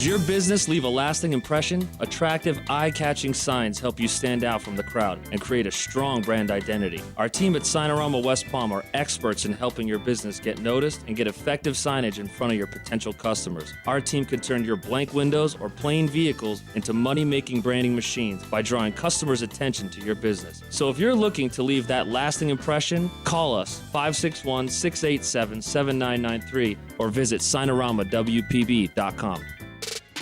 Does your business leave a lasting impression? Attractive, eye-catching signs help you stand out from the crowd and create a strong brand identity. Our team at Signorama West Palm are experts in helping your business get noticed and get effective signage in front of your potential customers. Our team can turn your blank windows or plain vehicles into money-making branding machines by drawing customers' attention to your business. So if you're looking to leave that lasting impression, call us 561-687-7993 or visit signoramawpb.com.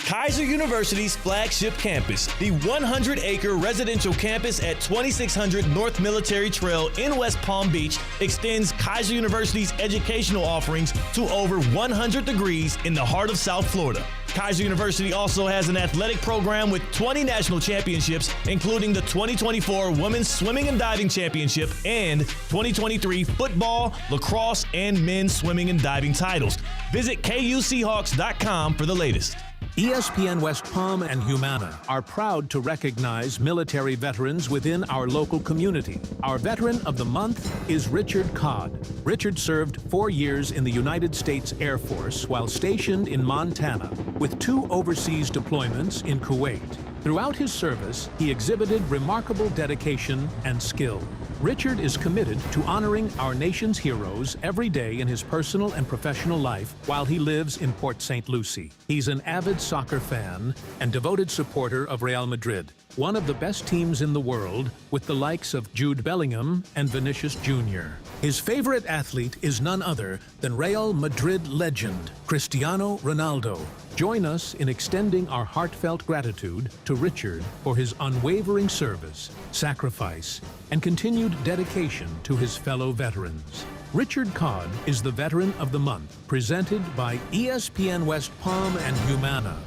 Kaiser University's flagship campus, the 100-acre residential campus at 2600 North Military Trail in West Palm Beach, extends Kaiser University's educational offerings to over 100 degrees in the heart of South Florida. Kaiser University also has an athletic program with 20 national championships, including the 2024 Women's Swimming and Diving Championship and 2023 football, lacrosse, and men's swimming and diving titles. Visit KUSeahawks.com for the latest. ESPN West Palm and Humana are proud to recognize military veterans within our local community. Our Veteran of the Month is Richard Codd. Richard served 4 years in the United States Air Force while stationed in Montana, with 2 overseas deployments in Kuwait. Throughout his service, he exhibited remarkable dedication and skill. Richard is committed to honoring our nation's heroes every day in his personal and professional life while he lives in Port St. Lucie. He's an avid soccer fan and devoted supporter of Real Madrid, one of the best teams in the world, with the likes of Jude Bellingham and Vinicius Jr. His favorite athlete is none other than Real Madrid legend Cristiano Ronaldo. Join us in extending our heartfelt gratitude to Richard for his unwavering service, sacrifice, and continued dedication to his fellow veterans. Richard Codd is the Veteran of the Month, presented by ESPN West Palm and Humana.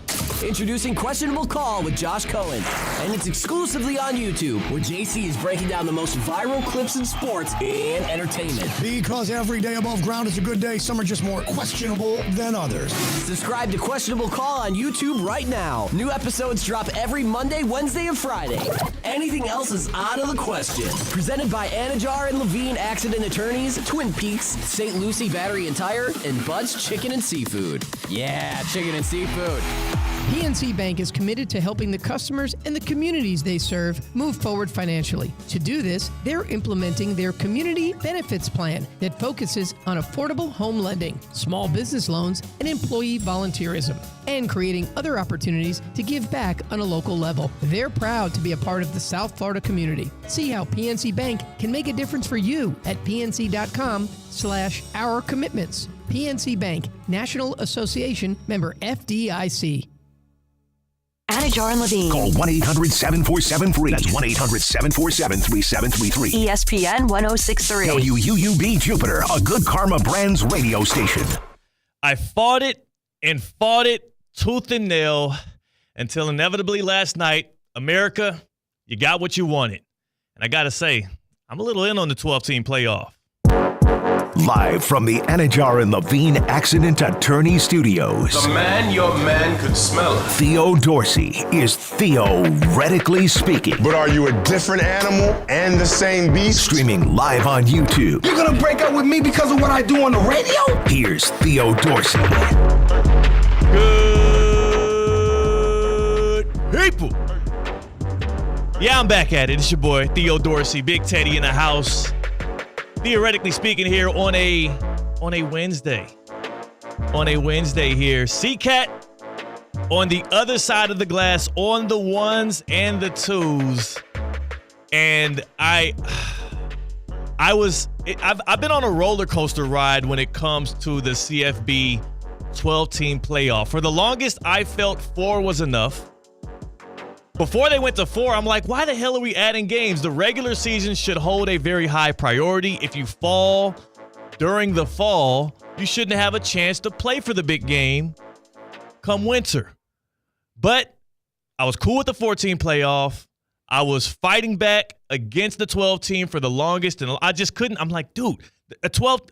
Introducing Questionable Call with Josh Cohen, and it's exclusively on YouTube, where JC is breaking down the most viral clips in sports and entertainment. Because every day above ground is a good day, some are just more questionable than others. Subscribe to Questionable Call on YouTube right now. New episodes drop every Monday, Wednesday, and Friday. Anything else is out of the question. Presented by Anajar and Levine Accident Attorneys, Twin Peaks, St. Lucie Battery and Tire, and Bud's Chicken and Seafood. Yeah, chicken and seafood. PNC Bank is committed to helping the customers and the communities they serve move forward financially. To do this, they're implementing their Community Benefits Plan that focuses on affordable home lending, small business loans, and employee volunteerism, and creating other opportunities to give back on a local level. They're proud to be a part of the South Florida community. See how PNC Bank can make a difference for you at pnc.com/our commitments. PNC Bank, National Association, member FDIC. Anajar and Levine. Call 1-800-747-FREE. That's 1-800-747-3733. ESPN 1063. WUUB Jupiter, a Good Karma Brands radio station. I fought it tooth and nail until inevitably last night, America, you got what you wanted. And I got to say, I'm a little in on the 12-team playoff. Live from the Anajar and Levine Accident Attorney Studios. The man your man could smell. Theo Dorsey is theoretically speaking. But are you a different animal and the same beast? Streaming live on YouTube. You're gonna break up with me because of what I do on the radio? Here's Theo Dorsey. Good people. Yeah, I'm back at it. It's your boy, Theo Dorsey, Big Teddy in the house. Theoretically speaking here on a Wednesday. On a Wednesday here. C-Cat on the other side of the glass, on the ones and the twos. And I've been on a roller coaster ride when it comes to the CFB 12-team playoff. For the longest, I felt 4 was enough. Before they went to 4, I'm like, why the hell are we adding games? The regular season should hold a very high priority. If you fall during the fall, you shouldn't have a chance to play for the big game come winter. But I was cool with the 14 playoff. I was fighting back against the 12 team for the longest, and I just couldn't. I'm like, dude, a 12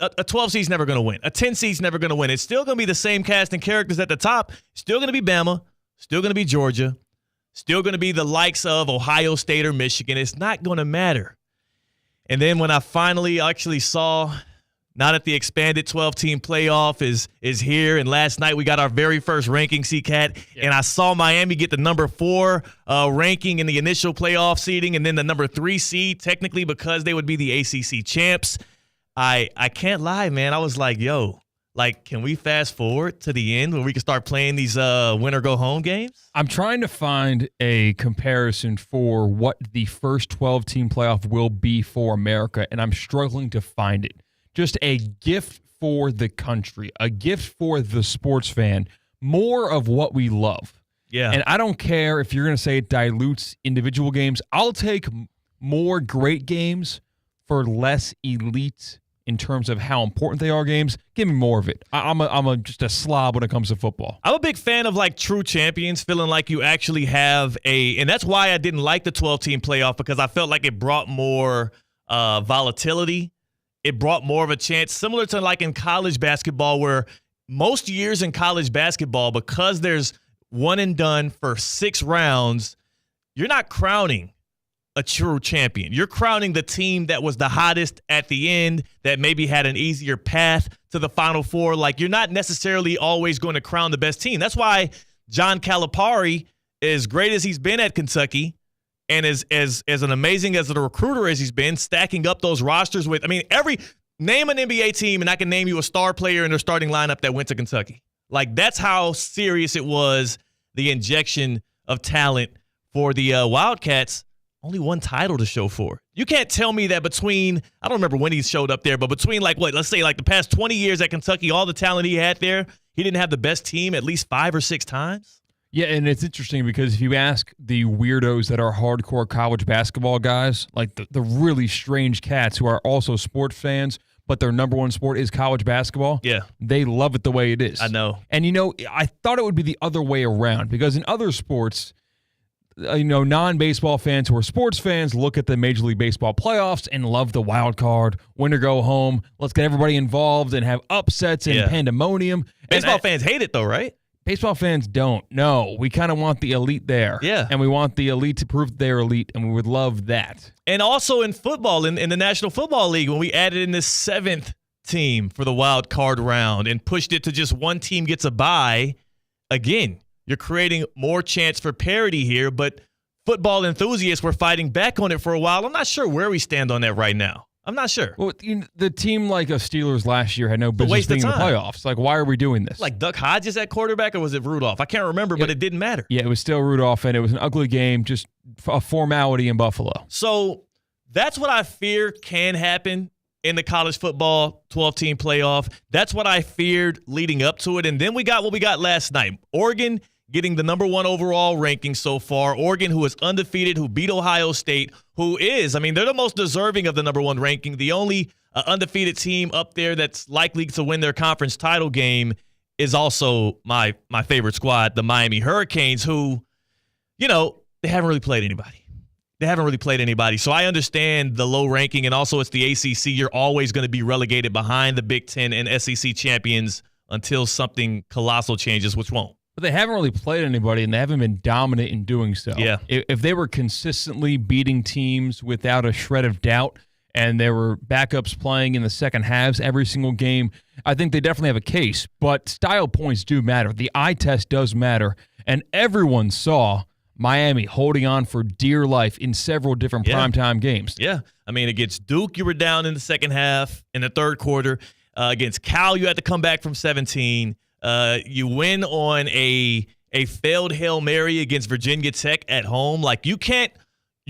seed's never going to win. A 10 seed's never going to win. It's still going to be the same cast and characters at the top. Still going to be Bama. Still going to be Georgia. Still going to be the likes of Ohio State or Michigan. It's not going to matter. And then when I finally actually saw now that the expanded 12-team playoff is here, and last night we got our very first ranking, C-Cat, and I saw Miami get the number 4 ranking in the initial playoff seeding, and then the number 3 seed, technically because they would be the ACC champs. I can't lie, man. I was like, yo, like, can we fast forward to the end where we can start playing these win-or-go-home games? I'm trying to find a comparison for what the first 12-team playoff will be for America, and I'm struggling to find it. Just a gift for the country, a gift for the sports fan, more of what we love. Yeah. And I don't care if you're going to say it dilutes individual games. I'll take more great games for less elite in terms of how important they are games. Give me more of it. I'm just a slob when it comes to football. I'm a big fan of like true champions, feeling like you actually have and that's why I didn't like the 12-team playoff, because I felt like it brought more volatility. It brought more of a chance, similar to like in college basketball, where most years in college basketball, because there's one and done for 6 rounds, you're not crowning a true champion. You're crowning the team that was the hottest at the end, that maybe had an easier path to the Final Four. Like, you're not necessarily always going to crown the best team. That's why John Calipari, as great as he's been at Kentucky, and as an amazing as a recruiter as he's been, stacking up those rosters with, I mean, name an NBA team and I can name you a star player in their starting lineup that went to Kentucky. Like, that's how serious it was, the injection of talent for the Wildcats. Only one title to show for. You can't tell me that between, I don't remember when he showed up there, but between let's say the past 20 years at Kentucky, all the talent he had there, he didn't have the best team at least 5 or 6 times? Yeah, and it's interesting because if you ask the weirdos that are hardcore college basketball guys, like the really strange cats who are also sports fans, but their number one sport is college basketball, yeah, they love it the way it is. I know. And, I thought it would be the other way around, because in other sports, non-baseball fans who are sports fans look at the Major League Baseball playoffs and love the wild card, win or go home. Let's get everybody involved and have upsets and pandemonium. Baseball fans hate it, though, right? Baseball fans don't. No, we kind of want the elite there. Yeah. And we want the elite to prove they're elite, and we would love that. And also in football, in the National Football League, when we added in this 7th team for the wild card round and pushed it to just one team gets a bye, again, you're creating more chance for parity here, but football enthusiasts were fighting back on it for a while. I'm not sure where we stand on that right now. I'm not sure. Well, the team like a Steelers last year had no business being in the playoffs. Like, why are we doing this? Like Duck Hodges at quarterback, or was it Rudolph? I can't remember, but it didn't matter. Yeah, it was still Rudolph, and it was an ugly game, just a formality in Buffalo. So that's what I fear can happen in the college football 12-team playoff. That's what I feared leading up to it. And then we got what we got last night. Oregon getting the number 1 overall ranking so far. Oregon, who is undefeated, who beat Ohio State, who is, they're the most deserving of the number 1 ranking. The only undefeated team up there that's likely to win their conference title game is also my favorite squad, the Miami Hurricanes, who, they haven't really played anybody. So I understand the low ranking, and also it's the ACC. You're always going to be relegated behind the Big Ten and SEC champions until something colossal changes, which won't. But they haven't really played anybody, and they haven't been dominant in doing so. Yeah. If they were consistently beating teams without a shred of doubt, and there were backups playing in the second halves every single game, I think they definitely have a case. But style points do matter. The eye test does matter. And everyone saw Miami holding on for dear life in several different primetime games. Yeah. Against Duke, you were down in the second half, in the third quarter. Against Cal, you had to come back from 17. You win on a failed Hail Mary against Virginia Tech at home. Like, you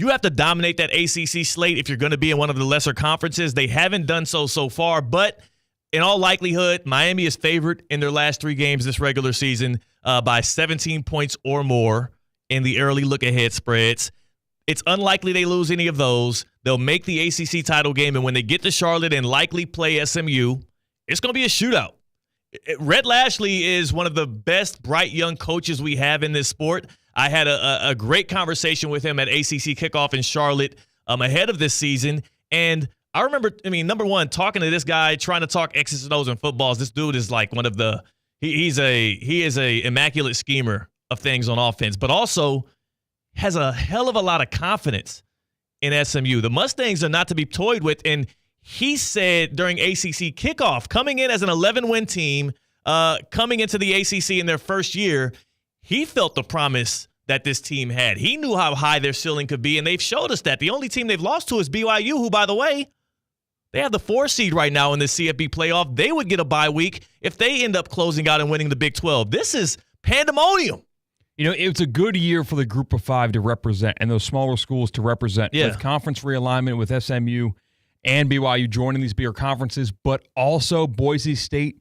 have to dominate that ACC slate if you're going to be in one of the lesser conferences. They haven't done so far, but in all likelihood, Miami is favored in their last 3 games this regular season by 17 points or more in the early look-ahead spreads. It's unlikely they lose any of those. They'll make the ACC title game, and when they get to Charlotte and likely play SMU, it's going to be a shootout. Rhett Lashley is one of the best bright young coaches we have in this sport. I had a great conversation with him at ACC Kickoff in Charlotte ahead of this season. And I remember, number one, talking to this guy, trying to talk X's and O's and footballs. This dude is like one of the he is a immaculate schemer of things on offense, but also has a hell of a lot of confidence in SMU. The Mustangs are not to be toyed with, and he said during ACC kickoff, coming in as an 11-win team, coming into the ACC in their first year, he felt the promise that this team had. He knew how high their ceiling could be, and they've showed us that. The only team they've lost to is BYU, who, by the way, they have the 4 seed right now in the CFP playoff. They would get a bye week if they end up closing out and winning the Big 12. This is pandemonium. You know, it's a good year for the Group of 5 to represent and those smaller schools to represent with conference realignment with SMU and BYU joining these bigger conferences, but also Boise State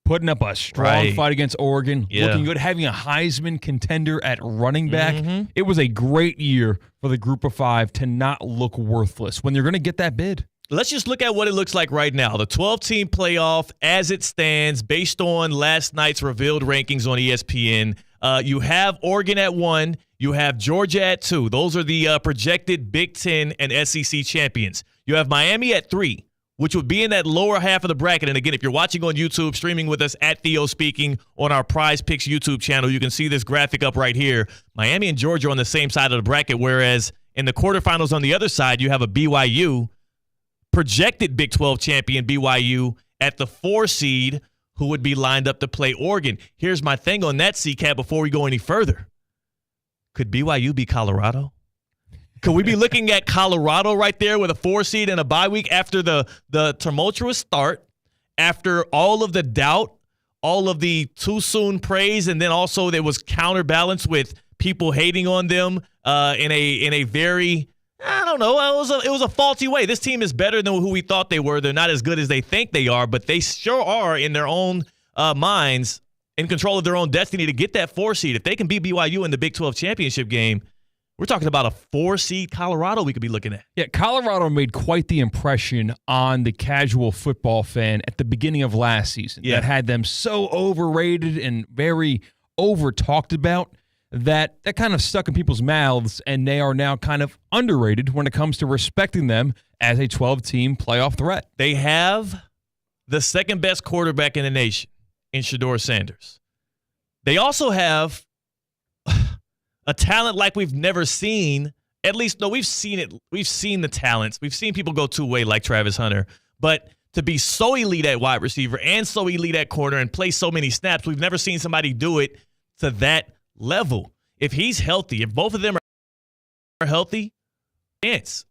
putting up a strong fight against Oregon, looking good, having a Heisman contender at running back. It was a great year for the Group of 5 to not look worthless when you're going to get that bid. Let's just look at what it looks like right now. The 12-team playoff as it stands based on last night's revealed rankings on ESPN. You have Oregon at 1. You have Georgia at 2. Those are the projected Big Ten and SEC champions. You have Miami at 3, which would be in that lower half of the bracket. And again, if you're watching on YouTube, streaming with us at Theo Speaking on our Prize Picks YouTube channel, you can see this graphic up right here. Miami and Georgia are on the same side of the bracket, whereas in the quarterfinals on the other side, you have a BYU, projected Big 12 champion BYU at the 4 seed, who would be lined up to play Oregon. Here's my thing on that, CCAT, before we go any further. Could BYU be Colorado? Could we be looking at Colorado right there with a 4 seed and a bye week after the tumultuous start, after all of the doubt, all of the too soon praise, and then also there was counterbalanced with people hating on them in a very, I don't know, it was a faulty way. This team is better than who we thought they were. They're not as good as they think they are, but they sure are in their own minds in control of their own destiny to get that 4 seed. If they can beat BYU in the Big 12 championship game, we're talking about a 4 seed Colorado we could be looking at. Yeah, Colorado made quite the impression on the casual football fan at the beginning of last season. That had them so overrated and very over-talked about that kind of stuck in people's mouths, and they are now kind of underrated when it comes to respecting them as a 12-team playoff threat. They have the second-best quarterback in the nation in Shedeur Sanders. They also have a talent like we've never seen. At least, no, we've seen it. We've seen the talents. We've seen people go two-way like Travis Hunter. But to be so elite at wide receiver and so elite at corner and play so many snaps, we've never seen somebody do it to that level. If he's healthy, if both of them are healthy, chance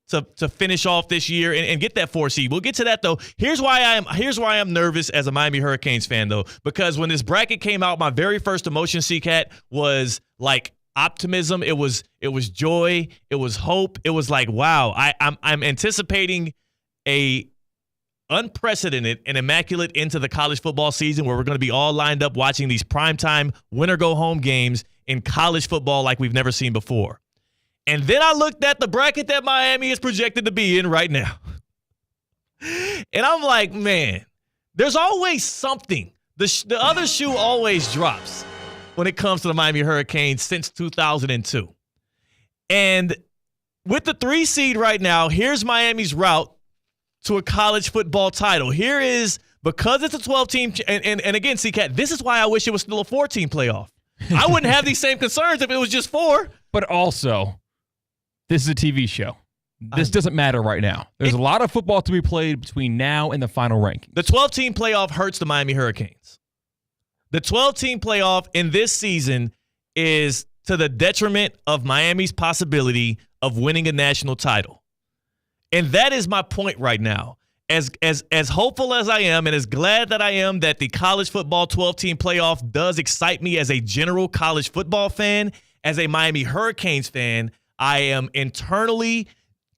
to finish off this year and get that 4 seed. We'll get to that, though. Here's why I am nervous as a Miami Hurricanes fan, though, because when this bracket came out, my very first emotion, CCAT, was like optimism. It was joy. It was hope. It was like, wow, I'm anticipating a unprecedented and immaculate into the college football season where we're going to be all lined up watching these primetime winner-go-home games in college football like we've never seen before. And then I looked at the bracket that Miami is projected to be in right now. And I'm like, man, there's always something. The other shoe always drops when it comes to the Miami Hurricanes since 2002. And with the 3 seed right now, here's Miami's route to a college football title. Here is, because it's a 12-team, and again, CCAT, this is why I wish it was still a 4-team playoff. I wouldn't have these same concerns if it was just 4. But also, this is a TV show. This doesn't matter right now. There's a lot of football to be played between now and the final ranking. The 12-team playoff hurts the Miami Hurricanes. The 12-team playoff in this season is to the detriment of Miami's possibility of winning a national title. And that is my point right now. As hopeful as I am and as glad that I am that the college football 12-team playoff does excite me as a general college football fan, as a Miami Hurricanes fan, I am internally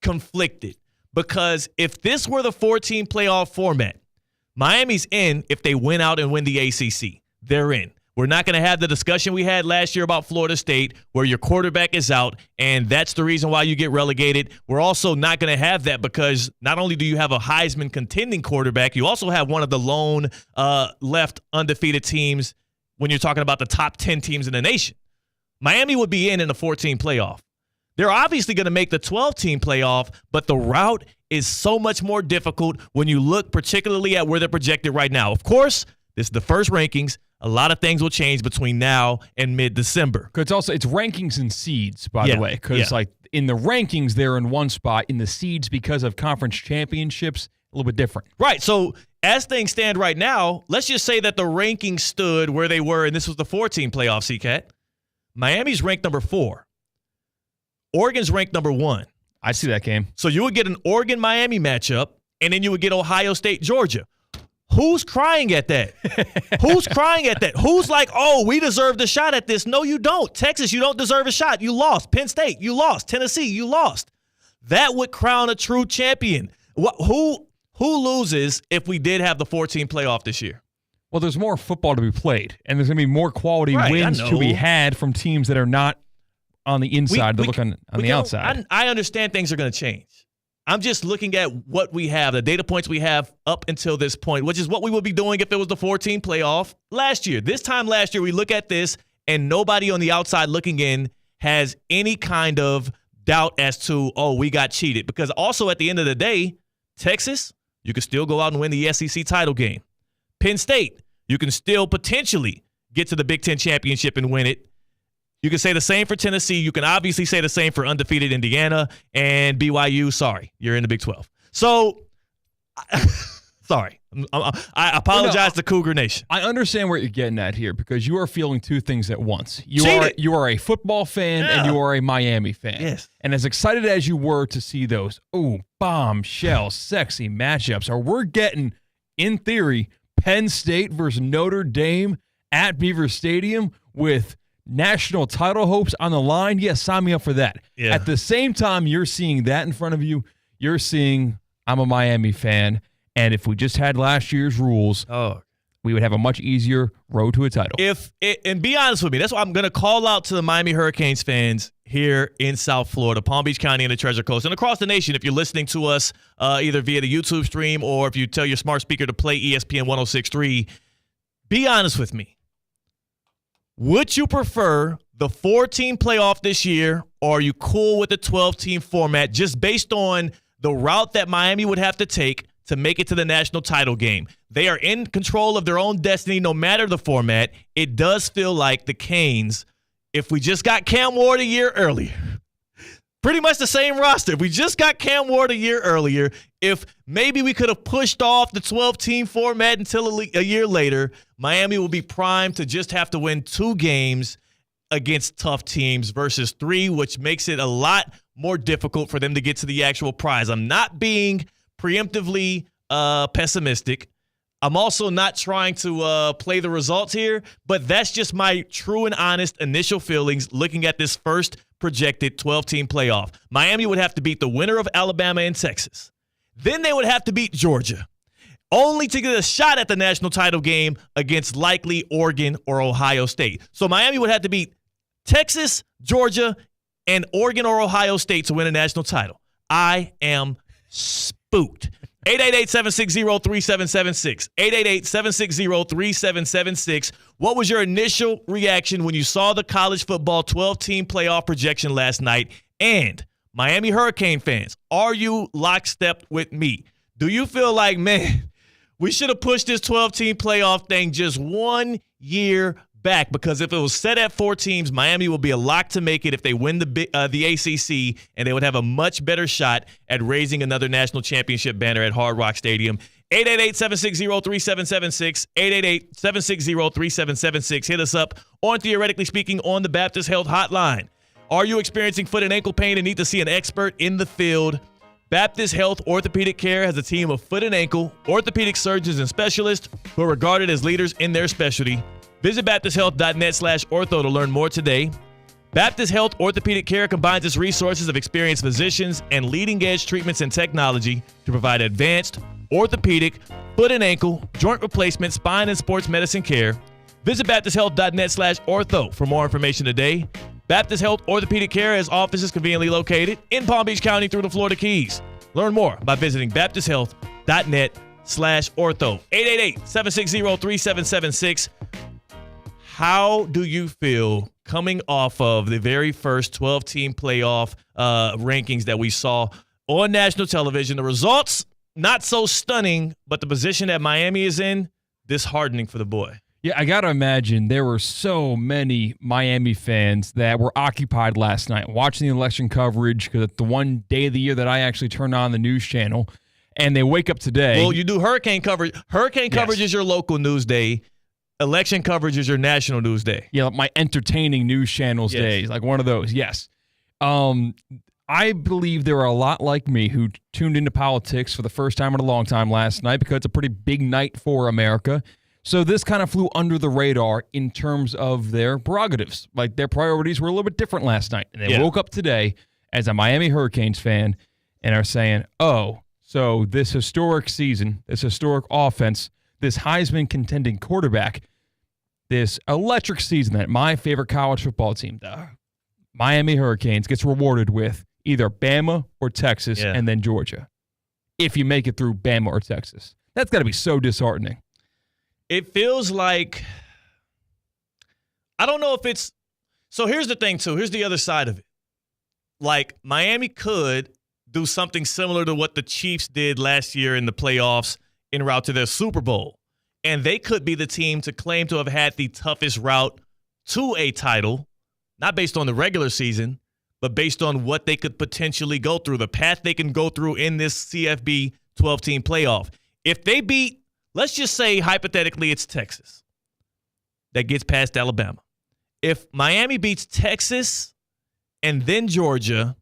conflicted because if this were the 4-team playoff format, Miami's in if they win out and win the ACC. They're in. We're not going to have the discussion we had last year about Florida State where your quarterback is out, and that's the reason why you get relegated. We're also not going to have that because not only do you have a Heisman contending quarterback, you also have one of the lone left undefeated teams when you're talking about the top 10 teams in the nation. Miami would be in a 14 playoff. They're obviously going to make the 12-team playoff, but the route is so much more difficult when you look particularly at where they're projected right now. Of course, this is the first rankings. A lot of things will change between now and mid-December. Because it's rankings and seeds, by the way. Because like in the rankings, they're in one spot. In the seeds, because of conference championships, a little bit different. Right. So as things stand right now, let's just say that the rankings stood where they were, and this was the 14 playoff, CCAT. Miami's ranked number 4. Oregon's ranked number 1. I see that game. So you would get an Oregon-Miami matchup, and then you would get Ohio State-Georgia. Who's crying at that? Who's crying at that? Who's like, oh, we deserve the shot at this? No, you don't. Texas, you don't deserve a shot. You lost. Penn State, you lost. Tennessee, you lost. That would crown a true champion. Who loses if we did have the 14 playoff this year? Well, there's more football to be played, and there's going to be more quality wins to be had from teams that are not on the inside, look on the outside. I understand things are going to change. I'm just looking at what we have, the data points we have up until this point, which is what we would be doing if it was the 14 playoff last year. This time last year, we look at this, and nobody on the outside looking in has any kind of doubt as to, oh, we got cheated. Because also at the end of the day, Texas, you can still go out and win the SEC title game. Penn State, you can still potentially get to the Big Ten championship and win it. You can say the same for Tennessee. You can obviously say the same for undefeated Indiana and BYU. Sorry, you're in the Big 12. So, sorry. I apologize to Cougar Nation. I understand where you're getting at here because you are feeling two things at once. You are a football fan and you are a Miami fan. Yes. And as excited as you were to see those, bombshell, sexy matchups, or we're getting, in theory, Penn State versus Notre Dame at Beaver Stadium with national title hopes on the line. Yes, sign me up for that. Yeah. At the same time you're seeing that in front of you, you're seeing I'm a Miami fan, and if we just had last year's rules, we would have a much easier road to a title. And be honest with me, that's why I'm going to call out to the Miami Hurricanes fans here in South Florida, Palm Beach County and the Treasure Coast, and across the nation. If you're listening to us either via the YouTube stream or if you tell your smart speaker to play ESPN 106.3, be honest with me. Would you prefer the 14 playoff this year, or are you cool with the 12-team format just based on the route that Miami would have to take to make it to the national title game? They are in control of their own destiny no matter the format. It does feel like the Canes, if we just got Cam Ward a year earlier, pretty much the same roster. If we just got Cam Ward a year earlier, if maybe we could have pushed off the 12-team format until a year later, Miami will be primed to just have to win 2 games against tough teams versus 3, which makes it a lot more difficult for them to get to the actual prize. I'm not being preemptively pessimistic. I'm also not trying to play the results here, but that's just my true and honest initial feelings looking at this first projected 12-team playoff. Miami would have to beat the winner of Alabama and Texas. Then they would have to beat Georgia, only to get a shot at the national title game against likely Oregon or Ohio State. So Miami would have to beat Texas, Georgia, and Oregon or Ohio State to win a national title. I am spooked. 888-760-3776. 888-760-3776. What was your initial reaction when you saw the college football 12-team playoff projection last night? And Miami Hurricane fans, are you lockstep with me? Do you feel like, man, we should have pushed this 12-team playoff thing just 1 year back? Because if it was set at 4 teams, Miami will be a lock to make it if they win the ACC, and they would have a much better shot at raising another national championship banner at Hard Rock Stadium. 888-760-3776, 888-760-3776. Hit us up on Theoretically Speaking on the Baptist Health Hotline. Are you experiencing foot and ankle pain and need to see an expert in the field? Baptist Health Orthopedic Care has a team of foot and ankle orthopedic surgeons and specialists who are regarded as leaders in their specialty. Visit BaptistHealth.net/ortho to learn more today. Baptist Health Orthopedic Care combines its resources of experienced physicians and leading-edge treatments and technology to provide advanced orthopedic, foot and ankle, joint replacement, spine, and sports medicine care. Visit BaptistHealth.net/ortho for more information today. Baptist Health Orthopedic Care has offices conveniently located in Palm Beach County through the Florida Keys. Learn more by visiting BaptistHealth.net/ortho. 888-760-3776. How do you feel coming off of the very first 12-team playoff rankings that we saw on national television? The results, not so stunning, but the position that Miami is in, disheartening for the boy. Yeah, I got to imagine there were so many Miami fans that were occupied last night watching the election coverage, because it's the one day of the year that I actually turn on the news channel, and they wake up today. Well, you do hurricane coverage. Hurricane coverage is your local news day. Election coverage is your national news day. Yeah, my entertaining news channels days, like one of those, yes. I believe there are a lot like me who tuned into politics for the first time in a long time last night, because it's a pretty big night for America. So this kind of flew under the radar in terms of their prerogatives. Like, their priorities were a little bit different last night. And they woke up today as a Miami Hurricanes fan and are saying, oh, so this historic season, this historic offense, this Heisman contending quarterback, this electric season that my favorite college football team, the Miami Hurricanes, gets rewarded with either Bama or Texas and then Georgia. If you make it through Bama or Texas. That's got to be so disheartening. It feels like, I don't know if it's, so here's the thing too. Here's the other side of it. Like, Miami could do something similar to what the Chiefs did last year in the playoffs en route to their Super Bowl. And they could be the team to claim to have had the toughest route to a title, not based on the regular season, but based on what they could potentially go through, the path they can go through in this CFB 12-team playoff. If they beat, let's just say hypothetically it's Texas that gets past Alabama. If Miami beats Texas and then Georgia,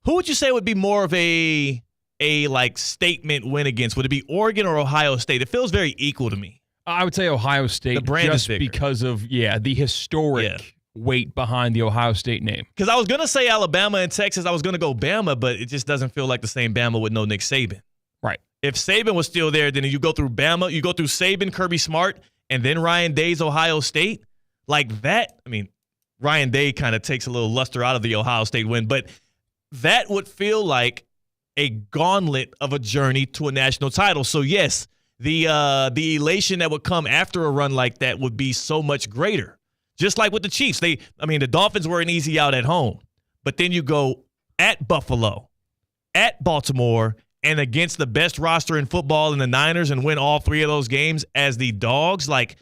who would you say would be more of a like statement win against? Would it be Oregon or Ohio State? It feels very equal to me. I would say Ohio State, the brand just is bigger. because of the historic weight behind the Ohio State name. Because I was going to say Alabama and Texas. I was going to go Bama, but it just doesn't feel like the same Bama with no Nick Saban. Right. If Saban was still there, then you go through Bama, you go through Saban, Kirby Smart, and then Ryan Day's Ohio State. Like that, I mean, Ryan Day kind of takes a little luster out of the Ohio State win, but that would feel like a gauntlet of a journey to a national title. So yes, the elation that would come after a run like that would be so much greater. Just like with the Chiefs. The Dolphins were an easy out at home, but then you go at Buffalo, at Baltimore, and against the best roster in football in the Niners and win all three of those games as the Dogs. Like,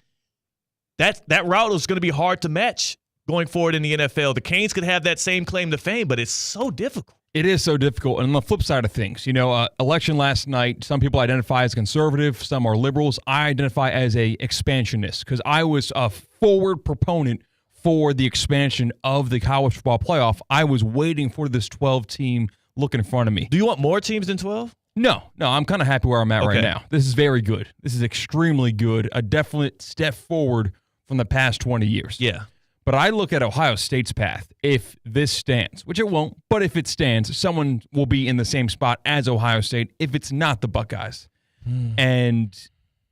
that route was going to be hard to match going forward in the NFL. The Canes could have that same claim to fame, but it's so difficult. It is so difficult. And on the flip side of things, election last night, some people identify as conservative, some are liberals. I identify as a expansionist because I was a forward proponent for the expansion of the college football playoff. I was waiting for this 12-team look in front of me. Do you want more teams than 12? No, I'm kind of happy where I'm at right now. This is very good. This is extremely good. A definite step forward from the past 20 years. Yeah. But I look at Ohio State's path. If this stands, which it won't, but if it stands, someone will be in the same spot as Ohio State if it's not the Buckeyes. And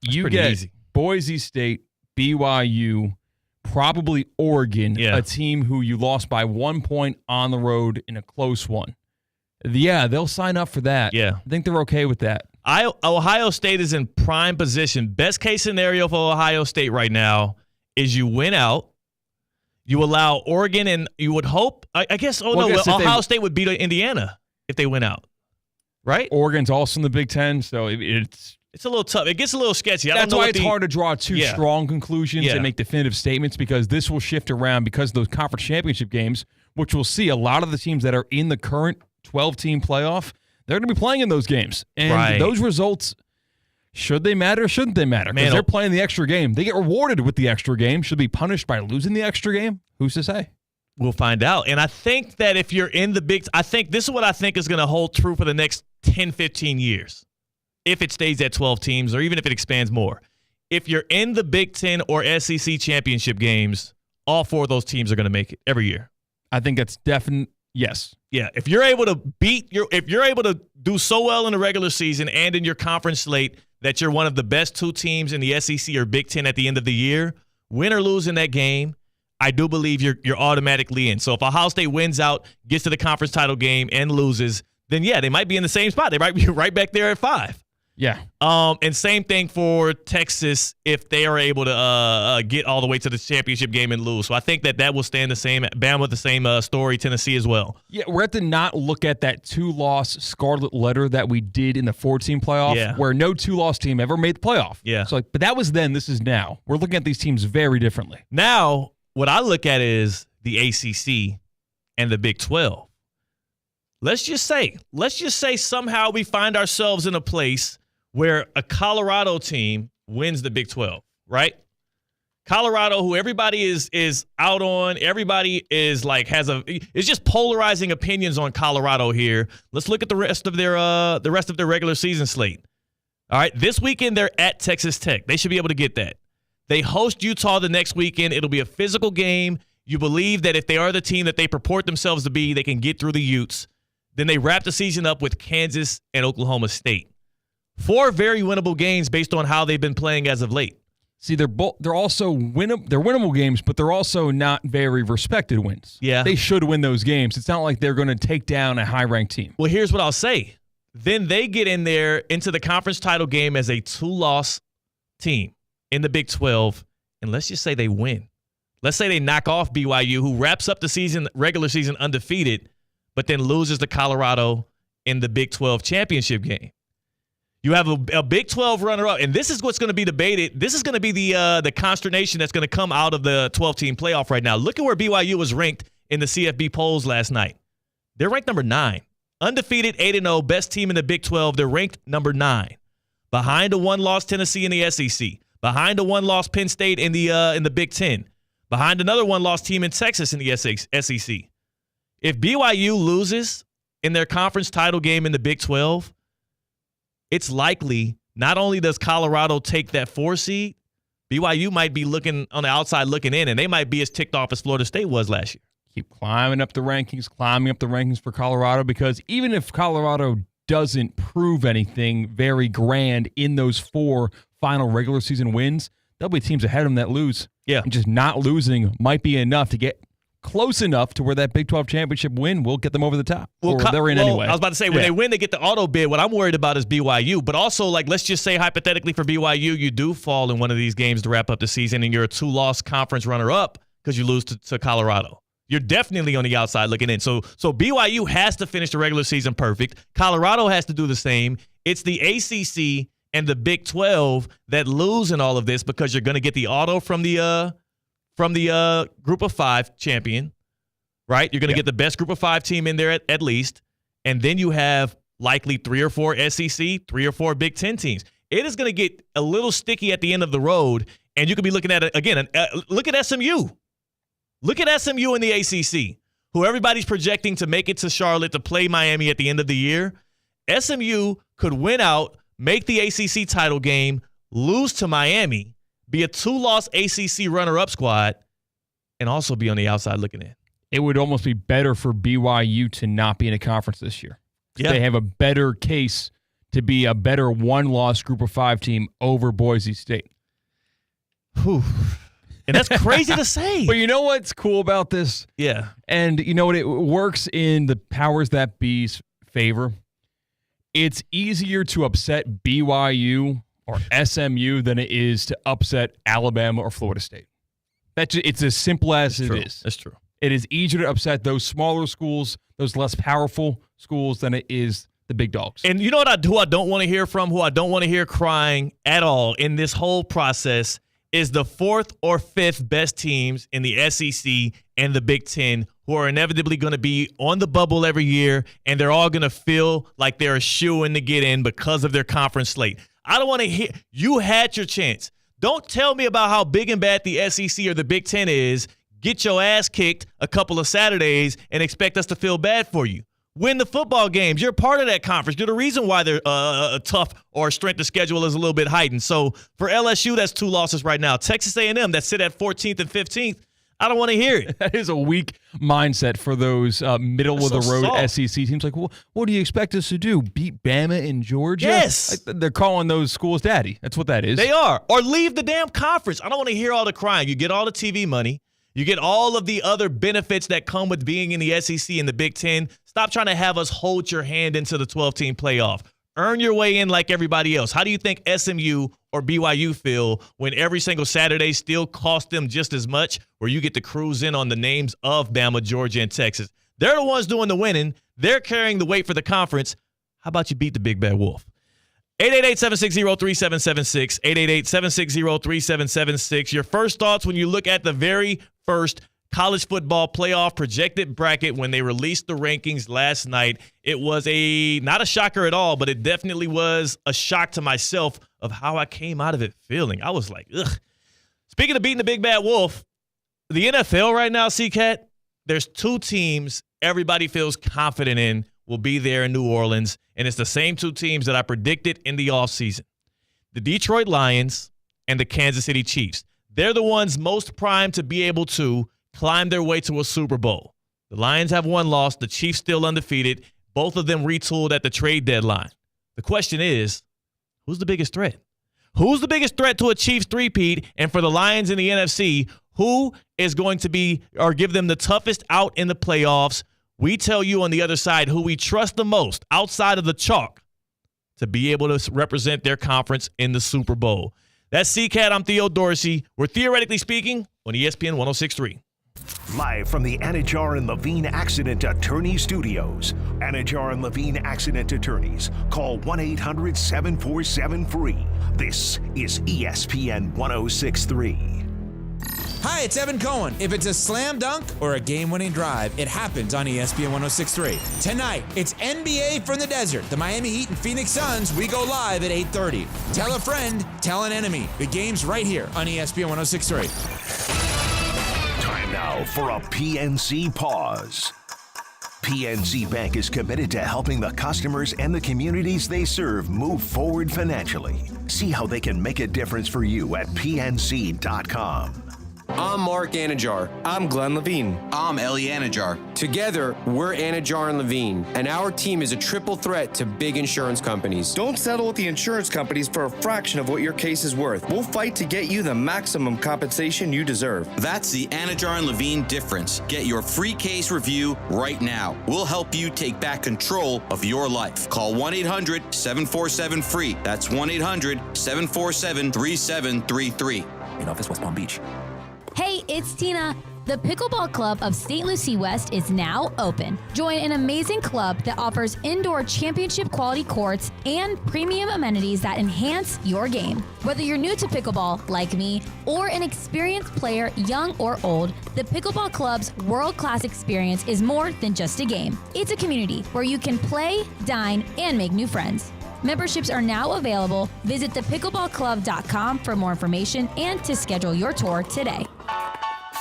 you get easy. Boise State, BYU, probably Oregon, a team who you lost by 1 point on the road in a close one. Yeah, they'll sign up for that. Yeah. I think they're okay with that. Ohio State is in prime position. Best case scenario for Ohio State right now is you win out. You allow Oregon, and you would hope, I guess, Ohio State would beat Indiana if they win out, right? Oregon's also in the Big Ten, so it's a little tough. It gets a little sketchy. That's why it's hard to draw two strong conclusions and make definitive statements, because this will shift around because of those conference championship games, which we'll see a lot of the teams that are in the current 12-team playoff, they're going to be playing in those games. And those results, should they matter or shouldn't they matter? Because they're playing the extra game. They get rewarded with the extra game. Should be punished by losing the extra game? Who's to say? We'll find out. And I think that if you're in the I think this is what I think is going to hold true for the next 10, 15 years, if it stays at 12 teams or even if it expands more. If you're in the Big Ten or SEC championship games, all four of those teams are going to make it every year. I think that's definite. Yes. Yeah. If you're able to if you're able to do so well in the regular season and in your conference slate that you're one of the best two teams in the SEC or Big Ten at the end of the year, win or lose in that game, I do believe you're automatically in. So if Ohio State wins out, gets to the conference title game, and loses, then they might be in the same spot. They might be right back there at 5. Yeah. And same thing for Texas if they are able to get all the way to the championship game and lose. So I think that will stand the same. Bama, the same story. Tennessee as well. Yeah, we're at to not look at that 2-loss scarlet letter that we did in the 4-team playoff, where no 2-loss team ever made the playoff. Yeah. So, but that was then. This is now. We're looking at these teams very differently. Now, what I look at is the ACC and the Big 12. Let's just say somehow we find ourselves in a place where a Colorado team wins the Big 12, right? Colorado, who everybody is out on, everybody is like is just polarizing opinions on Colorado here. Let's look at the rest of their regular season slate. All right, this weekend they're at Texas Tech. They should be able to get that. They host Utah the next weekend. It'll be a physical game. You believe that if they are the team that they purport themselves to be, they can get through the Utes. Then they wrap the season up with Kansas and Oklahoma State. 4 very winnable games based on how they've been playing as of late. See, they're also winnable games, but they're also not very respected wins. Yeah. They should win those games. It's not like they're going to take down a high-ranked team. Well, here's what I'll say. Then they get in there into the conference title game as a 2-loss team in the Big 12, and let's just say they win. Let's say they knock off BYU, who wraps up the regular season undefeated, but then loses to Colorado in the Big 12 championship game. You have a Big 12 runner-up, and this is what's going to be debated. This is going to be the consternation that's going to come out of the 12-team playoff right now. Look at where BYU was ranked in the CFP polls last night. They're ranked number 9. Undefeated, 8-0, best team in the Big 12. They're ranked number 9. Behind a 1-loss Tennessee in the SEC. Behind a 1-loss Penn State in the Big 10. Behind another 1-loss team in Texas in the SEC. If BYU loses in their conference title game in the Big 12, it's likely not only does Colorado take that 4 seed, BYU might be looking on the outside looking in, and they might be as ticked off as Florida State was last year. Keep climbing up the rankings for Colorado, because even if Colorado doesn't prove anything very grand in those 4 final regular season wins, there'll be teams ahead of them that lose. Yeah. And just not losing might be enough to get close enough to where that Big 12 championship win will get them over the top. They're in anyway. I was about to say, when they win, they get the auto bid. What I'm worried about is BYU. But also, let's just say hypothetically for BYU, you do fall in one of these games to wrap up the season, and you're a 2-loss conference runner-up because you lose to Colorado. You're definitely on the outside looking in. So BYU has to finish the regular season perfect. Colorado has to do the same. It's the ACC and the Big 12 that lose in all of this because you're going to get the auto from the Group of 5 champion, right? You're going to get the best Group of 5 team in there at least, and then you have likely 3 or 4 SEC, 3 or 4 Big 10 teams. It is going to get a little sticky at the end of the road, and you could be looking at it again. Look at SMU. Look at SMU in the ACC, who everybody's projecting to make it to Charlotte to play Miami at the end of the year. SMU could win out, make the ACC title game, lose to Miami, be a 2-loss ACC runner-up squad, and also be on the outside looking in. It would almost be better for BYU to not be in a conference this year. Yeah. They have a better case to be a better 1-loss Group of 5 team over Boise State. Whew. And that's crazy to say. But you know what's cool about this? Yeah. And you know what? It works in the powers that be's favor. It's easier to upset BYU or SMU than it is to upset Alabama or Florida State. It's as simple as it is. That's true. It is easier to upset those smaller schools, those less powerful schools, than it is the big dogs. And you know what? Who I don't want to hear from, who I don't want to hear crying at all in this whole process is the 4th or 5th best teams in the SEC and the Big 10 who are inevitably going to be on the bubble every year, and they're all going to feel like they're a shoo-in to get in because of their conference slate. I don't want to hear – you had your chance. Don't tell me about how big and bad the SEC or the Big 10 is. Get your ass kicked a couple of Saturdays and expect us to feel bad for you. Win the football games. You're part of that conference. You're the reason why they're tough or strength of schedule is a little bit heightened. So for LSU, that's 2 losses right now. Texas A&M, that sit at 14th and 15th, I don't want to hear it. That is a weak mindset for those middle-of-the-road SEC teams. Like, well, what do you expect us to do? Beat Bama in Georgia? Yes. Like, they're calling those schools daddy. That's what that is. They are. Or leave the damn conference. I don't want to hear all the crying. You get all the TV money. You get all of the other benefits that come with being in the SEC and the Big 10. Stop trying to have us hold your hand into the 12-team playoff. Earn your way in like everybody else. How do you think SMU or BYU feel when every single Saturday still costs them just as much, where you get to cruise in on the names of Bama, Georgia, and Texas? They're the ones doing the winning. They're carrying the weight for the conference. How about you beat the Big Bad Wolf? 888-760-3776, 888-760-3776. Your first thoughts when you look at the very first college football playoff projected bracket when they released the rankings last night. It was not a shocker at all, but it definitely was a shock to myself of how I came out of it feeling. I was like, ugh. Speaking of beating the Big Bad Wolf, the NFL right now, C-Cat, there's two teams everybody feels confident in will be there in New Orleans, and it's the same two teams that I predicted in the offseason. The Detroit Lions and the Kansas City Chiefs. They're the ones most primed to be able to climb their way to a Super Bowl. The Lions have one loss. The Chiefs still undefeated. Both of them retooled at the trade deadline. The question is, who's the biggest threat? Who's the biggest threat to a Chiefs three-peat? And for the Lions in the NFC, who is going to be or give them the toughest out in the playoffs? We tell you on the other side who we trust the most outside of the chalk to be able to represent their conference in the Super Bowl. That's C-Cat. I'm Theo Dorsey. We're Theoretically Speaking on ESPN 106.3. Live from the Anajar and Levine Accident Attorney Studios. Anajar and Levine Accident Attorneys. Call 1-800-747-FREE. This is ESPN 106.3. Hi, it's Evan Cohen. If it's a slam dunk or a game-winning drive, it happens on ESPN 106.3. Tonight, it's NBA from the desert. The Miami Heat and Phoenix Suns, we go live at 8:30. Tell a friend, tell an enemy. The game's right here on ESPN 106.3. Time now for a PNC pause. PNC Bank is committed to helping the customers and the communities they serve move forward financially. See how they can make a difference for you at PNC.com. I'm Mark Anajar. I'm Glenn Levine. I'm Ellie Anajar. Together, we're Anajar and Levine, and our team is a triple threat to big insurance companies. Don't settle with the insurance companies for a fraction of what your case is worth. We'll fight to get you the maximum compensation you deserve. That's the Anajar and Levine difference. Get your free case review right now. We'll help you take back control of your life. Call 1-800-747-FREE. That's 1-800-747-3733. In office, West Palm Beach. Hey, it's Tina. The Pickleball Club of St. Lucie West is now open. Join an amazing club that offers indoor championship quality courts and premium amenities that enhance your game. Whether you're new to pickleball, like me, or an experienced player, young or old, the Pickleball Club's world-class experience is more than just a game. It's a community where you can play, dine, and make new friends. Memberships are now available. Visit thepickleballclub.com for more information and to schedule your tour today.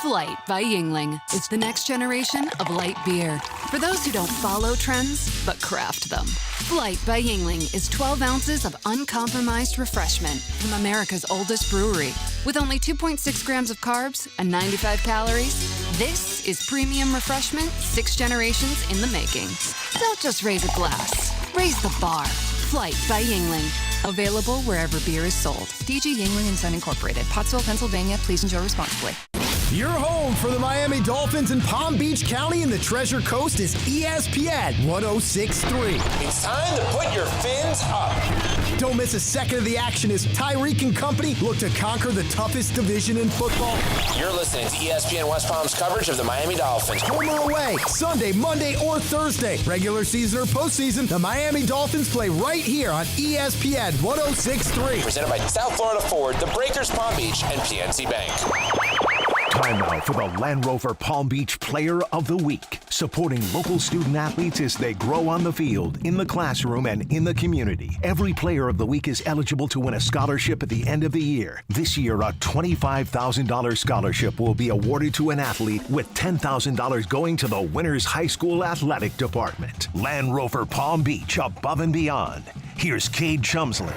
Flight by Yingling is the next generation of light beer. For those who don't follow trends, but craft them. Flight by Yingling is 12 ounces of uncompromised refreshment from America's oldest brewery. With only 2.6 grams of carbs and 95 calories, this is premium refreshment 6 generations in the making. Don't just raise a glass, raise the bar. Flight by Yingling. Available wherever beer is sold. DG Yingling and Son Incorporated. Pottsville, Pennsylvania. Please enjoy responsibly. Your home for the Miami Dolphins in Palm Beach County and the Treasure Coast is ESPN 106.3. It's time to put your fins up. Don't miss a second of the action as Tyreek and company look to conquer the toughest division in football. You're listening to ESPN West Palm's coverage of the Miami Dolphins. Home or away, Sunday, Monday, or Thursday. Regular season or postseason, the Miami Dolphins play right here on ESPN 106.3. Presented by South Florida Ford, the Breakers Palm Beach, and PNC Bank. Time now for the Land Rover Palm Beach Player of the Week, supporting local student athletes as they grow on the field, in the classroom, and in the community. Every Player of the Week is eligible to win a scholarship at the end of the year. This year, a $25,000 scholarship will be awarded to an athlete, with $10,000 going to the winner's high school athletic department. Land Rover Palm Beach, above and beyond. Here's Cade Chumsland.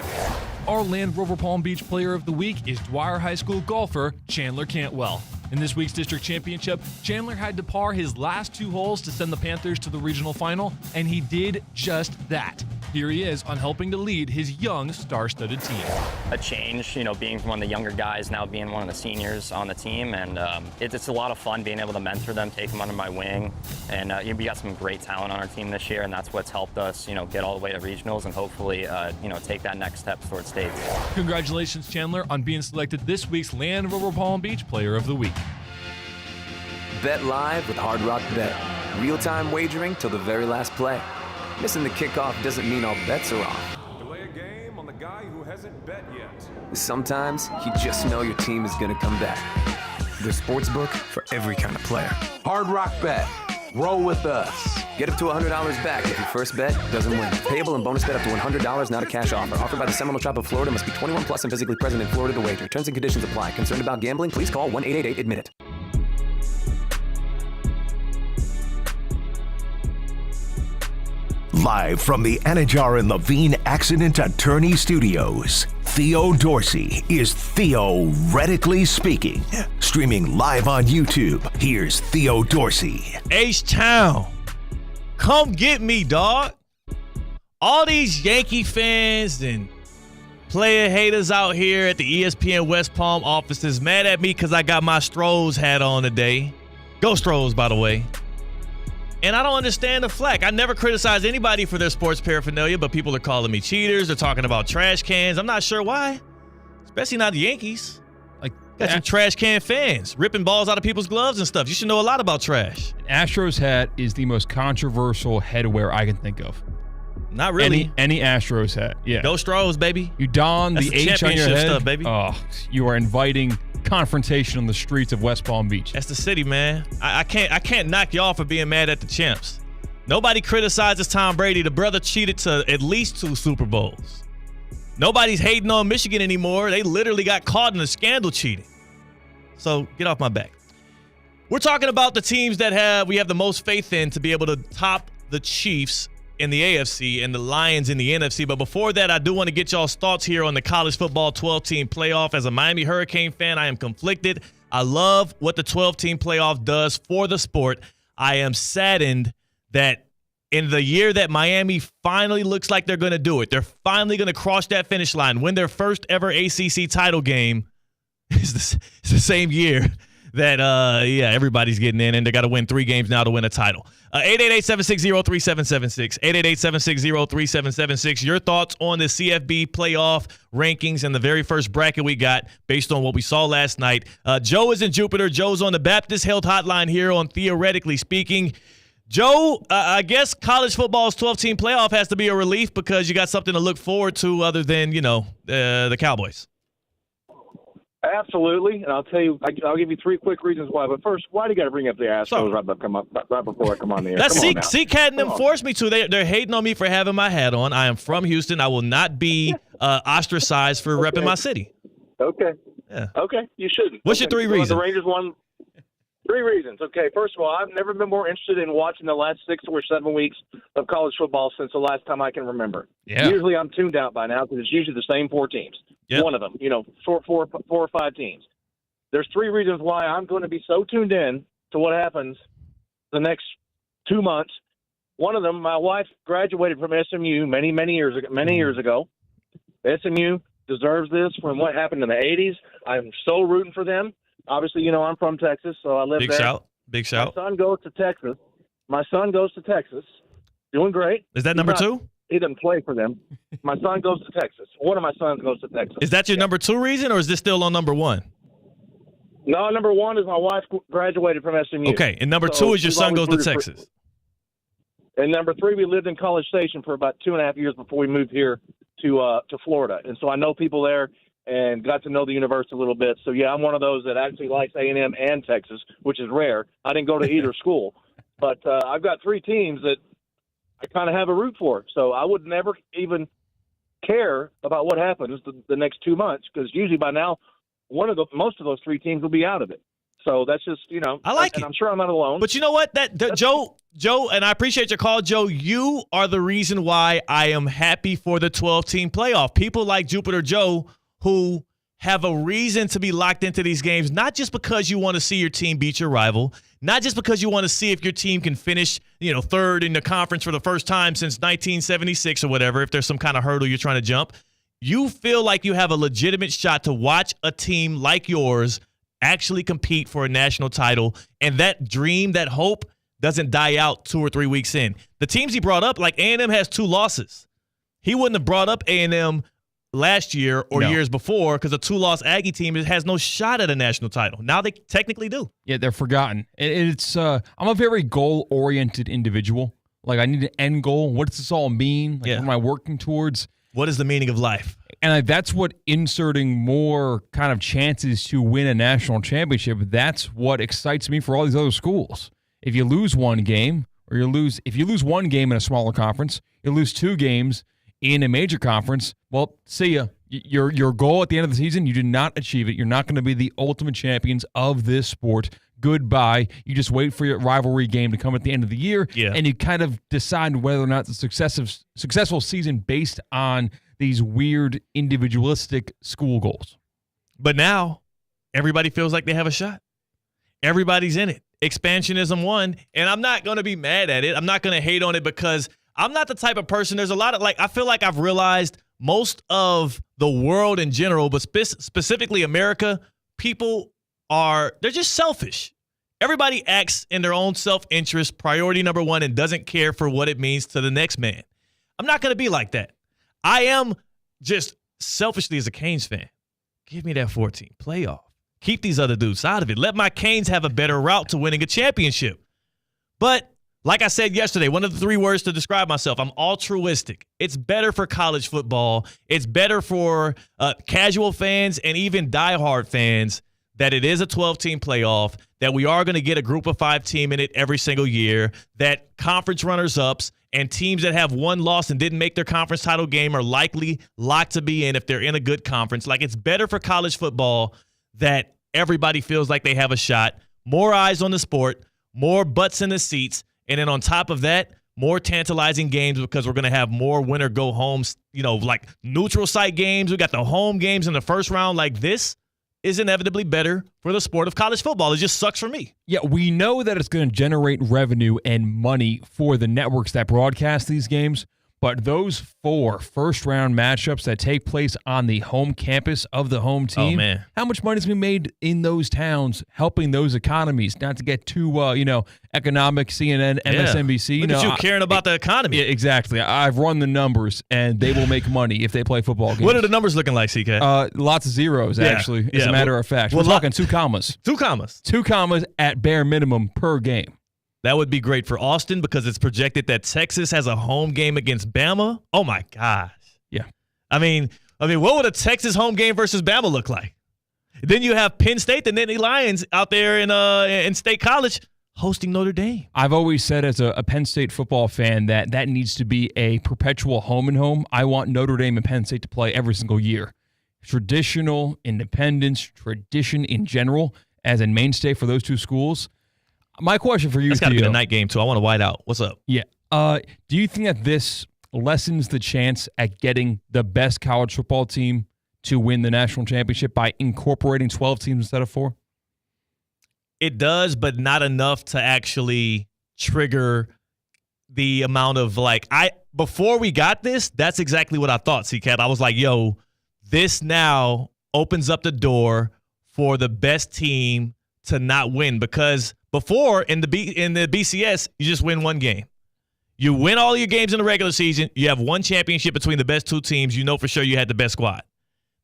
Our Land Rover Palm Beach Player of the Week is Dwyer High School golfer Chandler Cantwell. In this week's district championship, Chandler had to par his last 2 holes to send the Panthers to the regional final, and he did just that. Here he is on helping to lead his young, star-studded team. A change, being from one of the younger guys, now being one of the seniors on the team, and it's a lot of fun being able to mentor them, take them under my wing, and we got some great talent on our team this year, and that's what's helped us, get all the way to regionals and hopefully, take that next step towards states. Congratulations, Chandler, on being selected this week's Land Rover Palm Beach Player of the Week. Bet live with Hard Rock Bet. Real-time wagering till the very last play. Missing the kickoff doesn't mean all bets are off. Delay a game on the guy who hasn't bet yet. Sometimes you just know your team is going to come back. The Sportsbook for every kind of player. Hard Rock Bet. Roll with us. Get up to $100 back if your first bet doesn't win. Payable and bonus bet up to $100, not a cash offer. Offered by the Seminole Tribe of Florida. Must be 21 plus and physically present in Florida to wager. Terms and conditions apply. Concerned about gambling? Please call 1-888-ADMIT-IT. Live from the Anajar and Levine Accident Attorney Studios, Theo Dorsey is theoretically speaking. Streaming live on YouTube, here's Theo Dorsey. H-Town, come get me, dog. All these Yankee fans and player haters out here at the ESPN West Palm offices mad at me because I got my Stros hat on today. Go Stros, by the way. And I don't understand the flack. I never criticize anybody for their sports paraphernalia, but people are calling me cheaters. They're talking about trash cans. I'm not sure why, especially not the Yankees. Got some trash can fans ripping balls out of people's gloves and stuff. You should know a lot about trash. Astros hat is the most controversial headwear I can think of. Not really. Any Astros hat. Yeah. Go Stros, baby. You don That's the H on your championship head. stuff, baby. Oh, you are inviting confrontation on the streets of West Palm Beach. That's the city, man. I can't knock y'all for being mad at the champs. Nobody criticizes Tom Brady. The brother cheated to at least 2 Super Bowls. Nobody's hating on Michigan anymore. They literally got caught in a scandal cheating. So get off my back. We're talking about the teams that we have the most faith in to be able to top the Chiefs in the AFC and the Lions in the NFC. But before that, I do want to get y'all's thoughts here on the college football 12-team playoff. As a Miami Hurricane fan, I am conflicted. I love what the 12-team playoff does for the sport. I am saddened that in the year that Miami finally looks like they're going to do it, they're finally going to cross that finish line, win their first ever ACC title game. It's the same year that, everybody's getting in, and they got to win 3 games now to win a title. 888-760-3776, 888-760-3776. Your thoughts on the CFB playoff rankings and the very first bracket we got based on what we saw last night. Joe is in Jupiter. Joe's on the Baptist Health Hotline here on Theoretically Speaking. Joe, I guess college football's 12-team playoff has to be a relief because you got something to look forward to other than, the Cowboys. Absolutely, and I'll tell you. I'll give you 3 quick reasons why. But first, why do you got to bring up the Astros right before I come on the air? That's Seacat and them forced me to. They're hating on me for having my hat on. I am from Houston. I will not be ostracized for repping my city. Okay. Yeah. Okay, you shouldn't. What's your 3 reasons? The Rangers won. 3 reasons. Okay, first of all, I've never been more interested in watching the last 6 or 7 weeks of college football since the last time I can remember. Yeah. Usually I'm tuned out by now because it's usually the same 4 teams. Yep. One of them, 4 or 5 teams. There's 3 reasons why I'm going to be so tuned in to what happens the next 2 months. One of them, my wife graduated from SMU many years ago. SMU deserves this from what happened in the 80s. I'm so rooting for them. Obviously, I'm from Texas, so I live there. Big shout. My son goes to Texas. Doing great. Is that number 2? He doesn't play for them. My son goes to Texas. One of my sons goes to Texas. Is that your number 2 reason, or is this still on number 1? No, number 1 is my wife graduated from SMU. Okay, and number 2 is your son goes to Texas. And number 3, we lived in College Station for about 2.5 years before we moved here to Florida. And so I know people there and got to know the university a little bit. So, yeah, I'm one of those that actually likes A&M and Texas, which is rare. I didn't go to either school. But I've got 3 teams that I kind of have a root for. So I would never even care about what happens the next 2 months because usually by now most of those 3 teams will be out of it. So that's just, I like it. And I'm sure I'm not alone. But you know what? Joe, and I appreciate your call, Joe. You are the reason why I am happy for the 12-team playoff. People like Jupiter Joe who have a reason to be locked into these games, not just because you want to see your team beat your rival, not just because you want to see if your team can finish, third in the conference for the first time since 1976 or whatever, if there's some kind of hurdle you're trying to jump. You feel like you have a legitimate shot to watch a team like yours actually compete for a national title, and that dream, that hope, doesn't die out 2 or 3 weeks in. The teams he brought up, like A&M has 2 losses. He wouldn't have brought up A&M last year or years before because a 2-loss Aggie team has no shot at a national title. Now they technically do. Yeah, they're forgotten. It's I'm a very goal-oriented individual. Like, I need an end goal. What does this all mean? What am I working towards? What is the meaning of life? And that's what inserting more kind of chances to win a national championship, that's what excites me for all these other schools. If you lose one game, or if you lose one game in a smaller conference, you lose 2 games in a major conference, well, see ya. Your goal at the end of the season, you did not achieve it. You're not going to be the ultimate champions of this sport. Goodbye. You just wait for your rivalry game to come at the end of the year, and you kind of decide whether or not it's a successful season based on these weird individualistic school goals. But now, everybody feels like they have a shot. Everybody's in it. Expansionism won, and I'm not going to be mad at it. I'm not going to hate on it because I'm not the type of person. There's a lot of, I feel like I've realized most of the world in general, but specifically America, they're just selfish. Everybody acts in their own self-interest, priority number one, and doesn't care for what it means to the next man. I'm not going to be like that. I am just selfishly as a Canes fan. Give me that 14 playoff. Keep these other dudes out of it. Let my Canes have a better route to winning a championship. But like I said yesterday, one of the 3 words to describe myself, I'm altruistic. It's better for college football. It's better for casual fans and even diehard fans that it is a 12-team playoff, that we are going to get a group of 5 team in it every single year, that conference runners-ups and teams that have one loss and didn't make their conference title game are likely locked to be in if they're in a good conference. Like, it's better for college football that everybody feels like they have a shot. More eyes on the sport, more butts in the seats, and then on top of that, more tantalizing games because we're going to have more winner-go-homes, like neutral site games. We got the home games in the first round. Like, this is inevitably better for the sport of college football. It just sucks for me. Yeah, we know that it's going to generate revenue and money for the networks that broadcast these games, but those 4 first-round matchups that take place on the home campus of the home team, how much money has been made in those towns helping those economies? Not to get too, economic, CNN, MSNBC. Look at you caring about the economy. Yeah, exactly. I've run the numbers, and they will make money if they play football games. What are the numbers looking like, CK? Lots of zeros, actually, as a matter of fact. We're talking 2 commas. 2 commas. 2 commas at bare minimum per game. That would be great for Austin because it's projected that Texas has a home game against Bama. Oh, my gosh. Yeah. I mean, what would a Texas home game versus Bama look like? Then you have Penn State, the Nittany Lions, out there in State College hosting Notre Dame. I've always said as a Penn State football fan that needs to be a perpetual home and home. I want Notre Dame and Penn State to play every single year. Traditional independence, tradition in general, as a mainstay for those 2 schools. My question for you, That's got to be the night game, too. I want to white out. What's up? Yeah. Do you think that this lessens the chance at getting the best college football team to win the national championship by incorporating 12 teams instead of 4? It does, but not enough to actually trigger the amount of, before we got this, that's exactly what I thought, C-Cat. I was like, yo, this now opens up the door for the best team to not win because before in the BCS, you just win 1 game. You win all your games in the regular season. You have 1 championship between the best 2 teams. You know for sure you had the best squad.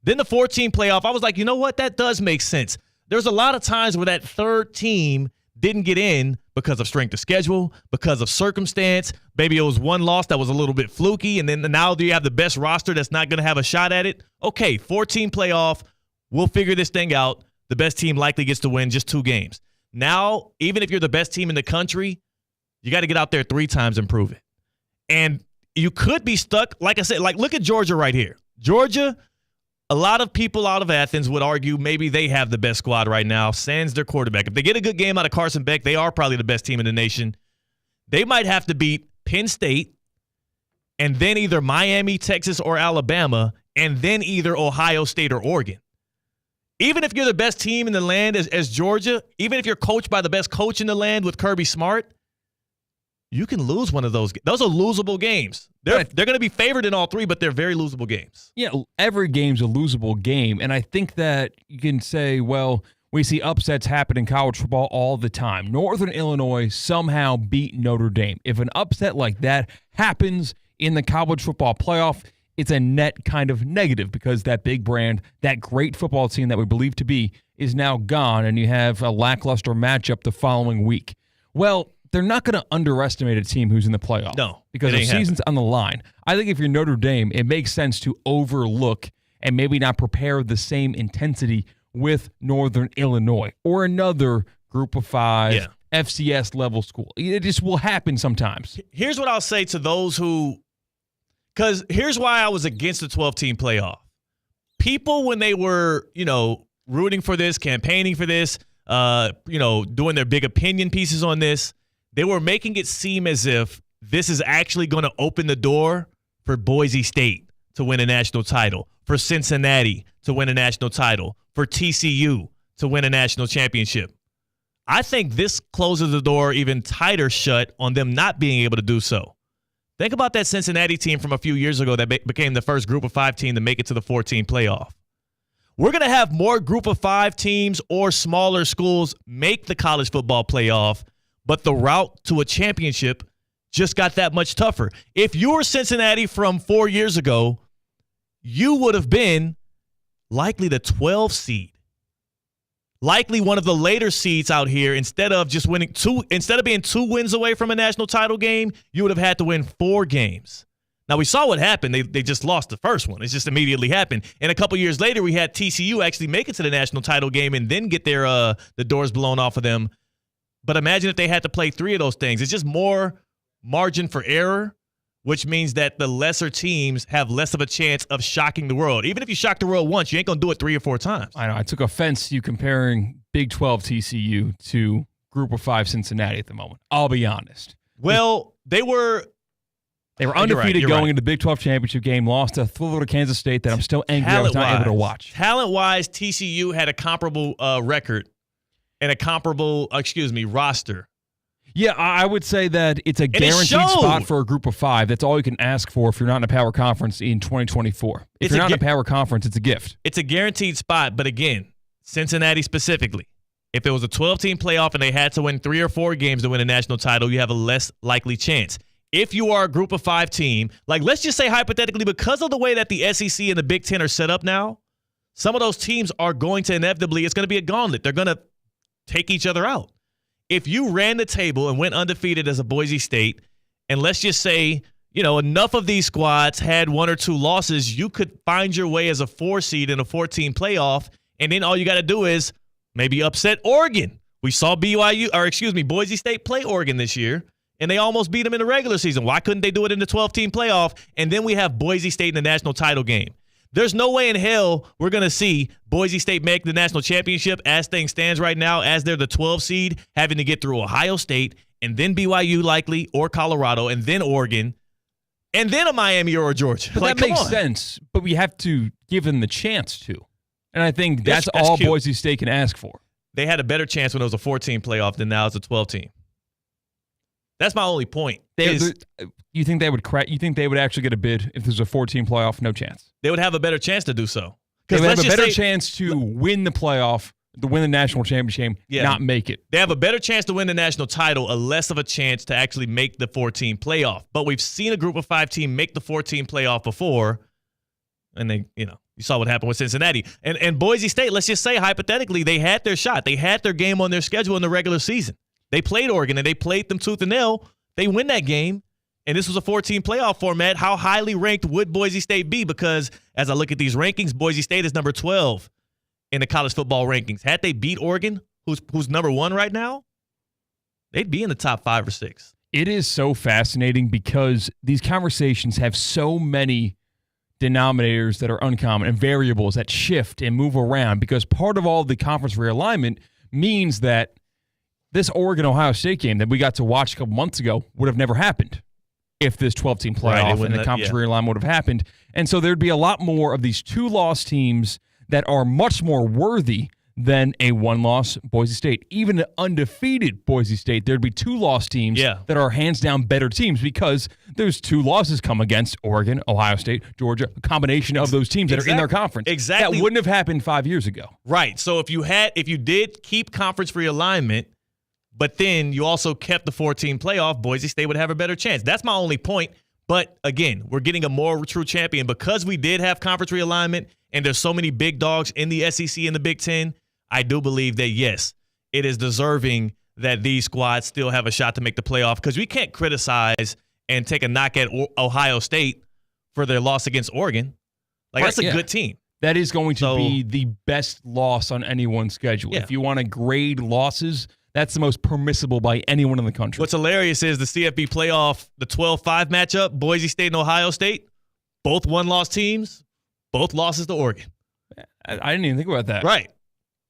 Then the 14 playoff, I was like, you know what? That does make sense. There's a lot of times where that 3rd team didn't get in because of strength of schedule, because of circumstance. Maybe it was 1 loss that was a little bit fluky, and then now do you have the best roster that's not going to have a shot at it? Okay, 14 playoff. We'll figure this thing out. The best team likely gets to win just 2 games. Now, even if you're the best team in the country, you got to get out there 3 times and prove it. And you could be stuck, like I said, look at Georgia right here. Georgia, a lot of people out of Athens would argue maybe they have the best squad right now, sans their quarterback. If they get a good game out of Carson Beck, they are probably the best team in the nation. They might have to beat Penn State and then either Miami, Texas, or Alabama, and then either Ohio State or Oregon. Even if you're the best team in the land as Georgia, even if you're coached by the best coach in the land with Kirby Smart, you can lose one of those. Those are losable games. They're going to be favored in all three, but they're very losable games. Yeah, every game's a losable game. And I think that you can say, well, we see upsets happen in college football all the time. Northern Illinois somehow beat Notre Dame. If an upset like that happens in the college football playoff, it's a net kind of negative because that big brand, that great football team that we believe to be, is now gone, and you have a lackluster matchup the following week. Well, they're not going to underestimate a team who's in the playoff. No, because the season's on the line. I think if you're Notre Dame, it makes sense to overlook and maybe not prepare the same intensity with Northern Illinois or another Group of 5 FCS level school. It just will happen sometimes. Here's what I'll say to those who, because here's why I was against the 12-team playoff. People, when they were, rooting for this, campaigning for this, doing their big opinion pieces on this, they were making it seem as if this is actually going to open the door for Boise State to win a national title, for Cincinnati to win a national title, for TCU to win a national championship. I think this closes the door even tighter shut on them not being able to do so. Think about that Cincinnati team from a few years ago that became the first Group of 5 team to make it to the 14 playoff. We're going to have more Group of 5 teams or smaller schools make the college football playoff, but the route to a championship just got that much tougher. If you were Cincinnati from 4 years ago, you would have been likely the 12 seed. Likely one of the later seeds out here. Instead of being 2 wins away from a national title game, you would have had to win 4 games. Now, we saw what happened. They just lost the first one. It just immediately happened. And a couple years later, we had TCU actually make it to the national title game and then get the doors blown off of them. But imagine if they had to play 3 of those things. It's just more margin for error, which means that the lesser teams have less of a chance of shocking the world. Even if you shock the world once, you ain't going to do it 3 or 4 times. I know. I took offense to you comparing Big 12 TCU to Group of 5 Cincinnati at the moment. I'll be honest. Well, they were undefeated going into the Big 12 championship game, lost to Florida, Kansas State that I'm still angry I was not able to watch. Talent-wise, TCU had a comparable record and a comparable, roster. Yeah, I would say that it's a guaranteed spot for a Group of 5. That's all you can ask for if you're not in a power conference in 2024. If you're not in a power conference, it's a gift. It's a guaranteed spot, but again, Cincinnati specifically, if it was a 12-team playoff and they had to win 3 or 4 games to win a national title, you have a less likely chance. If you are a Group of 5 team, like let's just say hypothetically, because of the way that the SEC and the Big Ten are set up now, some of those teams are going to inevitably, it's going to be a gauntlet. They're going to take each other out. If you ran the table and went undefeated as a Boise State, and let's just say, enough of these squads had 1 or 2 losses, you could find your way as a 4 seed in a 14 playoff, and then all you got to do is maybe upset Oregon. We saw Boise State play Oregon this year, and they almost beat them in the regular season. Why couldn't they do it in the 12-team playoff? And then we have Boise State in the national title game. There's no way in hell we're going to see Boise State make the national championship as things stands right now, as they're the 12 seed, having to get through Ohio State and then BYU likely or Colorado and then Oregon and then a Miami or a Georgia. But that makes sense, but we have to give them the chance to. And I think that's all cute. Boise State can ask for. They had a better chance when it was a 14 playoff than now it's a 12-team. That's my only point. You think they would crack? You think they would actually get a bid if there's a 14 playoff? No chance. They would have a better chance to do so. They would have a better chance to win the playoff, to win the national championship, not make it. They have a better chance to win the national title, a less of a chance to actually make the 14 playoff. But we've seen a Group of 5 team make the 14 playoff before, and they, you saw what happened with Cincinnati. And Boise State, let's just say hypothetically, they had their shot. They had their game on their schedule in the regular season. They played Oregon, and they played them tooth and nail. They win that game, and this was a 14 playoff format. How highly ranked would Boise State be? Because as I look at these rankings, Boise State is number 12 in the college football rankings. Had they beat Oregon, who's number 1 right now, they'd be in the top 5 or 6. It is so fascinating because these conversations have so many denominators that are uncommon and variables that shift and move around, because part of all the conference realignment means that this Oregon-Ohio State game that we got to watch a couple months ago would have never happened if this 12-team playoff and the conference realignment would have happened. And so there'd be a lot more of these 2-loss teams that are much more worthy than a one-loss Boise State. Even an undefeated Boise State, there'd be 2 loss teams that are hands-down better teams because those 2 losses come against Oregon, Ohio State, Georgia, a combination of those teams that are in their conference. Exactly. That wouldn't have happened 5 years ago. Right. So if you did keep conference realignment, but then you also kept the 14 playoff, Boise State would have a better chance. That's my only point. But again, we're getting a more true champion because we did have conference realignment and there's so many big dogs in the SEC and the Big Ten. I do believe that, yes, it is deserving that these squads still have a shot to make the playoff because we can't criticize and take a knock at Ohio State for their loss against Oregon. That's a good team. That is going to be the best loss on anyone's schedule. Yeah. If you want to grade losses, that's the most permissible by anyone in the country. What's hilarious is the CFP playoff, the 12-5 matchup, Boise State and Ohio State, both one-loss teams, both losses to Oregon. I didn't even think about that. Right.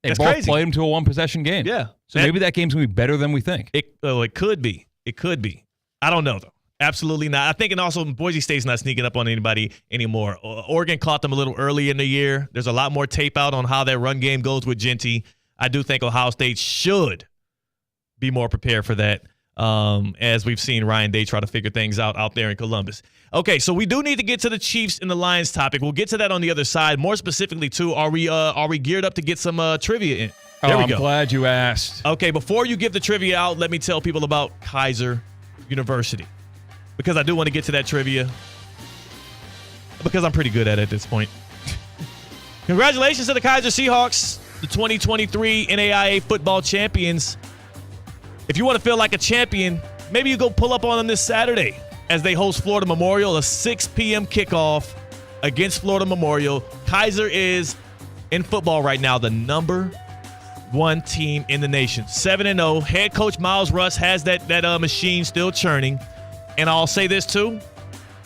They That's both crazy. played them to a one-possession game. Yeah. So maybe that game's going to be better than we think. It could be. It could be. I don't know, though. Absolutely not. I think, and also Boise State's not sneaking up on anybody anymore. Oregon caught them a little early in the year. There's a lot more tape out on how that run game goes with Genty. I do think Ohio State should be more prepared for that, as we've seen Ryan Day try to figure things out there in Columbus. Okay, so we do need to get to the Chiefs and the Lions topic. We'll get to that on the other side. More specifically, too, are we geared up to get some trivia in? There we go. I'm glad you asked. Okay, before you give the trivia out, let me tell people about Kaiser University, because I do want to get to that trivia, because I'm pretty good at it at this point. Congratulations to the Kaiser Seahawks, the 2023 NAIA football champions. If you want to feel like a champion, maybe you go pull up on them this Saturday as they host Florida Memorial, a 6 p.m. kickoff against Florida Memorial. Kaiser is, in football right now, the number 1 team in the nation. 7-0. Head coach Miles Russ has that machine still churning. And I'll say this, too.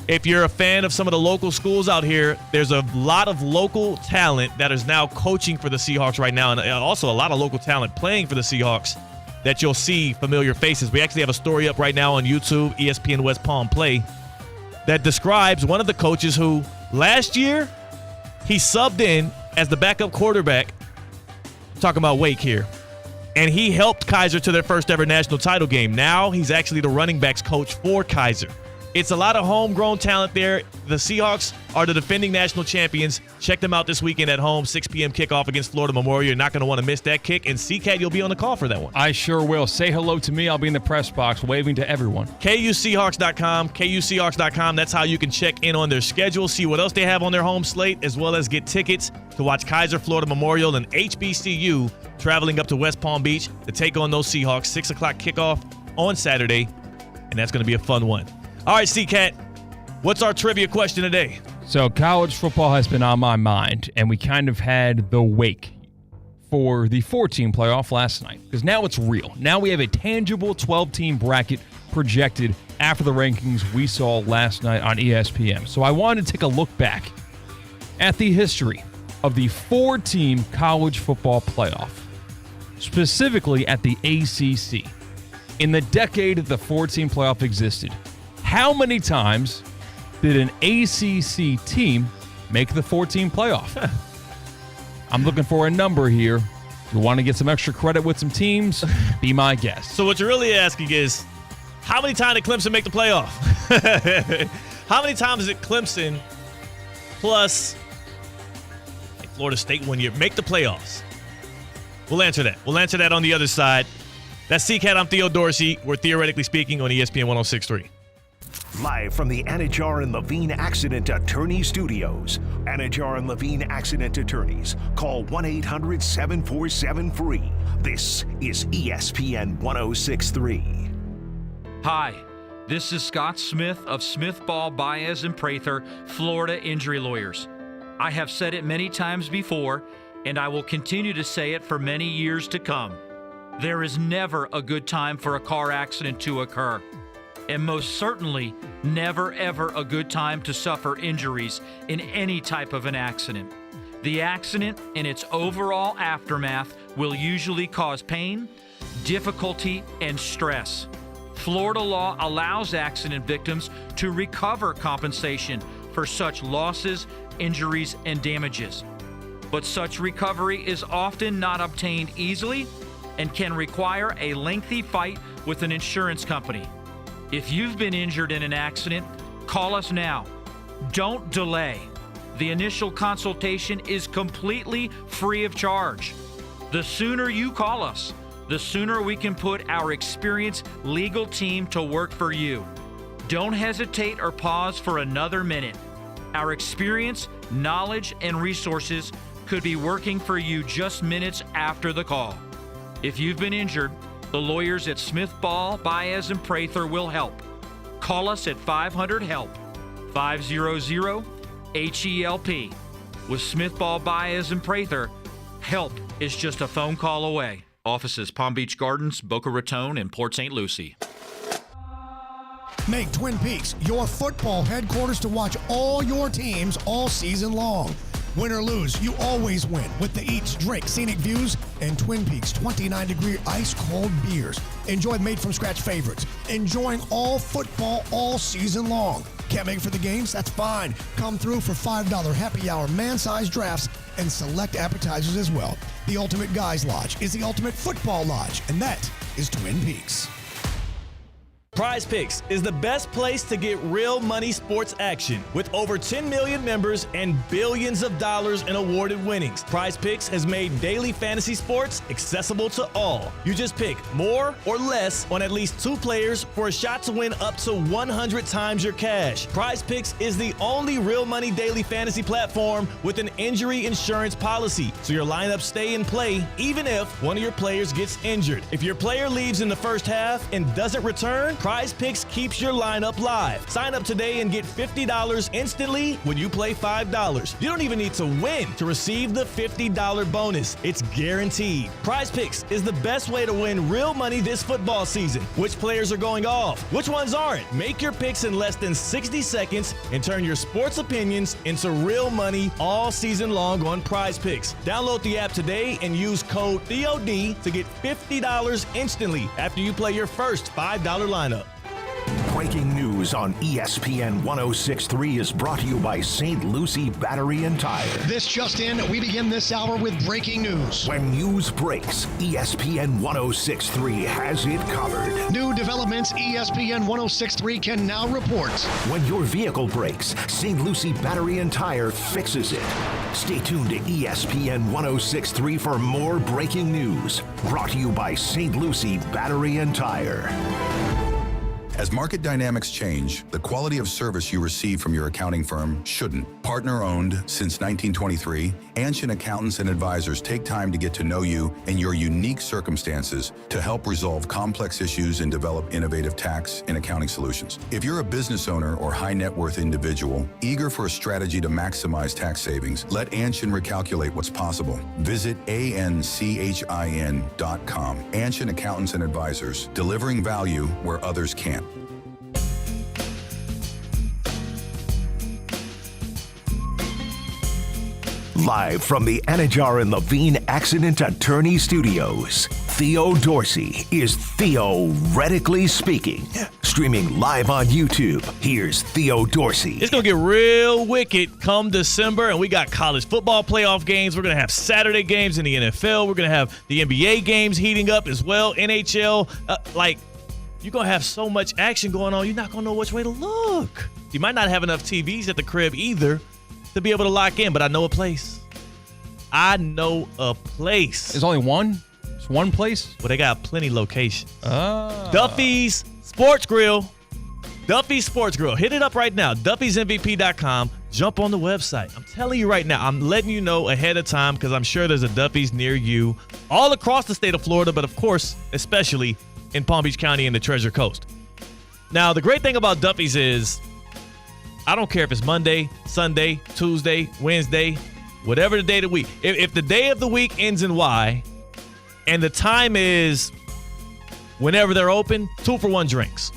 If you're a fan of some of the local schools out here, there's a lot of local talent that is now coaching for the Seahawks right now, and also a lot of local talent playing for the Seahawks that you'll see familiar faces. We actually have a story up right now on YouTube, ESPN West Palm Play, that describes one of the coaches who last year he subbed in as the backup quarterback. I'm talking about Wake here. And he helped Kaiser to their first ever national title game. Now he's actually the running backs coach for Kaiser. It's a lot of homegrown talent there. The Seahawks are the defending national champions. Check them out this weekend at home, 6 p.m. kickoff against Florida Memorial. You're not going to want to miss that kick. And CCAT, you'll be on the call for that one. I sure will. Say hello to me. I'll be in the press box waving to everyone. KUSeahawks.com, KUSeahawks.com. That's how you can check in on their schedule, see what else they have on their home slate, as well as get tickets to watch Kaiser, Florida Memorial, and HBCU traveling up to West Palm Beach to take on those Seahawks. 6 o'clock kickoff on Saturday, and that's going to be a fun one. All right, C-Cat, what's our trivia question today? So college football has been on my mind, and we kind of had the wake for the 4-team playoff last night, because now it's real. Now we have a tangible 12-team bracket projected after the rankings we saw last night on ESPN. So I wanted to take a look back at the history of the 4-team college football playoff, specifically at the ACC. In the decade that the 4-team playoff existed, how many times did an ACC team make the 4-team playoff? I'm looking for a number here. If you want to get some extra credit with some teams, be my guest. So what you're really asking is, how many times did Clemson make the playoff? How many times did Clemson plus Florida State one year make the playoffs? We'll answer that. We'll answer that on the other side. That's C-Cat. I'm Theo Dorsey. We're Theoretically Speaking on ESPN 106.3. Live from the Anajar and Levine Accident Attorney Studios. Anajar and Levine Accident Attorneys. Call 1-800-747-FREE. This is ESPN 106.3. Hi, this is Scott Smith of Smith, Ball, Baez, and Prather, Florida Injury Lawyers. I have said it many times before, and I will continue to say it for many years to come. There is never a good time for a car accident to occur. And most certainly, never ever a good time to suffer injuries in any type of an accident. The accident and its overall aftermath will usually cause pain, difficulty, and stress. Florida law allows accident victims to recover compensation for such losses, injuries, and damages. but such recovery is often not obtained easily and can require a lengthy fight with an insurance company. If you've been injured in an accident, call us now. Don't delay. The initial consultation is completely free of charge. The sooner you call us, the sooner we can put our experienced legal team to work for you. Don't hesitate or pause for another minute. Our experience, knowledge, and resources could be working for you just minutes after the call. If you've been injured, the lawyers at Smith, Ball, Baez, and Prather will help. Call us at 500-HELP, 500-HELP. With Smith, Ball, Baez, and Prather, help is just a phone call away. Offices Palm Beach Gardens, Boca Raton, and Port St. Lucie. Make Twin Peaks your football headquarters to watch all your teams all season long. Win or lose, you always win with the Eats, Drink, Scenic Views, and Twin Peaks 29-degree ice-cold beers. Enjoy made-from-scratch favorites. Enjoying all football all season long. Can't make it for the games? That's fine. Come through for $5 happy hour man-sized drafts and select appetizers as well. The Ultimate Guys Lodge is the ultimate football lodge, and that is Twin Peaks. Prize Picks is the best place to get real money sports action. With over 10 million members and billions of dollars in awarded winnings, Prize Picks has made daily fantasy sports accessible to all. You just pick more or less on at least 2 players for a shot to win up to 100 times your cash. Prize Picks is the only real money daily fantasy platform with an injury insurance policy, so your lineups stay in play even if one of your players gets injured. If your player leaves in the first half and doesn't return, Prize Picks keeps your lineup live. Sign up today and get $50 instantly when you play $5. You don't even need to win to receive the $50 bonus. It's guaranteed. Prize Picks is the best way to win real money this football season. Which players are going off? Which ones aren't? Make your picks in less than 60 seconds and turn your sports opinions into real money all season long on Prize Picks. Download the app today and use code THEOD to get $50 instantly after you play your first $5 lineup. Breaking news on ESPN 106.3 is brought to you by St. Lucie Battery and Tire. This just in, we begin this hour with breaking news. When news breaks, ESPN 106.3 has it covered. New developments ESPN 106.3 can now report. When your vehicle breaks, St. Lucie Battery and Tire fixes it. Stay tuned to ESPN 106.3 for more breaking news. Brought to you by St. Lucie Battery and Tire. As market dynamics change, the quality of service you receive from your accounting firm shouldn't. Partner-owned since 1923, Anshin Accountants and Advisors take time to get to know you and your unique circumstances to help resolve complex issues and develop innovative tax and accounting solutions. If you're a business owner or high net worth individual eager for a strategy to maximize tax savings, let Anshin recalculate what's possible. Visit anchin.com. Anshin Accountants and Advisors, delivering value where others can't. Live from the Anajar and Levine Accident Attorney Studios, Theo Dorsey is theoretically speaking. Streaming live on YouTube, here's Theo Dorsey. It's going to get real wicked come December, and we got college football playoff games. We're going to have Saturday games in the NFL. We're going to have the NBA games heating up as well, NHL. You're going to have so much action going on, you're not going to know which way to look. You might not have enough TVs at the crib either to be able to lock in, but I know a place. There's only one? It's one place? Well, they got plenty locations. Duffy's Sports Grill. Duffy's Sports Grill. Hit it up right now. Duffy'sMVP.com. Jump on the website. I'm telling you right now, I'm letting you know ahead of time because I'm sure there's a Duffy's near you all across the state of Florida, but of course, especially in Palm Beach County and the Treasure Coast. Now, the great thing about Duffy's is I don't care if it's Monday, Sunday, Tuesday, Wednesday, whatever the day of the week. If the day of the week ends in Y and the time is whenever they're open, 2-for-1 drinks.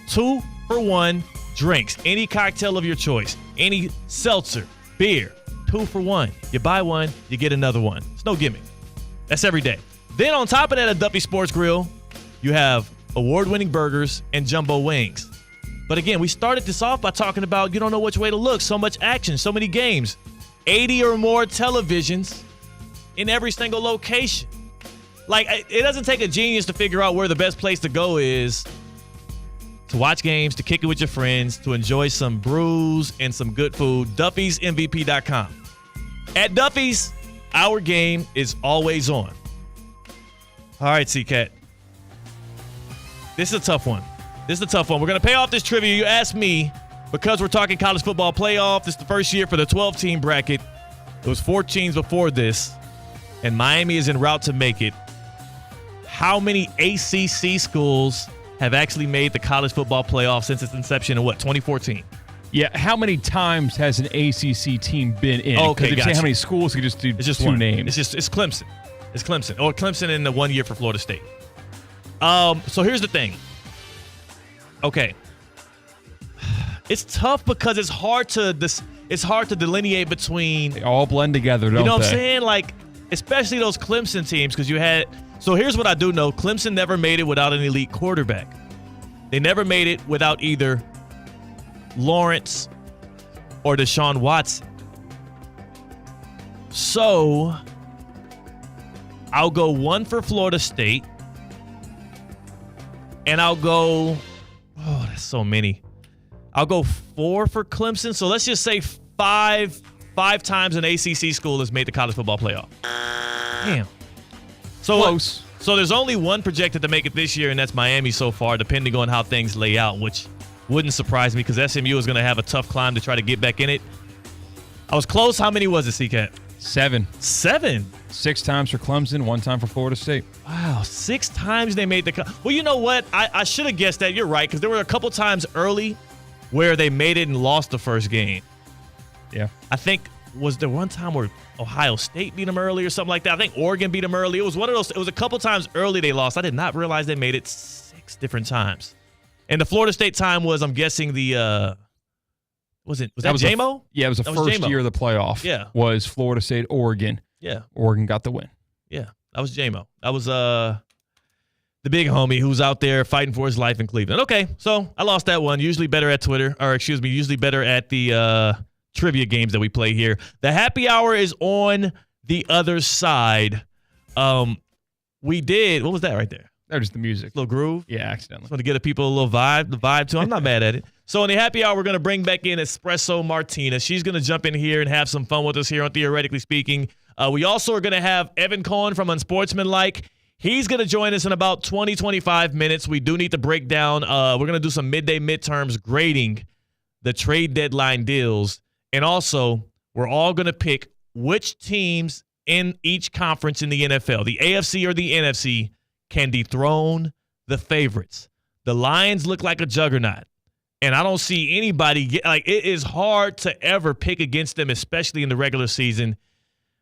2-for-1 drinks. Any cocktail of your choice. Any seltzer, beer, 2-for-1. You buy one, you get another one. It's no gimmick. That's every day. Then on top of that at Duffy Sports Grill, you have award-winning burgers and jumbo wings. But again, we started this off by talking about you don't know which way to look. So much action, so many games. 80 or more televisions in every single location. Like, it doesn't take a genius to figure out where the best place to go is to watch games, to kick it with your friends, to enjoy some brews and some good food. Duffy'sMVP.com. At Duffy's, our game is always on. All right, C-Cat. This is a tough one. We're going to pay off this trivia. You asked me, because we're talking college football playoff, this is the first year for the 12-team bracket. It was 4 teams before this, and Miami is en route to make it. How many ACC schools have actually made the college football playoff since its inception in, 2014? Yeah, how many times has an ACC team been in? Okay, if you say how many schools, you could just do two names. It's Clemson. It's Clemson. Or Clemson in the 1 year for Florida State. So here's the thing. Okay. It's tough because it's hard to delineate between. They all blend together, don't they? You know what I'm saying? Like, especially those Clemson teams, because you had. So here's what I do know: Clemson never made it without an elite quarterback. They never made it without either Lawrence or Deshaun Watson. So I'll go 1 for Florida State, and I'll go. Oh, that's so many. I'll go 4 for Clemson. So let's just say five times an ACC school has made the college football playoff. Damn. So close. So there's only one projected to make it this year, and that's Miami so far, depending on how things lay out, which wouldn't surprise me because SMU is going to have a tough climb to try to get back in it. I was close. How many was it, C-Cat? 7. 7? 6 times for Clemson, 1 time for Florida State. Wow, 6 times they made the – well, you know what? I should have guessed that. You're right, because there were a couple times early where they made it and lost the first game. Yeah. I think – was there one time where Ohio State beat them early or something like that? I think Oregon beat them early. It was one of those. It was a couple times early they lost. I did not realize they made it 6 different times. And the Florida State time was, I'm guessing, the was that JMO? Yeah, it was the first year of the playoff. Yeah. Was Florida State, Oregon. Yeah. Oregon got the win. Yeah, that was JMO. That was the big homie who's out there fighting for his life in Cleveland. Okay, so I lost that one. Usually better at usually better at the trivia games that we play here. The happy hour is on the other side. We did. What was that right there? That was the music. Little groove? Yeah, accidentally. Just want to get the people a little vibe too. I'm not mad at it. So in the happy hour, we're going to bring back in Espresso Martina. She's going to jump in here and have some fun with us here on Theoretically Speaking. We also are going to have Evan Cohen from Unsportsmanlike. He's going to join us in about 20, 25 minutes. We do need to break down. We're going to do some midday midterms grading the trade deadline deals. And also, we're all going to pick which teams in each conference in the NFL, the AFC or the NFC, can dethrone the favorites. The Lions look like a juggernaut, and I don't see anybody it is hard to ever pick against them, especially in the regular season,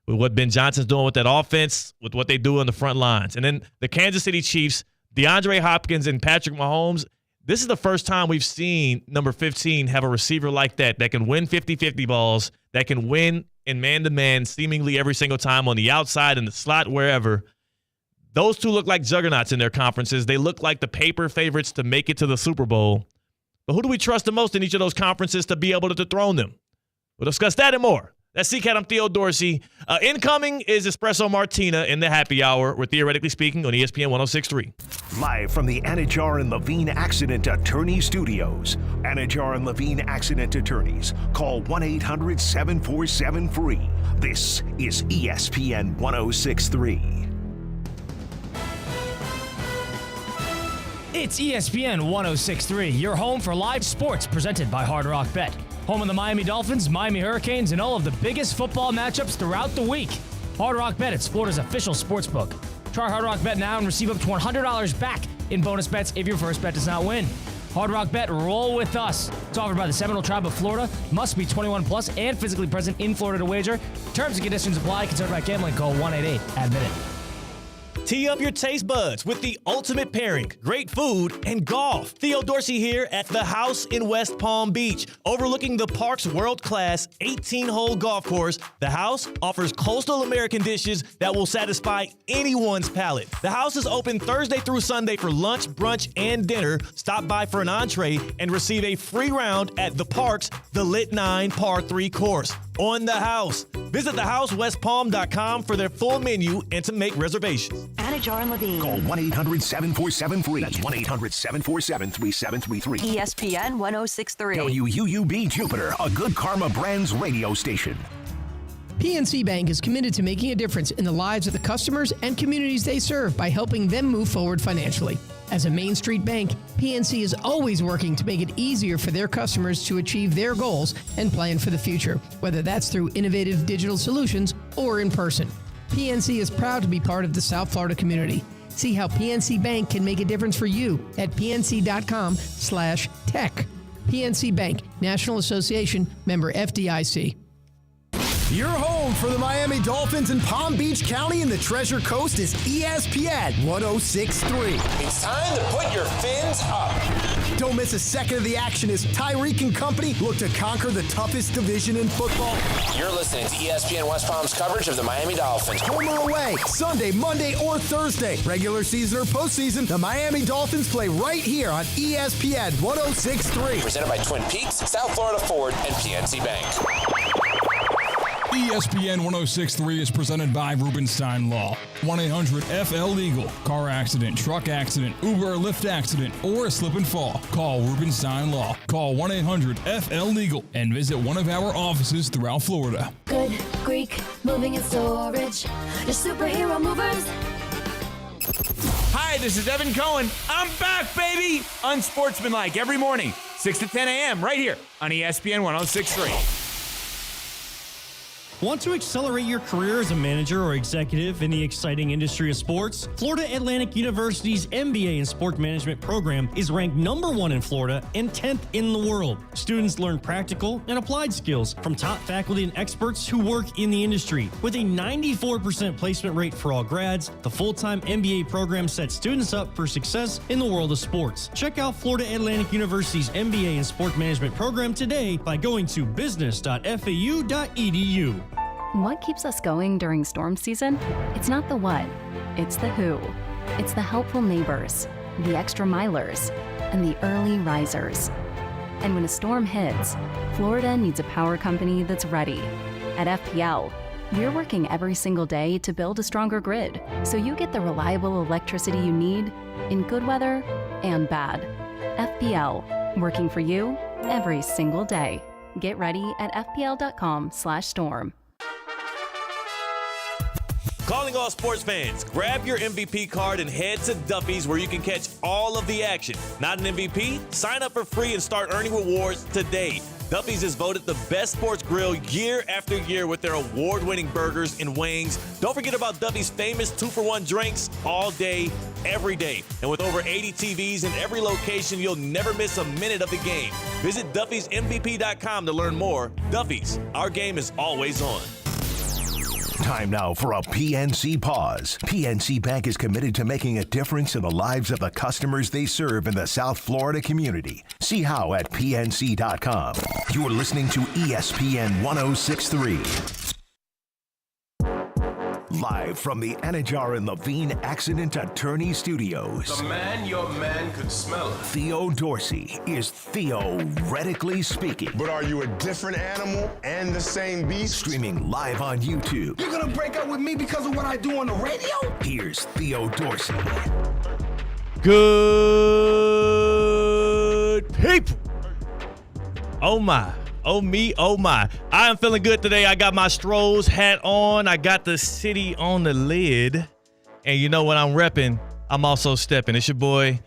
with what Ben Johnson's doing with that offense, with what they do on the front lines. And then the Kansas City Chiefs, DeAndre Hopkins and Patrick Mahomes. This is the first time we've seen number 15 have a receiver like that can win 50-50 balls, that can win in man-to-man seemingly every single time on the outside, in the slot, wherever. Those two look like juggernauts in their conferences. They look like the paper favorites to make it to the Super Bowl. But who do we trust the most in each of those conferences to be able to dethrone them? We'll discuss that and more. That's C-Cat. I'm Theo Dorsey. Incoming is Espresso Martina in the happy hour. We're Theoretically Speaking on ESPN 106.3. Live from the Anajar and Levine Accident Attorney Studios. Anajar and Levine Accident Attorneys. Call 1-800-747-FREE. This is ESPN 106.3. It's ESPN 106.3, your home for live sports presented by Hard Rock Bet. Home of the Miami Dolphins, Miami Hurricanes, and all of the biggest football matchups throughout the week. Hard Rock Bet, it's Florida's official sports book. Try Hard Rock Bet now and receive up to $100 back in bonus bets if your first bet does not win. Hard Rock Bet, roll with us. It's offered by the Seminole Tribe of Florida. Must be 21 plus and physically present in Florida to wager. Terms and conditions apply. Concerned by gambling, call 1-888-ADMIT-IT. Tee up your taste buds with the ultimate pairing, great food, and golf. Theo Dorsey here at The House in West Palm Beach. Overlooking the park's world-class 18-hole golf course, The House offers coastal American dishes that will satisfy anyone's palate. The House is open Thursday through Sunday for lunch, brunch, and dinner. Stop by for an entree and receive a free round at the park's The Lit 9 Par 3 course. on the house. Visit thehousewestpalm.com for their full menu and to make reservations. Anajar and Levine. Call 1-800-747-FREE. That's 1-800-747-3733. ESPN 1063. WUUB Jupiter, a Good Karma Brands radio station. PNC Bank is committed to making a difference in the lives of the customers and communities they serve by helping them move forward financially. As a Main Street bank, PNC is always working to make it easier for their customers to achieve their goals and plan for the future, whether that's through innovative digital solutions or in person. PNC is proud to be part of the South Florida community. See how PNC Bank can make a difference for you at pnc.com/tech. PNC Bank, National Association, member FDIC. Your home for the Miami Dolphins in Palm Beach County and the Treasure Coast is ESPN 1063. It's time to put your fins up. Don't miss a second of the action as Tyreek and company look to conquer the toughest division in football. You're listening to ESPN West Palm's coverage of the Miami Dolphins. Home or away, Sunday, Monday, or Thursday. Regular season or postseason, the Miami Dolphins play right here on ESPN 1063. Presented by Twin Peaks, South Florida Ford, and PNC Bank. ESPN 1063 is presented by Rubenstein Law. 1-800-FL-LEGAL. Car accident, truck accident, Uber or Lyft accident, or a slip and fall. Call Rubenstein Law. Call 1-800-FL-LEGAL and visit one of our offices throughout Florida. Good Greek moving and storage. Your superhero movers. Hi, this is Evan Cohen. I'm back, baby! Unsportsmanlike every morning, 6 to 10 a.m. right here on ESPN 1063. Want to accelerate your career as a manager or executive in the exciting industry of sports? Florida Atlantic University's MBA in Sport Management program is ranked #1 in Florida and 10th in the world. Students learn practical and applied skills from top faculty and experts who work in the industry. With a 94% placement rate for all grads, the full-time MBA program sets students up for success in the world of sports. Check out Florida Atlantic University's MBA in Sport Management program today by going to business.fau.edu. What keeps us going during storm season? It's not the what, it's the who. It's the helpful neighbors, the extra milers, and the early risers. And when a storm hits, Florida needs a power company that's ready. At FPL, we're working every single day to build a stronger grid so you get the reliable electricity you need in good weather and bad. FPL, working for you every single day. Get ready at fpl.com/storm. Calling all sports fans, grab your MVP card and head to Duffy's where you can catch all of the action. Not an MVP? Sign up for free and start earning rewards today. Duffy's is voted the best sports grill year after year with their award-winning burgers and wings. Don't forget about Duffy's famous 2-for-1 drinks all day, every day. And with over 80 TVs in every location, you'll never miss a minute of the game. Visit Duffy'sMVP.com to learn more. Duffy's, our game is always on. Time now for a PNC pause. PNC Bank is committed to making a difference in the lives of the customers they serve in the South Florida community. See how at PNC.com. You're listening to ESPN 1063. Live from the Anajar and Levine Accident Attorney Studios. The man your man could smell it. Theo Dorsey is theoretically speaking. But are you a different animal and the same beast? Streaming live on YouTube. You're gonna break up with me because of what I do on the radio? Here's Theo Dorsey. Good people. Oh my. Oh me, oh my. I am feeling good today. I got my Strohs hat on. I got the city on the lid. And you know what I'm repping? I'm also stepping. It's your boy.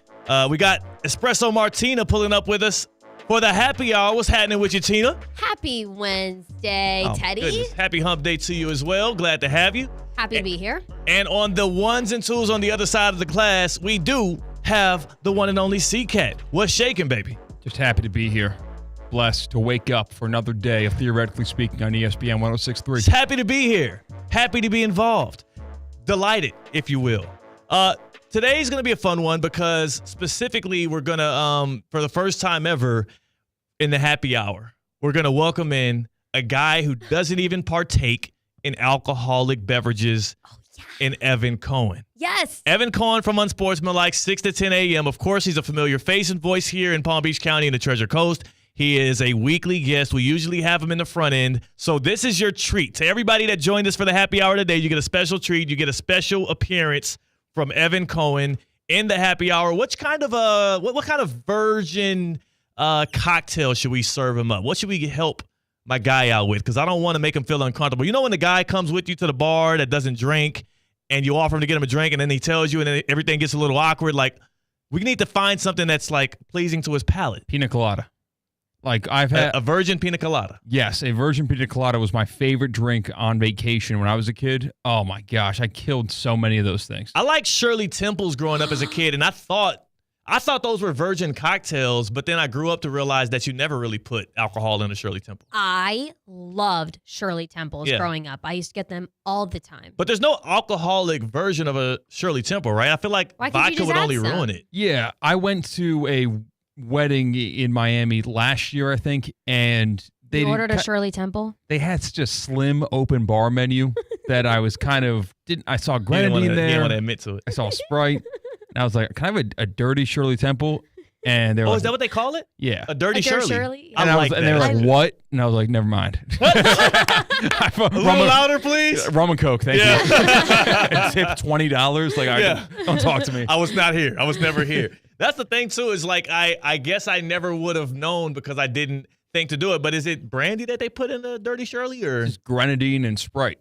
We got Espresso Martina pulling up with us for the happy hour. What's happening with you, Tina? Happy Wednesday, Teddy. Goodness. Happy hump day to you as well. Glad to have you. Happy to be here. And on the ones and twos on the other side of the class, we do have the one and only C-Cat. What's shaking, baby? Just happy to be here. Blessed to wake up for another day of Theoretically Speaking on ESPN 1063. Just happy to be here. Happy to be involved. Delighted, if you will. Today's going to be a fun one because specifically we're going to, for the first time ever in the happy hour, we're going to welcome in a guy who doesn't even partake in alcoholic beverages in Evan Cohen. Yes. Evan Cohen from Unsportsmanlike, 6 to 10 a.m. Of course, he's a familiar face and voice here in Palm Beach County and the Treasure Coast. He is a weekly guest. We usually have him in the front end. So this is your treat. To everybody that joined us for the happy hour today, you get a special treat. You get a special appearance from Evan Cohen in the happy hour. What kind of virgin cocktail should we serve him up? What should we help my guy out with? Because I don't want to make him feel uncomfortable. You know when the guy comes with you to the bar that doesn't drink and you offer him to get him a drink and then he tells you and then everything gets a little awkward? Like, we need to find something that's like pleasing to his palate. Pina colada. Like I've had a virgin pina colada. Yes, a virgin pina colada was my favorite drink on vacation when I was a kid. Oh my gosh, I killed so many of those things. I liked Shirley Temples growing up as a kid, and I thought those were virgin cocktails, but then I grew up to realize that you never really put alcohol in a Shirley Temple. I loved Shirley Temples growing up. I used to get them all the time. But there's no alcoholic version of a Shirley Temple, right? I feel like vodka would only ruin it. Yeah, I went to a wedding in Miami last year, I think, and they ordered a Shirley Temple. They had such a slim open bar menu that I was kind of I saw grenadine there. You didn't want to admit to it. I saw Sprite, and I was like, "Can I have a dirty Shirley Temple?" And they were is that what they call it? Yeah, a dirty Shirley. And they were like, "What?" And I was like, "Never mind." A little louder, please. Rum and Coke, thank you. And tip $20. Like, don't talk to me. I was not here. I was never here. That's the thing too. Is like I guess I never would have known because I didn't think to do it. But is it brandy that they put in the dirty Shirley or just grenadine and Sprite?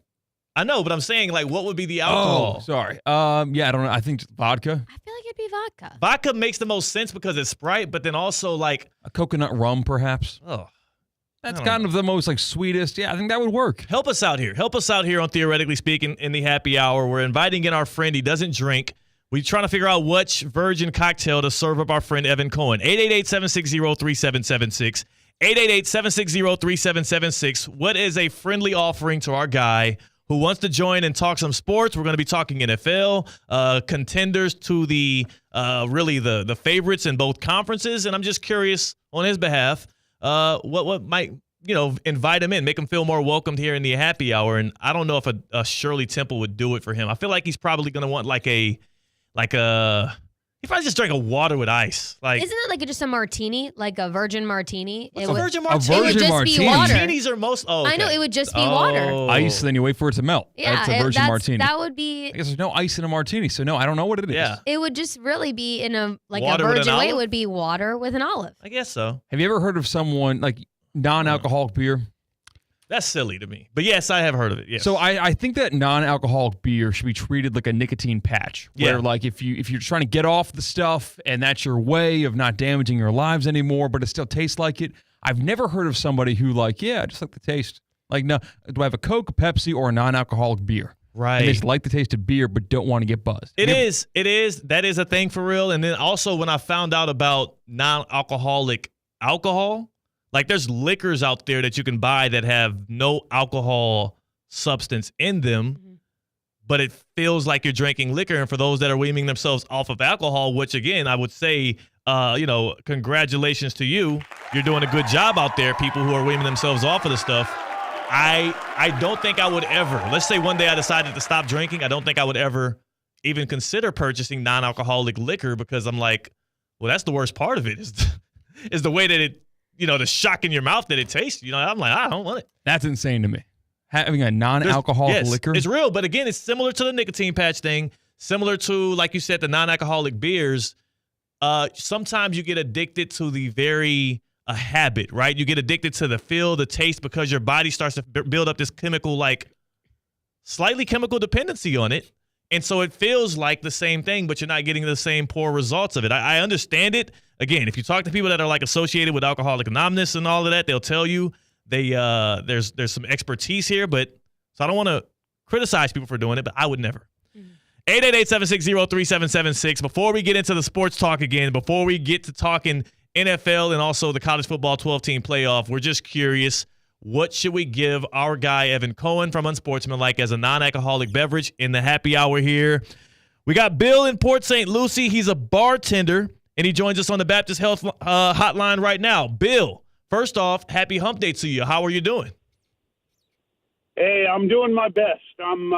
I know, but I'm saying like, what would be the alcohol? Oh, sorry. Yeah, I don't know. I think just vodka. I feel like it'd be vodka. Vodka makes the most sense because it's Sprite, but then also like a coconut rum, perhaps. Oh, that's kind of the most like sweetest. Yeah, I think that would work. Help us out here. Help us out here on Theoretically Speaking in the happy hour. We're inviting in our friend. He doesn't drink. We're trying to figure out which virgin cocktail to serve up our friend Evan Cohen. 888-760-3776. 888-760-3776. What is a friendly offering to our guy who wants to join and talk some sports? We're going to be talking NFL, contenders to the really the favorites in both conferences. And I'm just curious on his behalf, what might, invite him in, make him feel more welcomed here in the happy hour. And I don't know if a Shirley Temple would do it for him. I feel like he's probably going to want he probably just drank a water with ice. Like, isn't it like just a martini, like a virgin martini? What's a virgin martini? It would just be water. Martinis are most. Oh, okay. I know it would just be water. Ice, then you wait for it to melt. Yeah, that's a virgin martini. That would be. I guess there's no ice in a martini, so no, I don't know what it is. Yeah, it would just really be in a water a virgin way. It would be water with an olive. I guess so. Have you ever heard of someone like non-alcoholic beer? That's silly to me. But yes, I have heard of it. Yes. So I think that non-alcoholic beer should be treated like a nicotine patch. Where like if you're trying to get off the stuff and that's your way of not damaging your lives anymore, but it still tastes like it. I've never heard of somebody who I just like the taste. Like, no, do I have a Coke, a Pepsi, or a non-alcoholic beer? Right. And they just like the taste of beer but don't want to get buzzed. It is. That is a thing for real. And then also when I found out about non-alcoholic alcohol, like there's liquors out there that you can buy that have no alcohol substance in them, but it feels like you're drinking liquor. And for those that are weaning themselves off of alcohol, which again, I would say, congratulations to you. You're doing a good job out there, people who are weaning themselves off of the stuff. I don't think I would ever, let's say one day I decided to stop drinking, I don't think I would ever even consider purchasing non-alcoholic liquor because I'm like, well, that's the worst part of it is the way that it, the shock in your mouth that it tastes. I'm like, I don't want it. That's insane to me. Having a non-alcoholic liquor. It's real, but again, it's similar to the nicotine patch thing, similar to, like you said, the non-alcoholic beers. Sometimes you get addicted to the very habit, right? You get addicted to the feel, the taste, because your body starts to build up this chemical, slightly chemical dependency on it. And so it feels like the same thing, but you're not getting the same poor results of it. I understand it. Again, if you talk to people that are associated with Alcoholics Anonymous and all of that, they'll tell you there's some expertise here. But so I don't want to criticize people for doing it, but I would never. 888-760-3776. Before we get into the sports talk again, before we get to talking NFL and also the college football 12-team playoff, we're just curious. What should we give our guy, Evan Cohen from Unsportsmanlike, as a non-alcoholic beverage in the happy hour here? We got Bill in Port St. Lucie. He's a bartender, and he joins us on the Baptist Health hotline right now. Bill, first off, happy hump day to you. How are you doing? Hey, I'm doing my best. I'm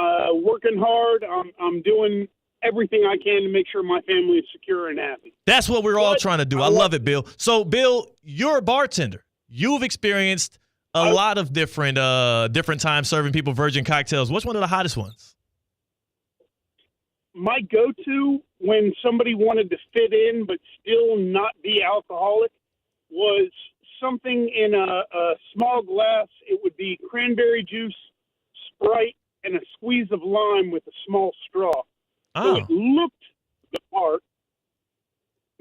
working hard. I'm doing everything I can to make sure my family is secure and happy. That's what we're all trying to do. I love it, Bill. So, Bill, you're a bartender. you've experienced a lot of different times serving people virgin cocktails. What's one of the hottest ones? My go-to when somebody wanted to fit in but still not be alcoholic was something in a small glass. It would be cranberry juice, Sprite, and a squeeze of lime with a small straw. So it looked the part,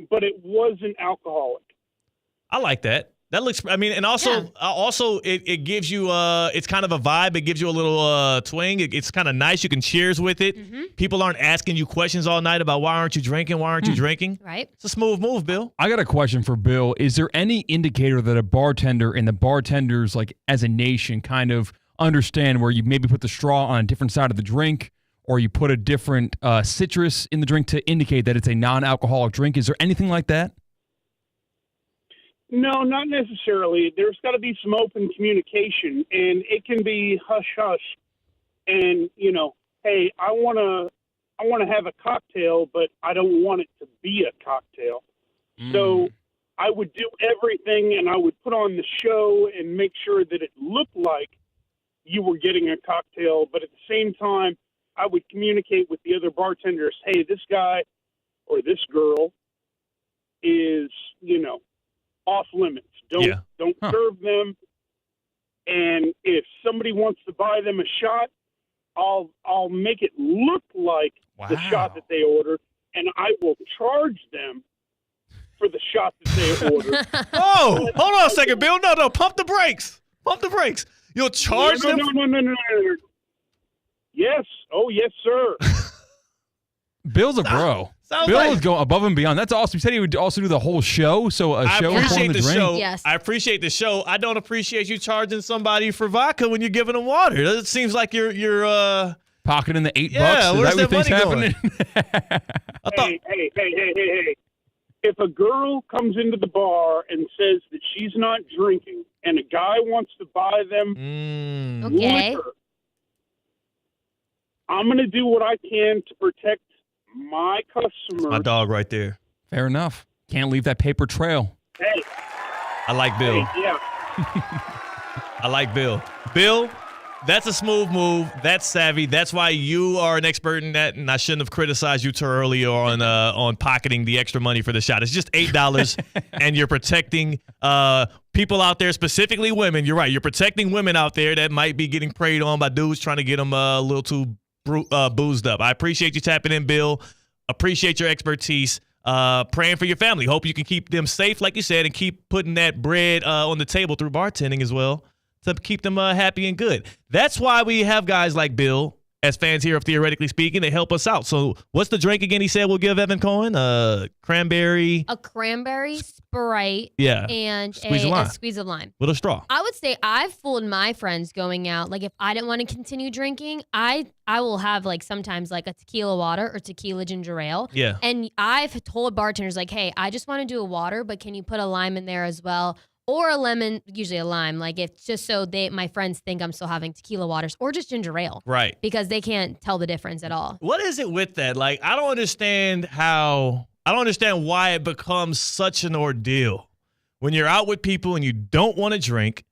but it wasn't alcoholic. I like that. That looks. I mean, and also it gives you. It's kind of a vibe. It gives you a little twang. It's kind of nice. You can cheers with it. Mm-hmm. People aren't asking you questions all night about why aren't you drinking? Why aren't you drinking? Right. It's a smooth move, Bill. I got a question for Bill. Is there any indicator that a bartender and the bartenders, like as a nation, kind of understand where you maybe put the straw on a different side of the drink, or you put a different citrus in the drink to indicate that it's a non-alcoholic drink? Is there anything like that? No, not necessarily. There's got to be some open communication, and it can be hush-hush. And, hey, I want to have a cocktail, but I don't want it to be a cocktail. So I would do everything, and I would put on the show and make sure that it looked like you were getting a cocktail, but at the same time, I would communicate with the other bartenders, hey, this guy or this girl is, off limits. Don't serve them. And if somebody wants to buy them a shot, I'll make it look like the shot that they ordered, and I will charge them for the shot that they ordered. Oh, hold on a second, Bill. No, pump the brakes. Pump the brakes. You'll charge them? No. Yes. Oh, yes, sir. Bill's a bro. Bill is going above and beyond. That's awesome. He said he would also do the whole show. So a show appreciate the the drink. show. Yes. I appreciate the show. I don't appreciate you charging somebody for vodka when you're giving them water. It seems like you're pocketing the $8. Yeah, Is where's that what that you money think's happening? Hey. If a girl comes into the bar and says that she's not drinking and a guy wants to buy them liquor, I'm going to do what I can to protect my customers. My dog right there. Fair enough. Can't leave that paper trail. Hey. I like Bill. Hey, yeah. I like Bill. Bill, that's a smooth move. That's savvy. That's why you are an expert in that, and I shouldn't have criticized you too early on pocketing the extra money for the shot. It's just $8, and you're protecting people out there, specifically women. You're right. You're protecting women out there that might be getting preyed on by dudes trying to get them a little too boozed up. I appreciate you tapping in, Bill. Appreciate your expertise. Praying for your family. Hope you can keep them safe, like you said, and keep putting that bread on the table through bartending as well to keep them happy and good. That's why we have guys like Bill as fans here of Theoretically Speaking. They help us out. So what's the drink again he said we'll give Evan Cohen? Cranberry. A cranberry, Sprite, yeah, and a squeeze of lime. With a straw. I would say I've fooled my friends going out. Like if I didn't want to continue drinking, I will have like sometimes like a tequila water or tequila ginger ale. Yeah. And I've told bartenders like, hey, I just want to do a water, but can you put a lime in there as well? Or a lemon, usually a lime, like it's just so my friends think I'm still having tequila waters or just ginger ale. Right. Because they can't tell the difference at all. What is it with that? Like, I don't understand why it becomes such an ordeal when you're out with people and you don't want to drink.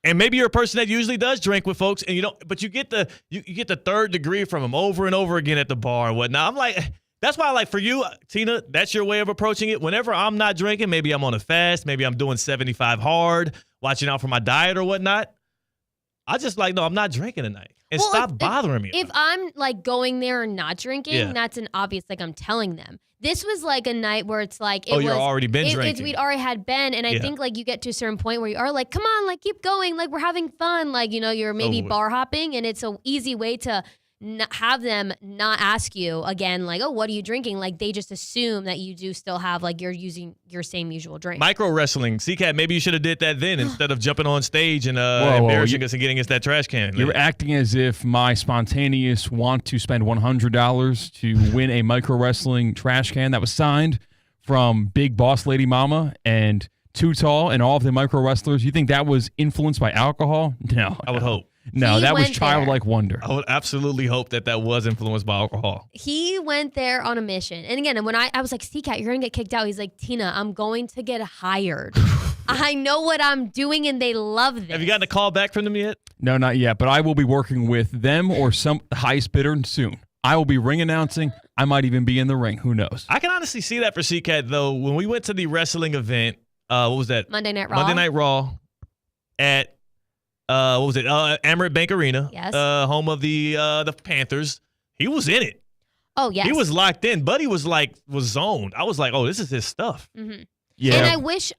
And maybe you're a person that usually does drink with folks and you don't, but you get the third degree from them over and over again at the bar and whatnot. I'm like, that's why, like, for you, Tina, that's your way of approaching it. Whenever I'm not drinking, maybe I'm on a fast, maybe I'm doing 75 hard, watching out for my diet or whatnot. I just like, no, I'm not drinking tonight. And stop bothering me. If I'm like going there and not drinking, that's an obvious, like I'm telling them. This was like a night where it's like, you've already been drinking. We'd already had been. And I think like you get to a certain point where you are like, come on, like keep going. Like we're having fun. Like, you're maybe bar hopping and it's an easy way to have them not ask you again, like, oh, what are you drinking? Like they just assume that you do still have like you're using your same usual drink. Micro wrestling, CCAT. Maybe you should have did that then instead of jumping on stage and embarrassing us and getting us that trash can. You're acting as if my spontaneous want to spend $100 to win a micro wrestling trash can that was signed from Big Boss Lady Mama and Too Tall and all of the micro wrestlers. You think that was influenced by alcohol? No, I would hope. No, He that was went childlike wonder. I would absolutely hope that was influenced by alcohol. He went there on a mission. And again, when I was like, C-Cat, you're going to get kicked out. He's like, Tina, I'm going to get hired. I know what I'm doing, and they love this. Have you gotten a call back from them yet? No, not yet, but I will be working with them or some highest bidder soon. I will be ring announcing. I might even be in the ring. Who knows? I can honestly see that for C-Cat, though. When we went to the wrestling event, what was that? Monday Night Raw. Monday Night Raw at, what was it? Amerant Bank Arena. Yes. Home of the Panthers. He was in it. Oh, yes. He was locked in. Buddy was zoned. I was like, oh, this is his stuff. Mm-hmm. Yeah. And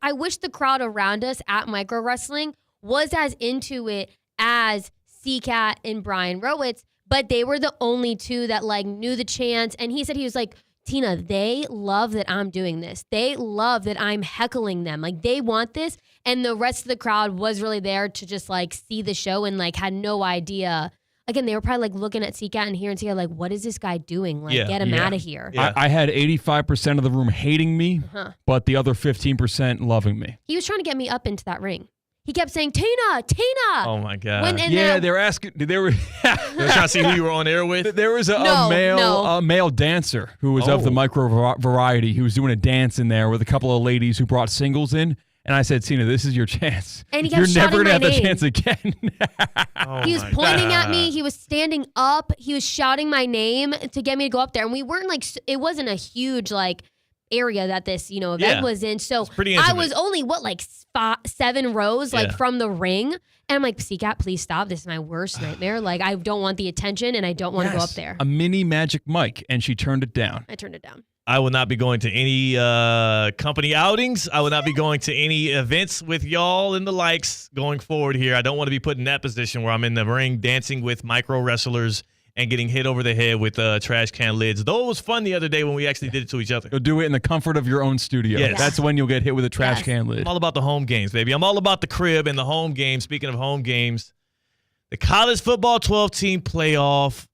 I wish the crowd around us at Micro Wrestling was as into it as C-Cat and Brian Rowitz, but they were the only two that knew the chants. And he said, he was like, Tina, they love that I'm doing this. They love that I'm heckling them. They want this. And the rest of the crowd was really there to just see the show and had no idea. Again, they were probably looking at C-Cat and hearing C-Cat what is this guy doing? Get him out of here. Yeah. I had 85% of the room hating me, but the other 15% loving me. He was trying to get me up into that ring. He kept saying, Tina, Tina. Oh, my God. They were asking. They were trying to see who you were on air with? There was a male dancer who was of the micro variety who was doing a dance in there with a couple of ladies who brought singles in. And I said, Tina, this is your chance. And he kept You're never shouting going to have my that chance again. He was pointing at me. He was standing up. He was shouting my name to get me to go up there. And we weren't it wasn't a huge area that this event was in. So I was only 7 rows from the ring. And I'm like, C-Cat, please stop. This is my worst nightmare. I don't want the attention and I don't want to go up there. A mini Magic Mike, and she turned it down. I turned it down. I will not be going to any company outings. I will not be going to any events with y'all and the likes going forward here. I don't want to be put in that position where I'm in the ring dancing with micro wrestlers and getting hit over the head with trash can lids. Though it was fun the other day when we actually did it to each other. You'll do it in the comfort of your own studio. Yes. That's when you'll get hit with a trash can lid. I'm all about the home games, baby. I'm all about the crib and the home games. Speaking of home games, the college football 12-team playoff,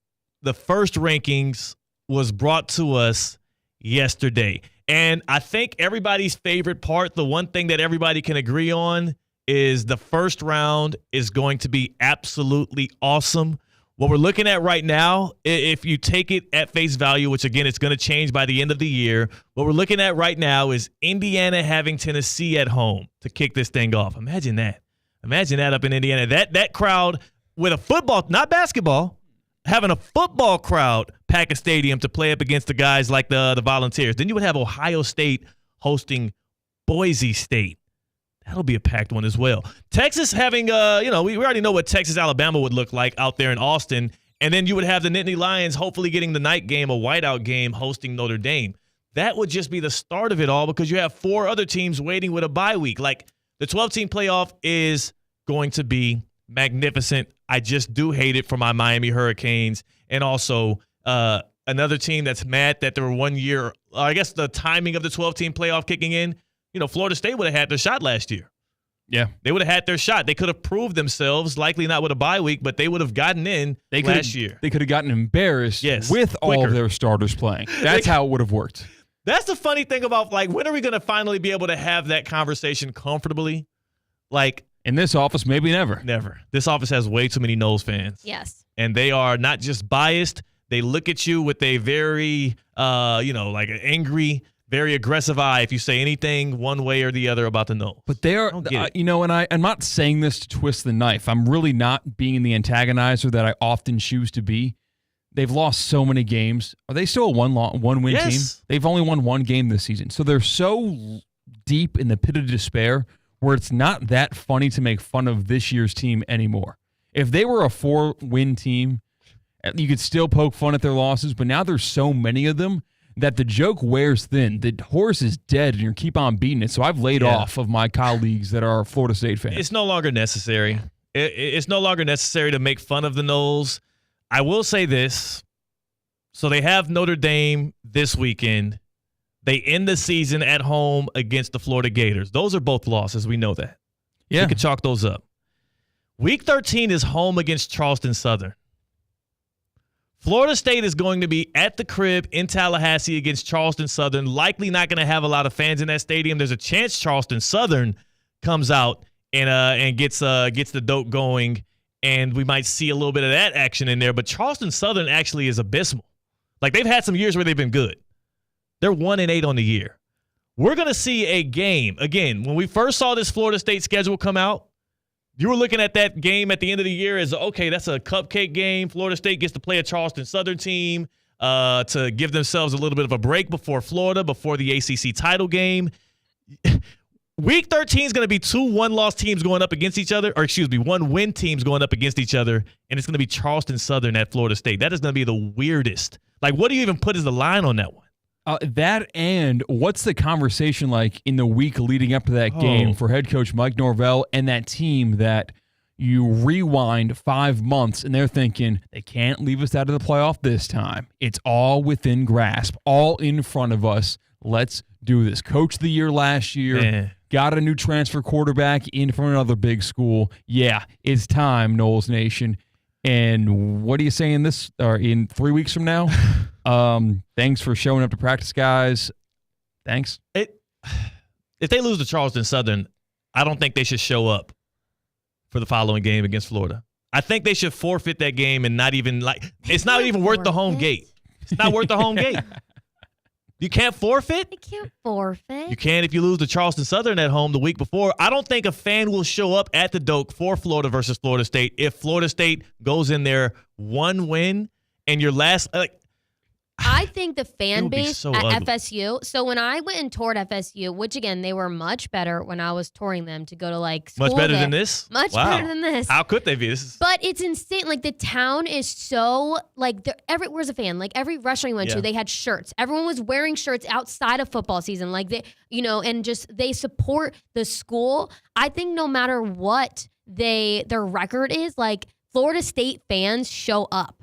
the first rankings was brought to us yesterday. And I think everybody's favorite part, the one thing that everybody can agree on, is the first round is going to be absolutely awesome. What we're looking at right now, if you take it at face value, which again, it's going to change by the end of the year, what we're looking at right now is Indiana having Tennessee at home to kick this thing off. Imagine that. Imagine that up in Indiana. That crowd with a football, not basketball, having a football crowd pack a stadium to play up against the guys like the Volunteers. Then you would have Ohio State hosting Boise State. That'll be a packed one as well. Texas having, we already know what Texas, Alabama would look like out there in Austin. And then you would have the Nittany Lions hopefully getting the night game, a whiteout game, hosting Notre Dame. That would just be the start of it all because you have 4 other teams waiting with a bye week. The 12-team playoff is going to be magnificent. I just do hate it for my Miami Hurricanes. And also another team that's mad that there were 1 year, I guess the timing of the 12-team playoff kicking in. Florida State would have had their shot last year. Yeah. They would have had their shot. They could have proved themselves, likely not with a bye week, but they would have gotten in last year. They could have gotten embarrassed with all of their starters playing. That's how it would have worked. That's the funny thing about, when are we going to finally be able to have that conversation comfortably? In this office, maybe never. Never. This office has way too many Noles fans. Yes. And they are not just biased. They look at you with a very, an angry, very aggressive eye if you say anything one way or the other about the Noles. But they are, and I'm not saying this to twist the knife. I'm really not being the antagonizer that I often choose to be. They've lost so many games. Are they still a one-win team? They've only won 1 game this season. So they're so deep in the pit of despair where it's not that funny to make fun of this year's team anymore. If they were a 4-win team, you could still poke fun at their losses, but now there's so many of them that the joke wears thin. The horse is dead, and you keep on beating it. So I've laid off of my colleagues that are Florida State fans. It's no longer necessary. It's no longer necessary to make fun of the Noles. I will say this. So they have Notre Dame this weekend. They end the season at home against the Florida Gators. Those are both losses. We know that. Yeah. We can chalk those up. Week 13 is home against Charleston Southern. Florida State is going to be at the crib in Tallahassee against Charleston Southern. Likely not going to have a lot of fans in that stadium. There's a chance Charleston Southern comes out and gets the dope going and we might see a little bit of that action in there. But Charleston Southern actually is abysmal. Like, they've had some years where they've been good. They're 1-8 on the year. We're going to see a game. Again, when we first saw this Florida State schedule come out, you were looking at that game at the end of the year as, okay, that's a cupcake game. Florida State gets to play a Charleston Southern team to give themselves a little bit of a break before Florida, before the ACC title game. Week 13 is going to be 2 one-loss teams going up against each other, or 1-win teams going up against each other, and it's going to be Charleston Southern at Florida State. That is going to be the weirdest. Like, what do you even put as the line on that one? That and what's the conversation like in the week leading up to that game for head coach Mike Norvell and that team that you rewind 5 months and they're thinking they can't leave us out of the playoff this time. It's all within grasp, all in front of us. Let's do this. Coach of the year last year, got a new transfer quarterback in from another big school. Yeah, it's time, Knowles Nation. And what are you saying in 3 weeks from now? Thanks for showing up to practice, guys. Thanks. If they lose to Charleston Southern, I don't think they should show up for the following game against Florida. I think they should forfeit that game and not even it's not even worth the home gate. It's not worth the home gate. You can't forfeit? I can't forfeit. You can if you lose to Charleston Southern at home the week before. I don't think a fan will show up at the Doak for Florida versus Florida State if Florida State goes in there 1 win and your last I think the fan base so at ugly. FSU. So when I went and toured FSU, which again they were much better when I was touring them to go to school much better there. than this. Much Wow. better than this. How could they be? But it's insane. Like the town is so where's a fan? Like every restaurant you went to, they had shirts. Everyone was wearing shirts outside of football season. Like and just they support the school. I think no matter what their record is, like Florida State fans show up.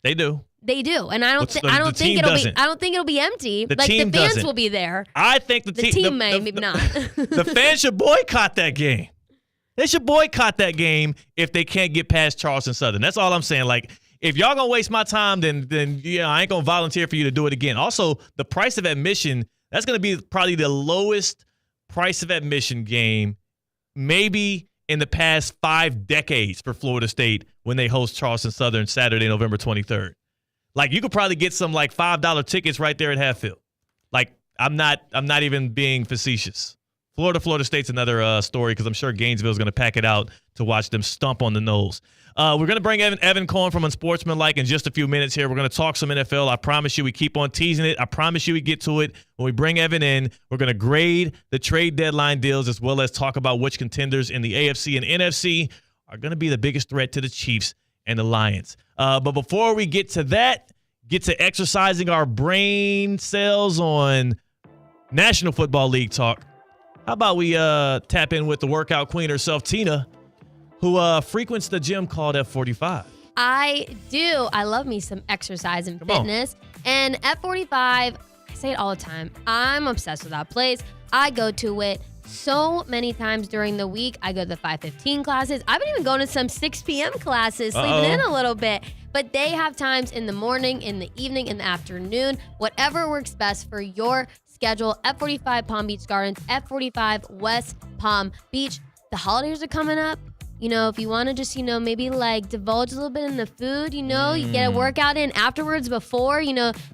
They do. They do, and I don't think it'll be empty. The the team fans doesn't. will be there. I think the team may, maybe not. The fans should boycott that game. They should boycott that game if they can't get past Charleston Southern. That's all I'm saying. Like, if y'all gonna waste my time, then yeah, I ain't gonna volunteer for you to do it again. Also, the price of admission, that's gonna be probably the lowest price of admission game, maybe in the past 5 decades for Florida State when they host Charleston Southern Saturday, November 23rd. Like, you could probably get some $5 tickets right there at Hatfield. Like, I'm not even being facetious. Florida State's another story because I'm sure Gainesville's going to pack it out to watch them stomp on the nose. We're going to bring Evan Cohen from Unsportsmanlike in just a few minutes here. We're going to talk some NFL. I promise you we keep on teasing it. I promise you we get to it. When we bring Evan in, we're going to grade the trade deadline deals as well as talk about which contenders in the AFC and NFC are going to be the biggest threat to the Chiefs and the Lions. But before we get to that, get to exercising our brain cells on National Football League talk, how about we tap in with the workout queen herself, Tina, who frequents the gym called F45. I do. I love me some exercise and fitness. And F45, I say it all the time, I'm obsessed with that place. I go to it so many times during the week. I go to the 5:15 classes. I've been even going to some 6 p.m. classes, sleeping in a little bit. But they have times in the morning, in the evening, in the afternoon, whatever works best for your schedule. F45 Palm Beach Gardens, F45 West Palm Beach. The holidays are coming up. If you want to just, maybe divulge a little bit in the food, you get a workout in afterwards before,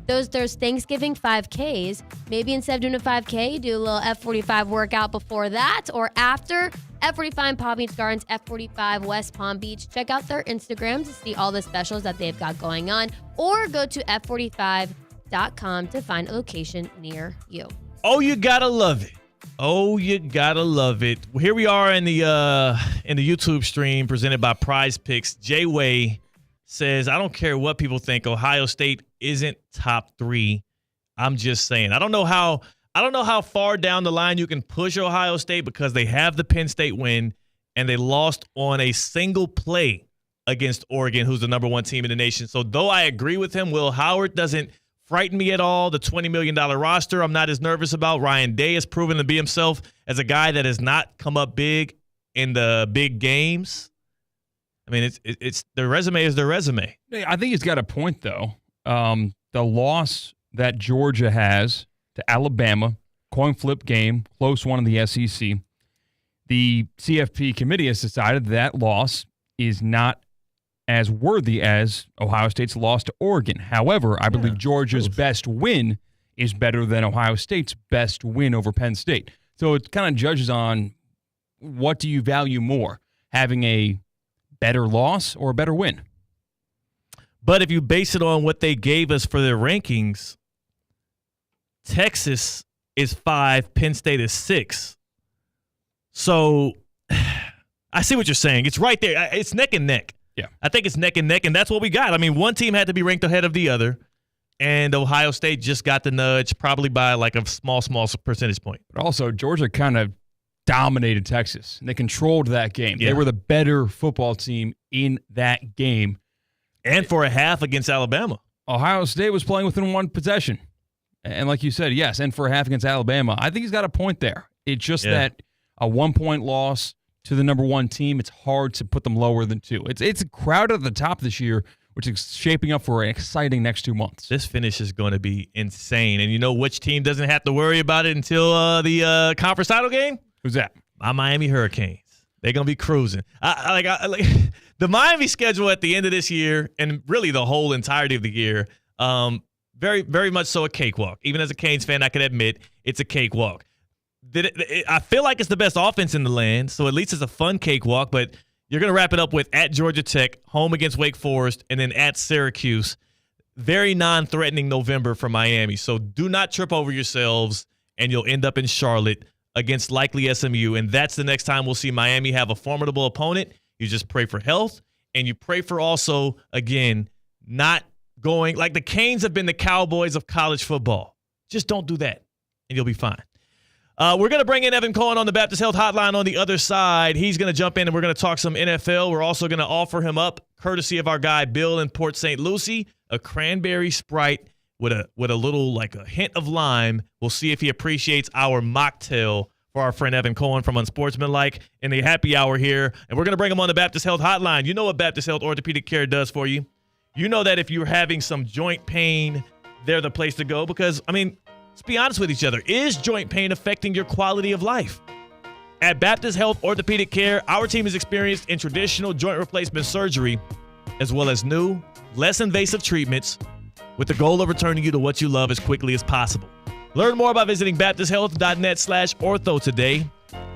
there's Thanksgiving 5Ks. Maybe instead of doing a 5K, you do a little F45 workout before that or after. F45 Palm Beach Gardens, F45 West Palm Beach. Check out their Instagram to see all the specials that they've got going on, or go to F45.com to find a location near you. Oh, you gotta love it. Oh, you gotta love it. Here we are in the YouTube stream presented by Prize Picks. Jay Way says, I don't care what people think, Ohio State isn't top 3. I'm just saying. I don't know how far down the line you can push Ohio State because they have the Penn State win and they lost on a single play against Oregon, who's the number 1 team in the nation. So though I agree with him, Will Howard doesn't frighten me at all. The $20 million roster I'm not as nervous about. Ryan Day has proven to be himself as a guy that has not come up big in the big games. I mean, it's their resume is their resume. I think he's got a point, though. The loss that Georgia has to Alabama, coin flip game, close one in the SEC. The CFP committee has decided that loss is not as worthy as Ohio State's loss to Oregon. However, I believe Georgia's best win is better than Ohio State's best win over Penn State. So it kind of judges on what do you value more, having a better loss or a better win. But if you base it on what they gave us for their rankings, Texas is 5, Penn State is 6. So I see what you're saying. It's right there. It's neck and neck. Yeah. I think it's neck and neck, and that's what we got. I mean, one team had to be ranked ahead of the other, and Ohio State just got the nudge probably by like a small percentage point. But also, Georgia kind of dominated Texas, and they controlled that game. Yeah. They were the better football team in that game. And for a half against Alabama. Ohio State was playing within one possession. And like you said, yes, and for a half against Alabama. I think he's got a point there. It's just that a 1-point loss to the number 1 team, it's hard to put them lower than 2. It's crowded at the top this year, which is shaping up for an exciting next 2 months. This finish is going to be insane. And you know which team doesn't have to worry about it until the conference title game? Who's that? My Miami Hurricanes. They're going to be cruising. I like the Miami schedule at the end of this year, and really the whole entirety of the year, very, very much so a cakewalk. Even as a Canes fan, I can admit it's a cakewalk. I feel like it's the best offense in the land, so at least it's a fun cakewalk, but you're going to wrap it up with at Georgia Tech, home against Wake Forest, and then at Syracuse. Very non-threatening November for Miami. So do not trip over yourselves, and you'll end up in Charlotte against likely SMU, and that's the next time we'll see Miami have a formidable opponent. You just pray for health, and you pray for also, again, not going – like the Canes have been the Cowboys of college football. Just don't do that, and you'll be fine. We're going to bring in Evan Cohen on the Baptist Health Hotline on the other side. He's going to jump in, and we're going to talk some NFL. We're also going to offer him up, courtesy of our guy Bill in Port St. Lucie, a cranberry Sprite with a little, like a hint of lime. We'll see if he appreciates our mocktail for our friend Evan Cohen from Unsportsmanlike in the happy hour here. And we're going to bring him on the Baptist Health Hotline. You know what Baptist Health Orthopedic Care does for you. You know that if you're having some joint pain, they're the place to go because, I mean, let's be honest with each other. Is joint pain affecting your quality of life? At Baptist Health Orthopedic Care, our team is experienced in traditional joint replacement surgery as well as new, less invasive treatments with the goal of returning you to what you love as quickly as possible. Learn more by visiting baptisthealth.net/ortho today.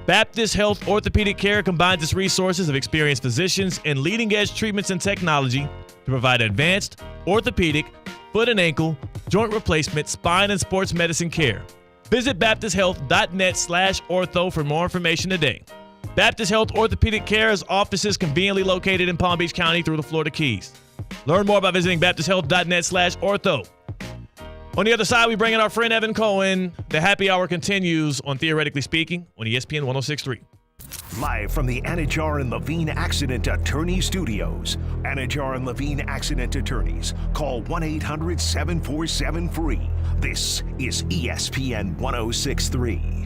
Baptist Health Orthopedic Care combines its resources of experienced physicians and leading-edge treatments and technology to provide advanced orthopedic, foot and ankle, joint replacement, spine, and sports medicine care. Visit baptisthealth.net/ortho for more information today. Baptist Health Orthopedic Care has offices conveniently located in Palm Beach County through the Florida Keys. Learn more by visiting baptisthealth.net/ortho. On the other side, we bring in our friend Evan Cohen. The happy hour continues on Theoretically Speaking on ESPN 106.3. Live from the Anajar and Levine Accident Attorney Studios. Anajar and Levine Accident Attorneys. Call 1-800-747-FREE. This is ESPN 106.3.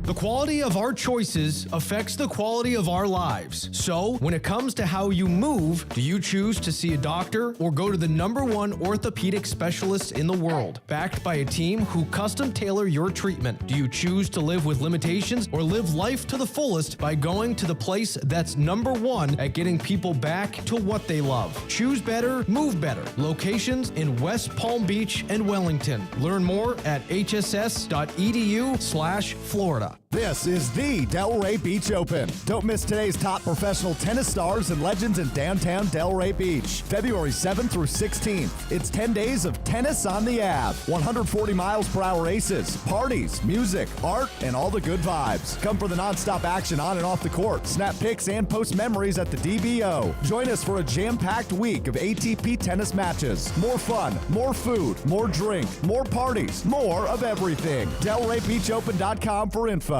The quality of our choices affects the quality of our lives. So, when it comes to how you move, do you choose to see a doctor or go to the #1 orthopedic specialist in the world, backed by a team who custom tailor your treatment? Do you choose to live with limitations or live life to the fullest by going to the place that's #1 at getting people back to what they love? Choose better, move better. Locations in West Palm Beach and Wellington. Learn more at hss.edu/Florida. This is the Delray Beach Open. Don't miss today's top professional tennis stars and legends in downtown Delray Beach. February 7th through 16th. It's 10 days of tennis on the Ave. 140 miles per hour aces, parties, music, art, and all the good vibes. Come for the nonstop action on and off the court. Snap pics and post memories at the DBO. Join us for a jam-packed week of ATP tennis matches. More fun, more food, more drink, more parties, more of everything. DelrayBeachOpen.com for info.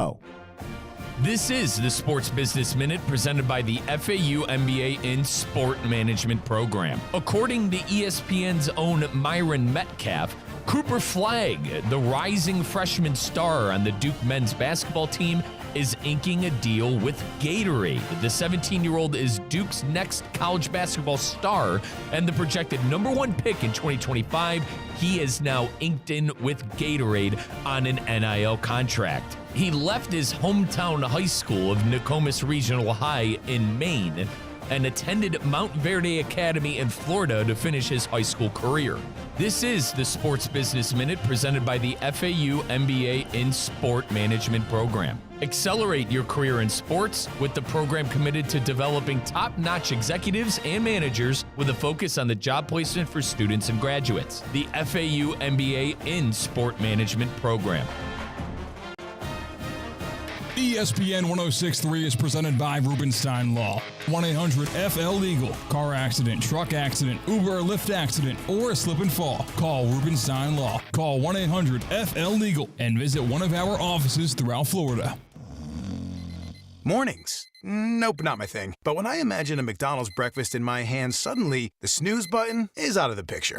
This is the Sports Business Minute presented by the FAU MBA in Sport Management Program. According to ESPN's own Myron Metcalf, Cooper Flagg, the rising freshman star on the Duke men's basketball team, is inking a deal with Gatorade. The 17-year-old is Duke's next college basketball star and the projected #1 pick in 2025. He is now inked in with Gatorade on an NIL contract. He left his hometown high school of Nokomis Regional High in Maine and attended Mount Verde Academy in Florida to finish his high school career. This is the Sports Business Minute presented by the FAU MBA in Sport Management program. Accelerate your career in sports with the program committed to developing top-notch executives and managers with a focus on the job placement for students and graduates. The FAU MBA in Sport Management program. ESPN 1063 is presented by Rubenstein Law. 1-800-FL-LEGAL. Car accident, truck accident, Uber or Lyft accident, or a slip and fall. Call Rubenstein Law. Call 1-800-FL-LEGAL and visit one of our offices throughout Florida. Mornings. Nope, not my thing. But when I imagine a McDonald's breakfast in my hand, suddenly the snooze button is out of the picture.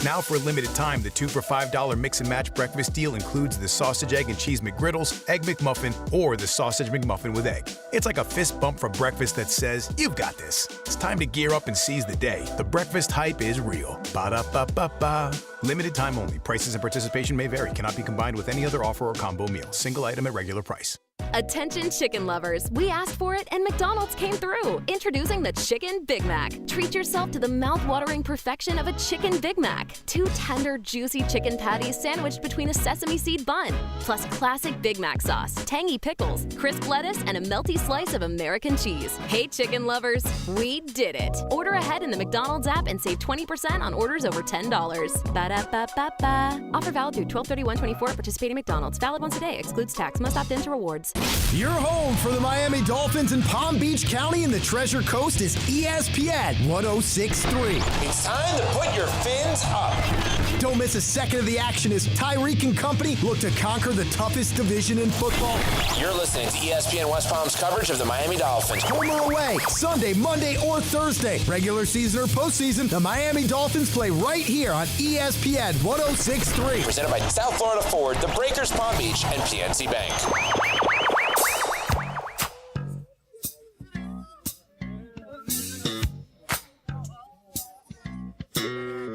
Now for a limited time, the 2 for $5 mix and match breakfast deal includes the sausage, egg, and cheese McGriddles, Egg McMuffin, or the sausage McMuffin with egg. It's like a fist bump for breakfast that says, you've got this. It's time to gear up and seize the day. The breakfast hype is real. Ba-da-ba-ba-ba. Limited time only. Prices and participation may vary. Cannot be combined with any other offer or combo meal. Single item at regular price. Attention chicken lovers, we asked for it and McDonald's came through. Introducing the Chicken Big Mac. Treat yourself to the mouth-watering perfection of a Chicken Big Mac. 2 tender, juicy chicken patties sandwiched between a sesame seed bun, plus classic Big Mac sauce, tangy pickles, crisp lettuce, and a melty slice of American cheese. Hey chicken lovers, we did it. Order ahead in the McDonald's app and save 20% on orders over $10. Ba-da-ba-ba-ba. Offer valid through 12/31/24. Participating McDonald's. Valid once a day. Excludes tax. Must opt into rewards. Your home for the Miami Dolphins in Palm Beach County and the Treasure Coast is ESPN 1063. It's time to put your fins up. Don't miss a second of the action as Tyreek and company look to conquer the toughest division in football. You're listening to ESPN West Palm's coverage of the Miami Dolphins. Home or away, Sunday, Monday, or Thursday. Regular season or postseason, the Miami Dolphins play right here on ESPN 1063. Presented by South Florida Ford, the Breakers Palm Beach, and PNC Bank.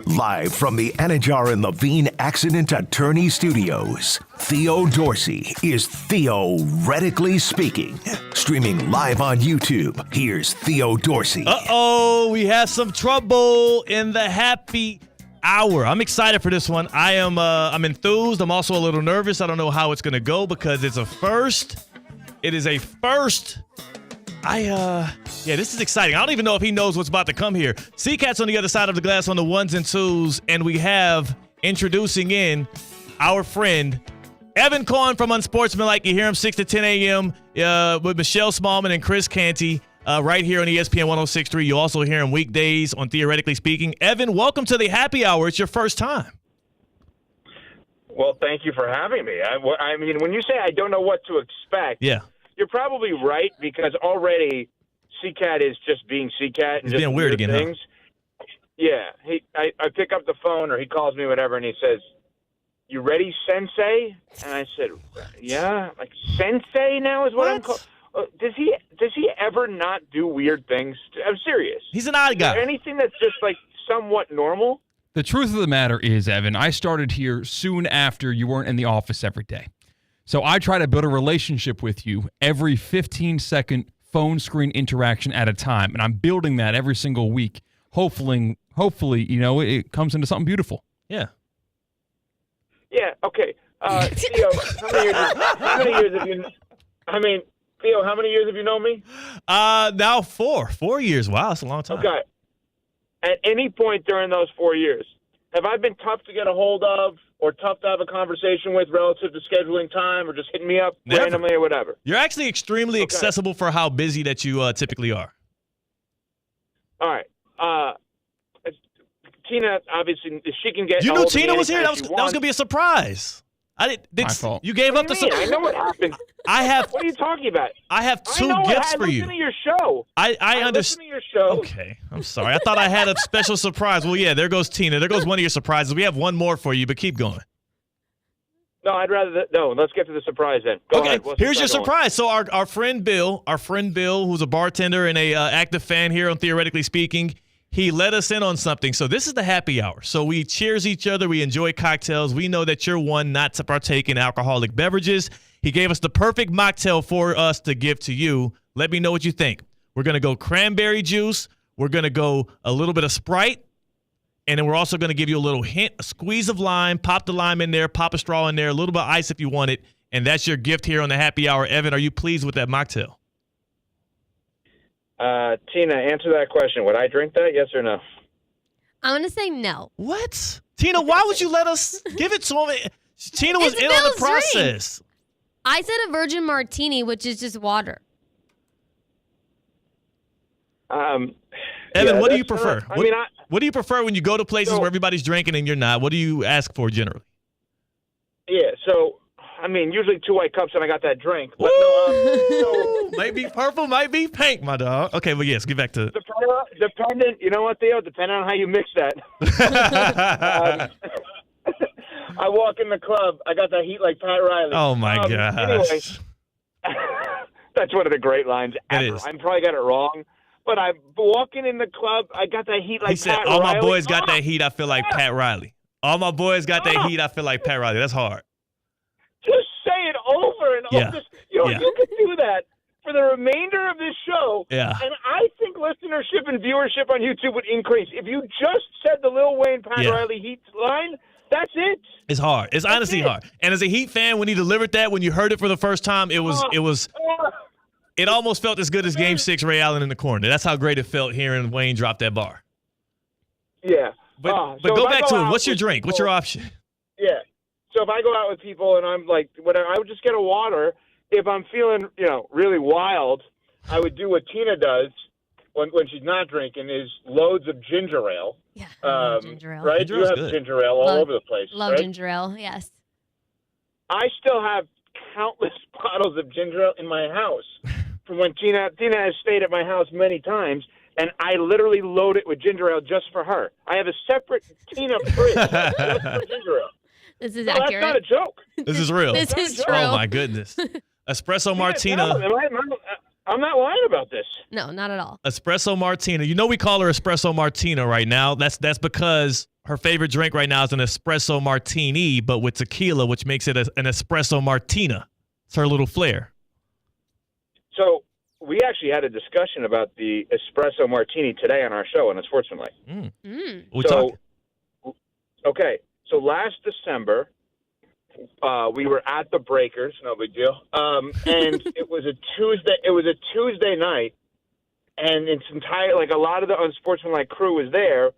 Live from the Anajar and Levine Accident Attorney Studios, Theo Dorsey is Theoretically Speaking. Streaming live on YouTube, here's Theo Dorsey. Uh-oh, we have some trouble in the happy hour. I'm excited for this one. I'm enthused. I'm also a little nervous. I don't know how it's going to go because it's a first. It is a first. This is exciting. I don't even know if he knows what's about to come here. C-Cat's on the other side of the glass on the ones and twos, and we have introducing in our friend Evan Cohen from Unsportsmanlike. You hear him 6 to 10 a.m. With Michelle Smallman and Chris Canty right here on ESPN 1063. You also hear him weekdays on Theoretically Speaking. Evan, welcome to the happy hour. It's your first time. Well, thank you for having me. I mean, when you say I don't know what to expect, you're probably right because already C-Cat is just being C-Cat. He's being weird again, things. Huh? Yeah. I pick up the phone or he calls me, whatever, and he says, "You ready, Sensei?" And I said, "Yeah." Like, Sensei now is what I'm called. Does he ever not do weird things? I'm serious. He's an odd guy. Is there anything that's just like somewhat normal? The truth of the matter is, Evan, I started here soon after you weren't in the office every day. So I try to build a relationship with you every 15-second phone screen interaction at a time, and I'm building that every single week. Hopefully, it comes into something beautiful. Yeah. Yeah. Okay. Theo, how many years have you? I mean, Theo, how many years have you known me? Now 4 years. Wow, that's a long time. Okay. At any point during those 4 years, have I been tough to get a hold of or tough to have a conversation with relative to scheduling time or just hitting me up randomly or whatever? You're actually extremely accessible for how busy that you typically are. All right. Tina, obviously, she can get. You knew Tina was here? That was going to be a surprise. My fault. You gave up the surprise. I know what happened. What are you talking about? I have two gifts for you. I listen to your show. I understand. Listen to your show. Okay. I'm sorry. I thought I had a special surprise. Well, yeah, there goes Tina. There goes one of your surprises. We have one more for you, but keep going. No, I'd rather no. Let's get to the surprise then. Go ahead. Here's your surprise. So our friend Bill, who's a bartender and a active fan here on Theoretically Speaking, he let us in on something. So this is the happy hour. So we cheers each other. We enjoy cocktails. We know that you're one not to partake in alcoholic beverages. He gave us the perfect mocktail for us to give to you. Let me know what you think. We're going to go cranberry juice. We're going to go a little bit of Sprite. And then we're also going to give you a little hint, a squeeze of lime. Pop the lime in there, pop a straw in there, a little bit of ice if you want it. And that's your gift here on the happy hour. Evan, are you pleased with that mocktail? Tina, answer that question. Would I drink that? Yes or no? I'm going to say no. What? Tina, why would you let us give it to him? Tina was It's in on the Bill's drink. process. I said a virgin martini, which is just water. Evan, yeah, what do you that's prefer? not- What do you prefer when you go to places where everybody's drinking and you're not? What do you ask for generally? Yeah, so, usually 2 white cups and I got that drink. But Might be purple, might be pink, my dog. Okay, well, yes, get back to it. Dependent, you know what, Theo? Depending on how you mix that. I walk in the club, I got that heat like Pat Riley. Oh, my gosh. Anyway, that's one of the great lines ever. It is. I probably got it wrong, but I'm walking in the club, I got that heat like He said, Pat all Riley. my boys got that heat, I feel like Pat Riley. All my boys got that heat, I feel like Pat Riley. That's hard. Just say it over and Yeah. over. Yeah. You could do that for the remainder of this show. Yeah. And I think listenership and viewership on YouTube would increase. If you just said the Lil Wayne, Pat Yeah. Riley Heat line, that's it. It's hard. It's honestly hard. And as a Heat fan, when he delivered that, when you heard it for the first time, it almost felt as good as Game 6 Ray Allen in the corner. That's how great it felt hearing Wayne drop that bar. Yeah. But so go if I back to it. out What's your with drink? What's people- your option? Yeah. So if I go out with people and I'm like, whatever, I would just get a water. If I'm feeling, really wild, I would do what Tina does when she's not drinking, is loads of ginger ale. Yeah, I love ginger ale. Right? Ginger You ale's have good. ginger ale all over the place. Love right? ginger ale, yes. I still have countless bottles of ginger ale in my house from when Tina has stayed at my house many times, and I literally load it with ginger ale just for her. I have a separate Tina fridge just for ginger ale. This is No, accurate. that's not a joke. This is real. This is true. Oh, my goodness. Espresso Martina. No, I'm not lying about this. No, not at all. Espresso Martina. You know we call her Espresso Martina right now. That's because her favorite drink right now is an Espresso Martini, but with tequila, which makes it an Espresso Martina. It's her little flair. So we actually had a discussion about the Espresso Martini today on our show on the Sportsmanlike. We talking? Okay, so last December, we were at the Breakers, no big deal, and it was a Tuesday. It was a Tuesday night, and it's a lot of the Unsportsmanlike crew was there,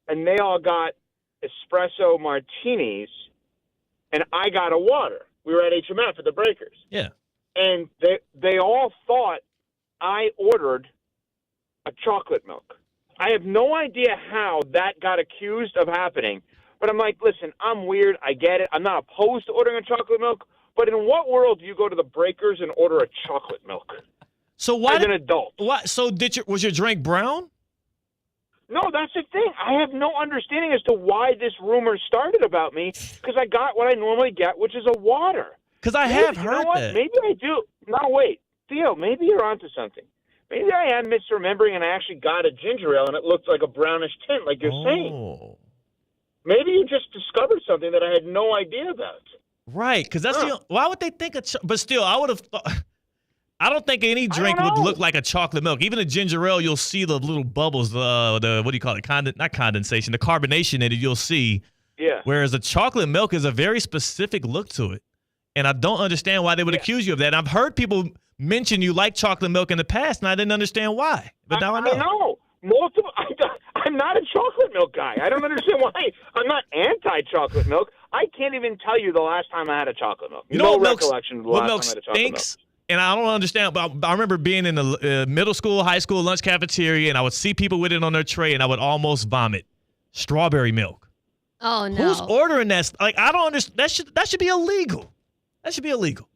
and they all got espresso martinis, and I got a water. We were at HMF at the Breakers. Yeah. And they all thought I ordered a chocolate milk. I have no idea how that got accused of happening, but I'm like, listen, I'm weird. I get it. I'm not opposed to ordering a chocolate milk, but in what world do you go to the Breakers and order a chocolate milk? So why as an adult? What? So was your drink brown? No, that's the thing. I have no understanding as to why this rumor started about me, because I got what I normally get, which is a water. Because I have heard that. Maybe I do. No, wait. Theo, maybe you're onto something. Maybe I am misremembering and I actually got a ginger ale and it looked like a brownish tint, like you're saying. Maybe you just discovered something that I had no idea about. Right, because that's why would they think but still, I would have I don't think any drink would look like a chocolate milk. Even a ginger ale, you'll see the little bubbles, the what do you call it? Not condensation, the carbonation in it, you'll see. Yeah. Whereas a chocolate milk is a very specific look to it. And I don't understand why they would accuse you of that. And I've heard people mention you like chocolate milk in the past, and I didn't understand why. But now I know. I know. I'm not a chocolate milk guy. I don't understand why. I'm not anti-chocolate milk. I can't even tell you the last time I had a chocolate milk. You know what recollection of the last milk time I had a chocolate stinks? And I don't understand, but I remember being in the middle school, high school lunch cafeteria, and I would see people with it on their tray, and I would almost vomit. Strawberry milk. Oh, no. Who's ordering that? Like, I don't understand. That should be illegal. That should be illegal.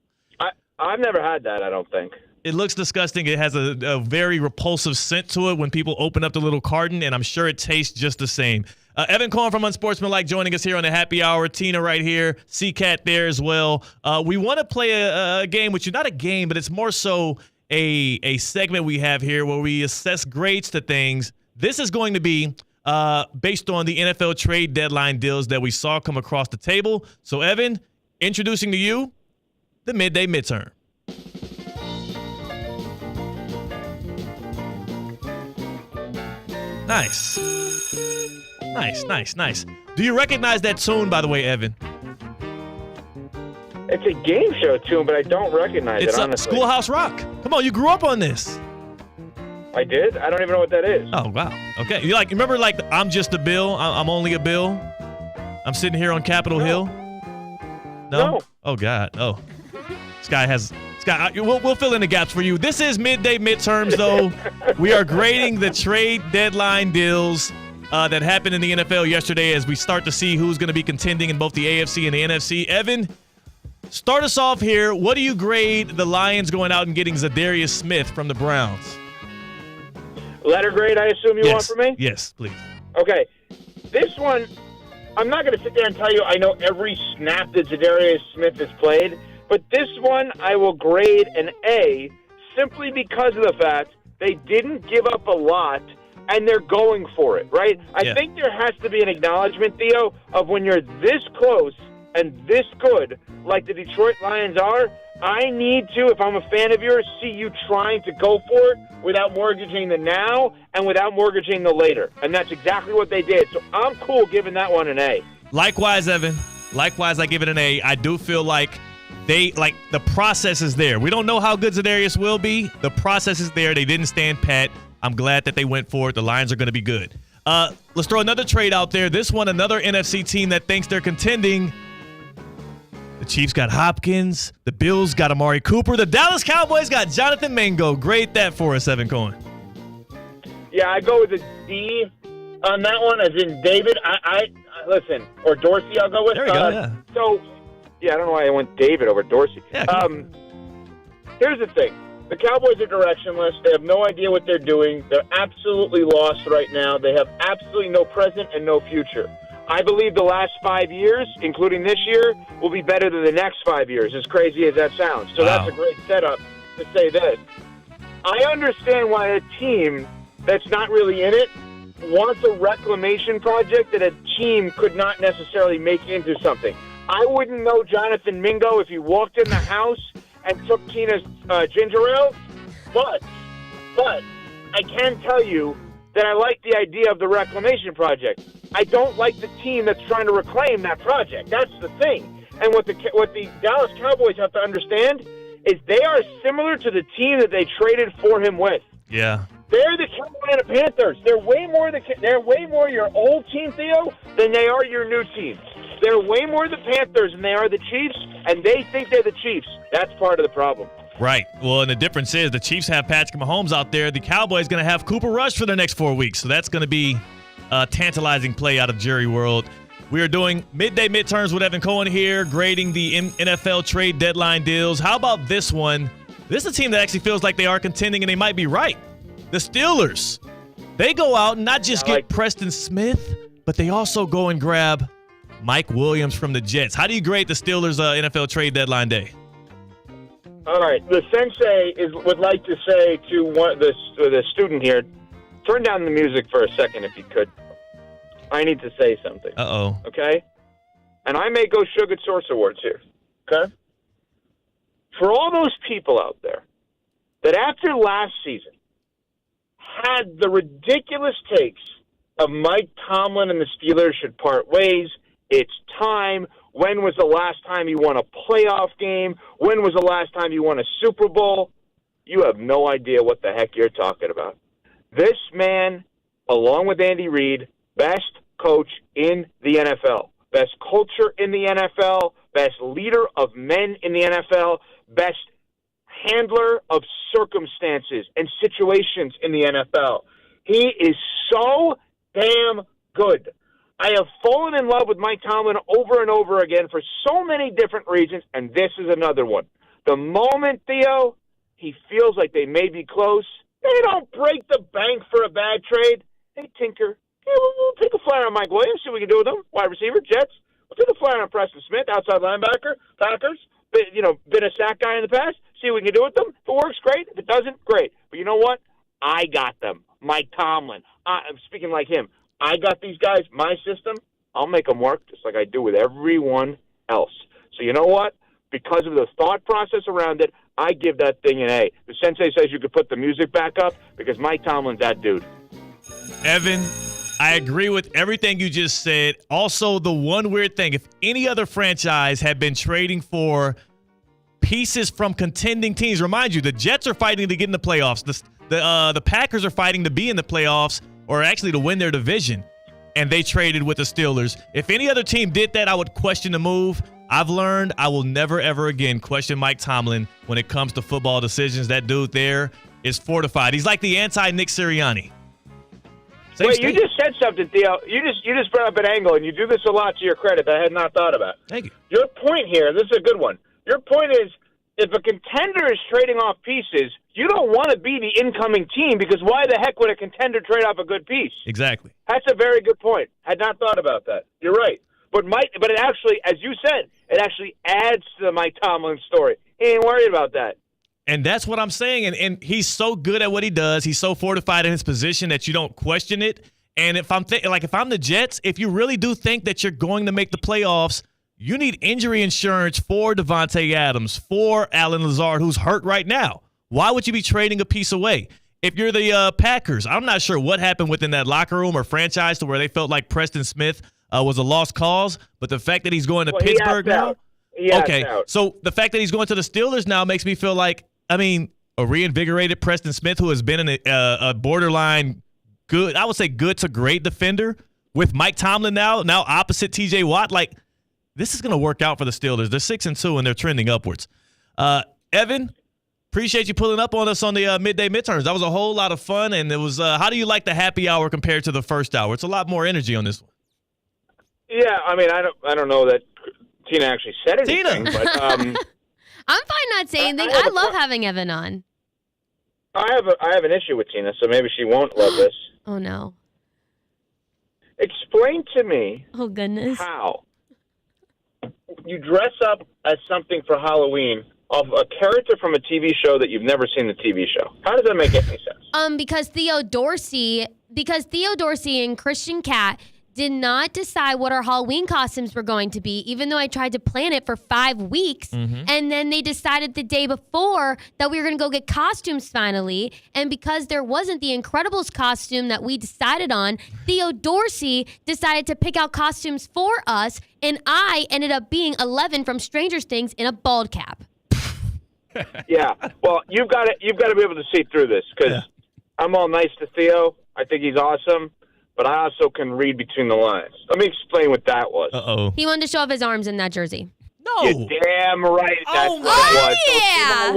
I've never had that, I don't think. It looks disgusting. It has a very repulsive scent to it when people open up the little carton, and I'm sure it tastes just the same. Evan Cohen from Unsportsmanlike joining us here on the Happy Hour. Tina right here. C-Cat there as well. We want to play a game with you. Not a game, but it's more so a segment we have here where we assess grades to things. This is going to be based on the NFL trade deadline deals that we saw come across the table. So, Evan, introducing to you the midday midterm. Nice. Nice. Do you recognize that tune, by the way, Evan? It's a game show tune, but I don't recognize it, honestly. It's Schoolhouse Rock. Come on, you grew up on this. I did? I don't even know what that is. Oh, wow. Okay. You remember I'm just a bill? I'm only a bill? I'm sitting here on Capitol Hill? No? Oh, God. Oh. We'll fill in the gaps for you. This is midday midterms, though. We are grading the trade deadline deals that happened in the NFL yesterday as we start to see who's going to be contending in both the AFC and the NFC. Evan, start us off here. What do you grade the Lions going out and getting Zadarius Smith from the Browns? Letter grade, I assume you want from me? Yes, please. Okay. This one, I'm not going to sit there and tell you I know every snap that Zadarius Smith has played, but this one I will grade an A simply because of the fact they didn't give up a lot and they're going for it, right? I think there has to be an acknowledgement, Theo, of when you're this close and this good, like the Detroit Lions are, I need to, if I'm a fan of yours, see you trying to go for it without mortgaging the now and without mortgaging the later. And that's exactly what they did. So I'm cool giving that one an A. Likewise, Evan. Likewise, I give it an A. I do feel like the process is there. We don't know how good Zadarius will be. The process is there. They didn't stand pat. I'm glad that they went for it. The Lions are going to be good. Let's throw another trade out there. This one, another NFC team that thinks they're contending. The Chiefs got Hopkins. The Bills got Amari Cooper. The Dallas Cowboys got Jonathan Mingo. Grade that for us, Evan Cohen. Yeah, I go with a D on that one, as in David. I listen, or Dorsey, I'll go with. There we go, yeah. So, I don't know why I went David over Dorsey. Yeah, here's the thing. The Cowboys are directionless. They have no idea what they're doing. They're absolutely lost right now. They have absolutely no present and no future. I believe the last 5 years, including this year, will be better than the next 5 years, as crazy as that sounds. So That's a great setup to say this. I understand why a team that's not really in it wants a reclamation project that a team could not necessarily make into something. I wouldn't know Jonathan Mingo if he walked in the house and took Tina's ginger ale, but I can tell you that I like the idea of the reclamation project. I don't like the team that's trying to reclaim that project. That's the thing. And what the Dallas Cowboys have to understand is they are similar to the team that they traded for him with. Yeah. They're the Carolina Panthers. They're way more your old team, Theo, than they are your new team. They're way more the Panthers than they are the Chiefs, and they think they're the Chiefs. That's part of the problem. Right. Well, and the difference is the Chiefs have Patrick Mahomes out there. The Cowboys going to have Cooper Rush for the next 4 weeks. So that's going to be a tantalizing play out of Jerry World. We are doing midday midterms with Evan Cohen here, grading the NFL trade deadline deals. How about this one? This is a team that actually feels like they are contending, and they might be right. The Steelers. They go out and not just get Preston Smith, but they also go and grab Mike Williams from the Jets. How do you grade the Steelers' NFL trade deadline day? All right. The sensei would like to say to the student here, turn down the music for a second if you could. I need to say something. Uh-oh. Okay? And I may go Sugar Source Awards here. Okay? For all those people out there that after last season had the ridiculous takes of Mike Tomlin and the Steelers should part ways, it's time. When was the last time you won a playoff game? When was the last time you won a Super Bowl? You have no idea what the heck you're talking about. This man, along with Andy Reid, best coach in the NFL, best culture in the NFL, best leader of men in the NFL, best handler of circumstances and situations in the NFL. He is so damn good. I have fallen in love with Mike Tomlin over and over again for so many different reasons, and this is another one. The moment, Theo, he feels like they may be close, they don't break the bank for a bad trade. They tinker. Yeah, we'll take a flyer on Mike Williams, see what we can do with him. Wide receiver, Jets. We'll take a flyer on Preston Smith, outside linebacker, Packers. Been a sack guy in the past. See what we can do with them. If it works, great. If it doesn't, great. But you know what? I got them. Mike Tomlin. I'm speaking like him. I got these guys, my system. I'll make them work just like I do with everyone else. So you know what? Because of the thought process around it, I give that thing an A. The sensei says you could put the music back up because Mike Tomlin's that dude. Evan, I agree with everything you just said. Also, the one weird thing, if any other franchise had been trading for pieces from contending teams, remind you, the Jets are fighting to get in the playoffs. The Packers are fighting to be in the playoffs, or actually to win their division, and they traded with the Steelers. If any other team did that, I would question the move. I've learned I will never, ever again question Mike Tomlin when it comes to football decisions. That dude there is fortified. He's like the anti-Nick Sirianni. Wait, you just said something, Theo. You just brought up an angle, and you do this a lot to your credit that I had not thought about. Thank you. Your point here, this is a good one. Your point is, if a contender is trading off pieces, you don't want to be the incoming team, because why the heck would a contender trade off a good piece? Exactly. That's a very good point. Had not thought about that. You're right. But it actually, as you said, it actually adds to the Mike Tomlin story. He ain't worried about that. And that's what I'm saying. And he's so good at what he does. He's so fortified in his position that you don't question it. And if I'm the Jets, if you really do think that you're going to make the playoffs, you need injury insurance for Devontae Adams, for Allen Lazard, who's hurt right now. Why would you be trading a piece away? If you're the Packers, I'm not sure what happened within that locker room or franchise to where they felt like Preston Smith was a lost cause. But the fact that he's going to Pittsburgh now. Okay, so the fact that he's going to the Steelers now makes me feel like, a reinvigorated Preston Smith, who has been a borderline good, I would say good to great defender, with Mike Tomlin now opposite TJ Watt. Like, this is going to work out for the Steelers. They're 6-2 and they're trending upwards. Evan, appreciate you pulling up on us on the midday midterms. That was a whole lot of fun. And it was, how do you like the happy hour compared to the first hour? It's a lot more energy on this one. Yeah, I don't know that Tina actually said anything, but I'm fine not saying anything. I love having Evan on. I have an issue with Tina, so maybe she won't love this. Oh, no. Explain to me how you dress up as something for Halloween of a character from a TV show that you've never seen the TV show. How does that make any sense? Because Theo Dorsey and Christian Cat did not decide what our Halloween costumes were going to be, even though I tried to plan it for 5 weeks. Mm-hmm. And then they decided the day before that we were going to go get costumes finally. And because there wasn't the Incredibles costume that we decided on, Theo Dorsey decided to pick out costumes for us. And I ended up being 11 from Stranger Things in a bald cap. Yeah. Well, you've got to be able to see through this, because I'm all nice to Theo. I think he's awesome. But I also can read between the lines. Let me explain what that was. Uh-oh. He wanted to show off his arms in that jersey. No. You're damn right that's what it was. Yeah.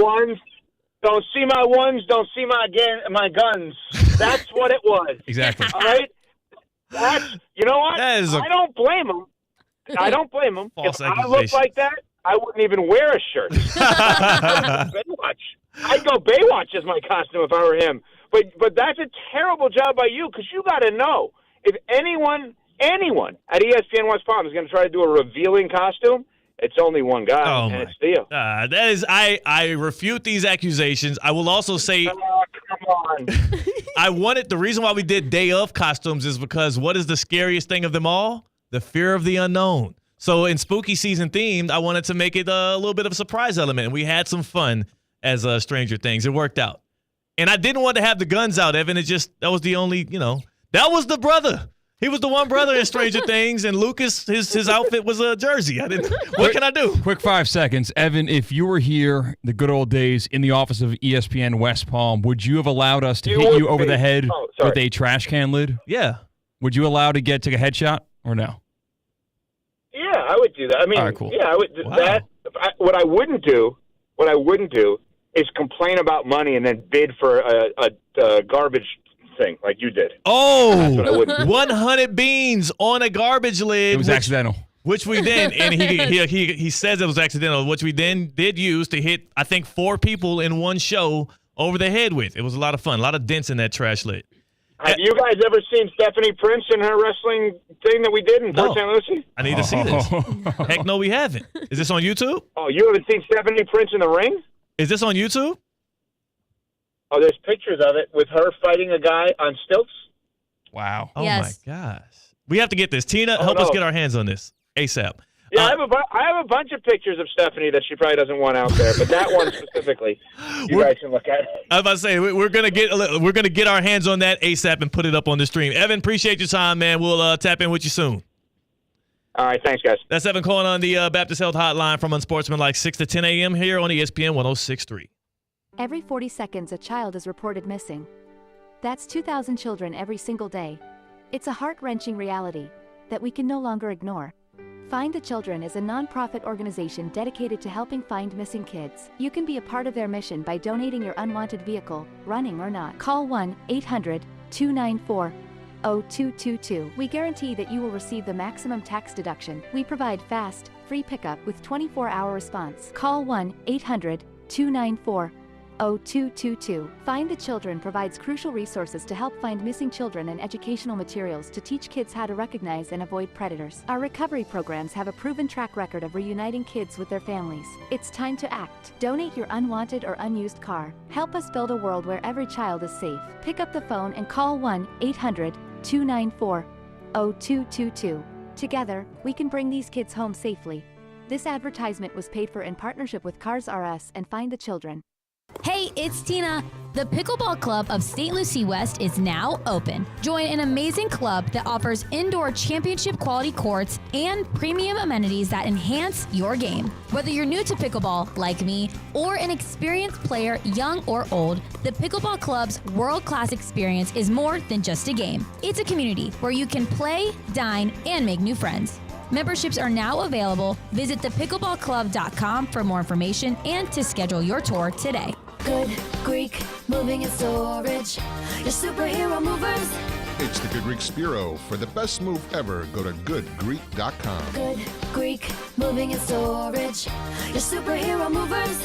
Don't see my ones, don't see my guns. That's what it was. Exactly. All right? You know what? I don't blame him. I don't blame him. False if I looked like that, I wouldn't even wear a shirt. I'd go Baywatch as my costume if I were him. But that's a terrible job by you, because you got to know, if anyone at ESPN West Palm is going to try to do a revealing costume, it's only one guy, and it's Theo. That is, I refute these accusations. I will also say, come on. The reason why we did day of costumes is because what is the scariest thing of them all? The fear of the unknown. So in spooky season themed, I wanted to make it a little bit of a surprise element. And we had some fun as Stranger Things. It worked out. And I didn't want to have the guns out, Evan. That was the only, that was the brother. He was the one brother in Stranger Things, and Lucas, his outfit was a jersey. What can I do? Quick 5 seconds. Evan, if you were here the good old days in the office of ESPN West Palm, would you have allowed us to hit you over the head with a trash can lid? Yeah. Would you allow to take a headshot or no? Yeah, I would do that. I mean, all right, cool. Yeah, I would do that. What I wouldn't do is complain about money and then bid for a garbage thing like you did. Oh, 100 beans on a garbage lid. It was accidental. Which we then, and he says it was accidental, which we then did use to hit, I think, 4 people in one show over the head with. It was a lot of fun, a lot of dents in that trash lid. Have you guys ever seen Stephanie Prince in her wrestling thing that we did in Port St. Lucie? I need to see this. Heck no, we haven't. Is this on YouTube? Oh, you haven't seen Stephanie Prince in the ring? Is this on YouTube? Oh, there's pictures of it with her fighting a guy on stilts. Wow. Oh, my gosh. We have to get this. Tina, help us get our hands on this ASAP. Yeah, I have a bunch of pictures of Stephanie that she probably doesn't want out there, but that one specifically, you guys can look at. I was about to say we're gonna get our hands on that ASAP and put it up on the stream. Evan, appreciate your time, man. We'll tap in with you soon. All right, thanks, guys. That's Evan Cohen on the Baptist Health Hotline from Unsportsmanlike 6 to 10 a.m. here on ESPN 106.3. Every 40 seconds, a child is reported missing. That's 2,000 children every single day. It's a heart-wrenching reality that we can no longer ignore. Find the Children is a non-profit organization dedicated to helping find missing kids. You can be a part of their mission by donating your unwanted vehicle, running or not. Call 1-800-294-0222. We guarantee that you will receive the maximum tax deduction. We provide fast, free pickup with 24-hour response. Call 1-800-294-0222. Find the Children provides crucial resources to help find missing children and educational materials to teach kids how to recognize and avoid predators. Our recovery programs have a proven track record of reuniting kids with their families. It's time to act. Donate your unwanted or unused car. Help us build a world where every child is safe. Pick up the phone and call 1-800-294-0222. Together, we can bring these kids home safely. This advertisement was paid for in partnership with Cars R Us and Find the Children. Hey, it's Tina. The Pickleball Club of St. Lucie West is now open. Join an amazing club that offers indoor championship quality courts and premium amenities that enhance your game. Whether you're new to pickleball, like me, or an experienced player, young or old, the Pickleball Club's world-class experience is more than just a game. It's a community where you can play, dine, and make new friends. Memberships are now available. Visit thepickleballclub.com for more information and to schedule your tour today. Good Greek moving and storage. Your superhero movers. It's the Good Greek Spiro. For the best move ever, go to goodgreek.com. Good Greek moving and storage. Your superhero movers.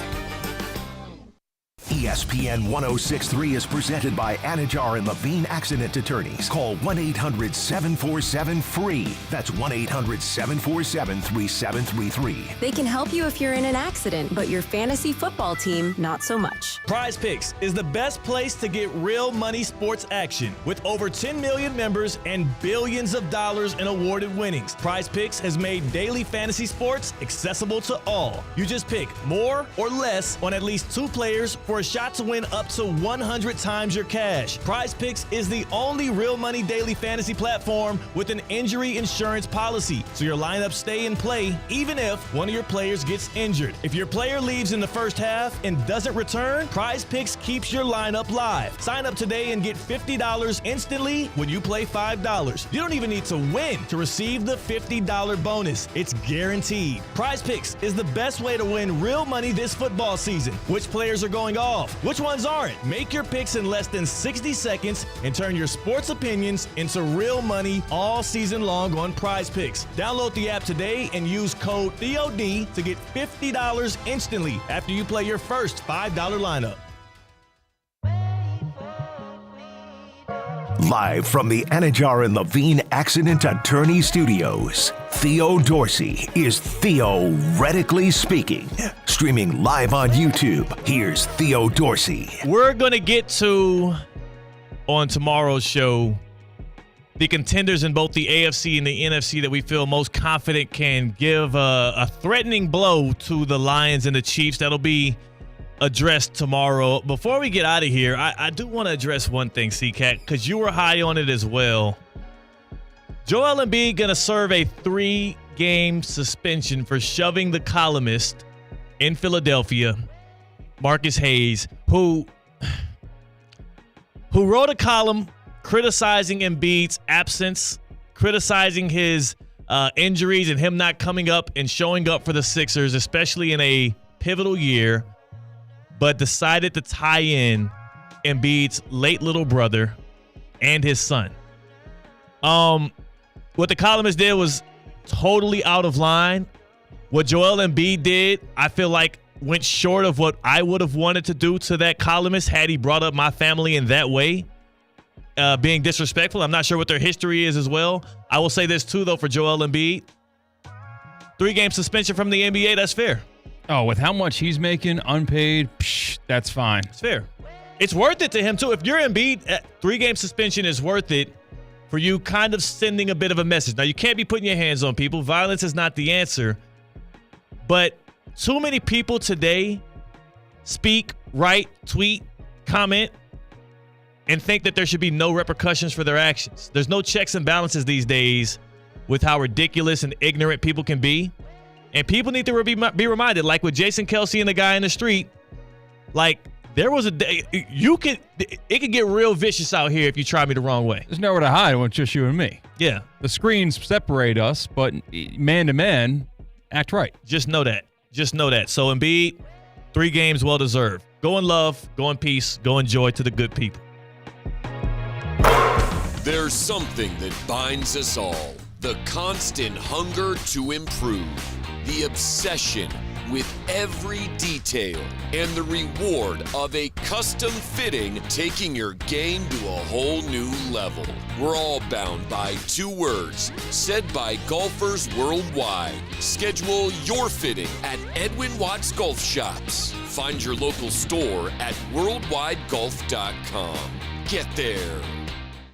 ESPN 106.3 is presented by Anajar and Levine Accident Attorneys. Call 1-800-747-FREE. That's 1-800-747-3733. They can help you if you're in an accident, but your fantasy football team, not so much. Prize Picks is the best place to get real money sports action. With over 10 million members and billions of dollars in awarded winnings, Prize Picks has made daily fantasy sports accessible to all. You just pick more or less on at least 2 players for a shot to win up to 100 times your cash. Prize Picks is the only real money daily fantasy platform with an injury insurance policy, so your lineups stay in play even if one of your players gets injured. If your player leaves in the first half and doesn't return, Prize Picks keeps your lineup live. Sign up today and get $50 instantly when you play $5. You don't even need to win to receive the $50 bonus. It's guaranteed. Prize Picks is the best way to win real money this football season. Which players are going off? Which ones aren't? Make your picks in less than 60 seconds and turn your sports opinions into real money all season long on Prize Picks. Download the app today and use code THEOD to get $50 instantly after you play your first $5 lineup. Live from the Anajar and Levine Accident Attorney Studios, Theo Dorsey is Theoretically Speaking. Streaming live on YouTube, here's Theo Dorsey. We're going to get to, on tomorrow's show, the contenders in both the AFC and the NFC that we feel most confident can give a threatening blow to the Lions and the Chiefs. That'll be addressed tomorrow. Before we get out of here, I do want to address one thing, C-Cat, because you were high on it as well. Joel Embiid going to serve a 3-game suspension for shoving the columnist in Philadelphia, Marcus Hayes, who wrote a column criticizing Embiid's absence, criticizing his injuries and him not coming up and showing up for the Sixers, especially in a pivotal year, but decided to tie in Embiid's late little brother and his son. What the columnist did was totally out of line. What Joel Embiid did, I feel like, went short of what I would have wanted to do to that columnist had he brought up my family in that way, being disrespectful. I'm not sure what their history is as well. I will say this, too, though, for Joel Embiid. 3-game suspension from the NBA, that's fair. Oh, with how much he's making unpaid, that's fine. It's fair. It's worth it to him, too. If you're Embiid, 3-game suspension is worth it. for you kind of sending a bit of a message. Now, you can't be putting your hands on people. Violence is not the answer. But too many people today speak, write, tweet, comment, and think that there should be no repercussions for their actions. There's no checks and balances these days with how ridiculous and ignorant people can be. And people need to be reminded, like with Jason Kelsey and the guy in the street, like there was a day it could get real vicious out here if you try me the wrong way. There's nowhere to hide when it's just you and me. Yeah. The screens separate us, but man to man, act right. Just know that. So Embiid, 3 games well deserved. Go in love, go in peace, go in joy to the good people. There's something that binds us all. The constant hunger to improve. The obsession with every detail. And the reward of a custom fitting taking your game to a whole new level. We're all bound by 2 words said by golfers worldwide. Schedule your fitting at Edwin Watts Golf Shops. Find your local store at worldwidegolf.com. Get there.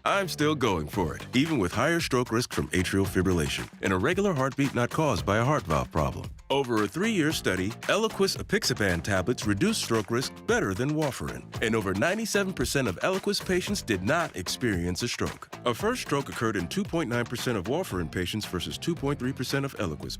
I'm still going for it, even with higher stroke risk from atrial fibrillation, an irregular heartbeat not caused by a heart valve problem. Over a 3-year study, Eliquis apixaban tablets reduce stroke risk better than warfarin, and over 97% of Eliquis patients did not experience a stroke. A first stroke occurred in 2.9% of warfarin patients versus 2.3% of Eliquis patients.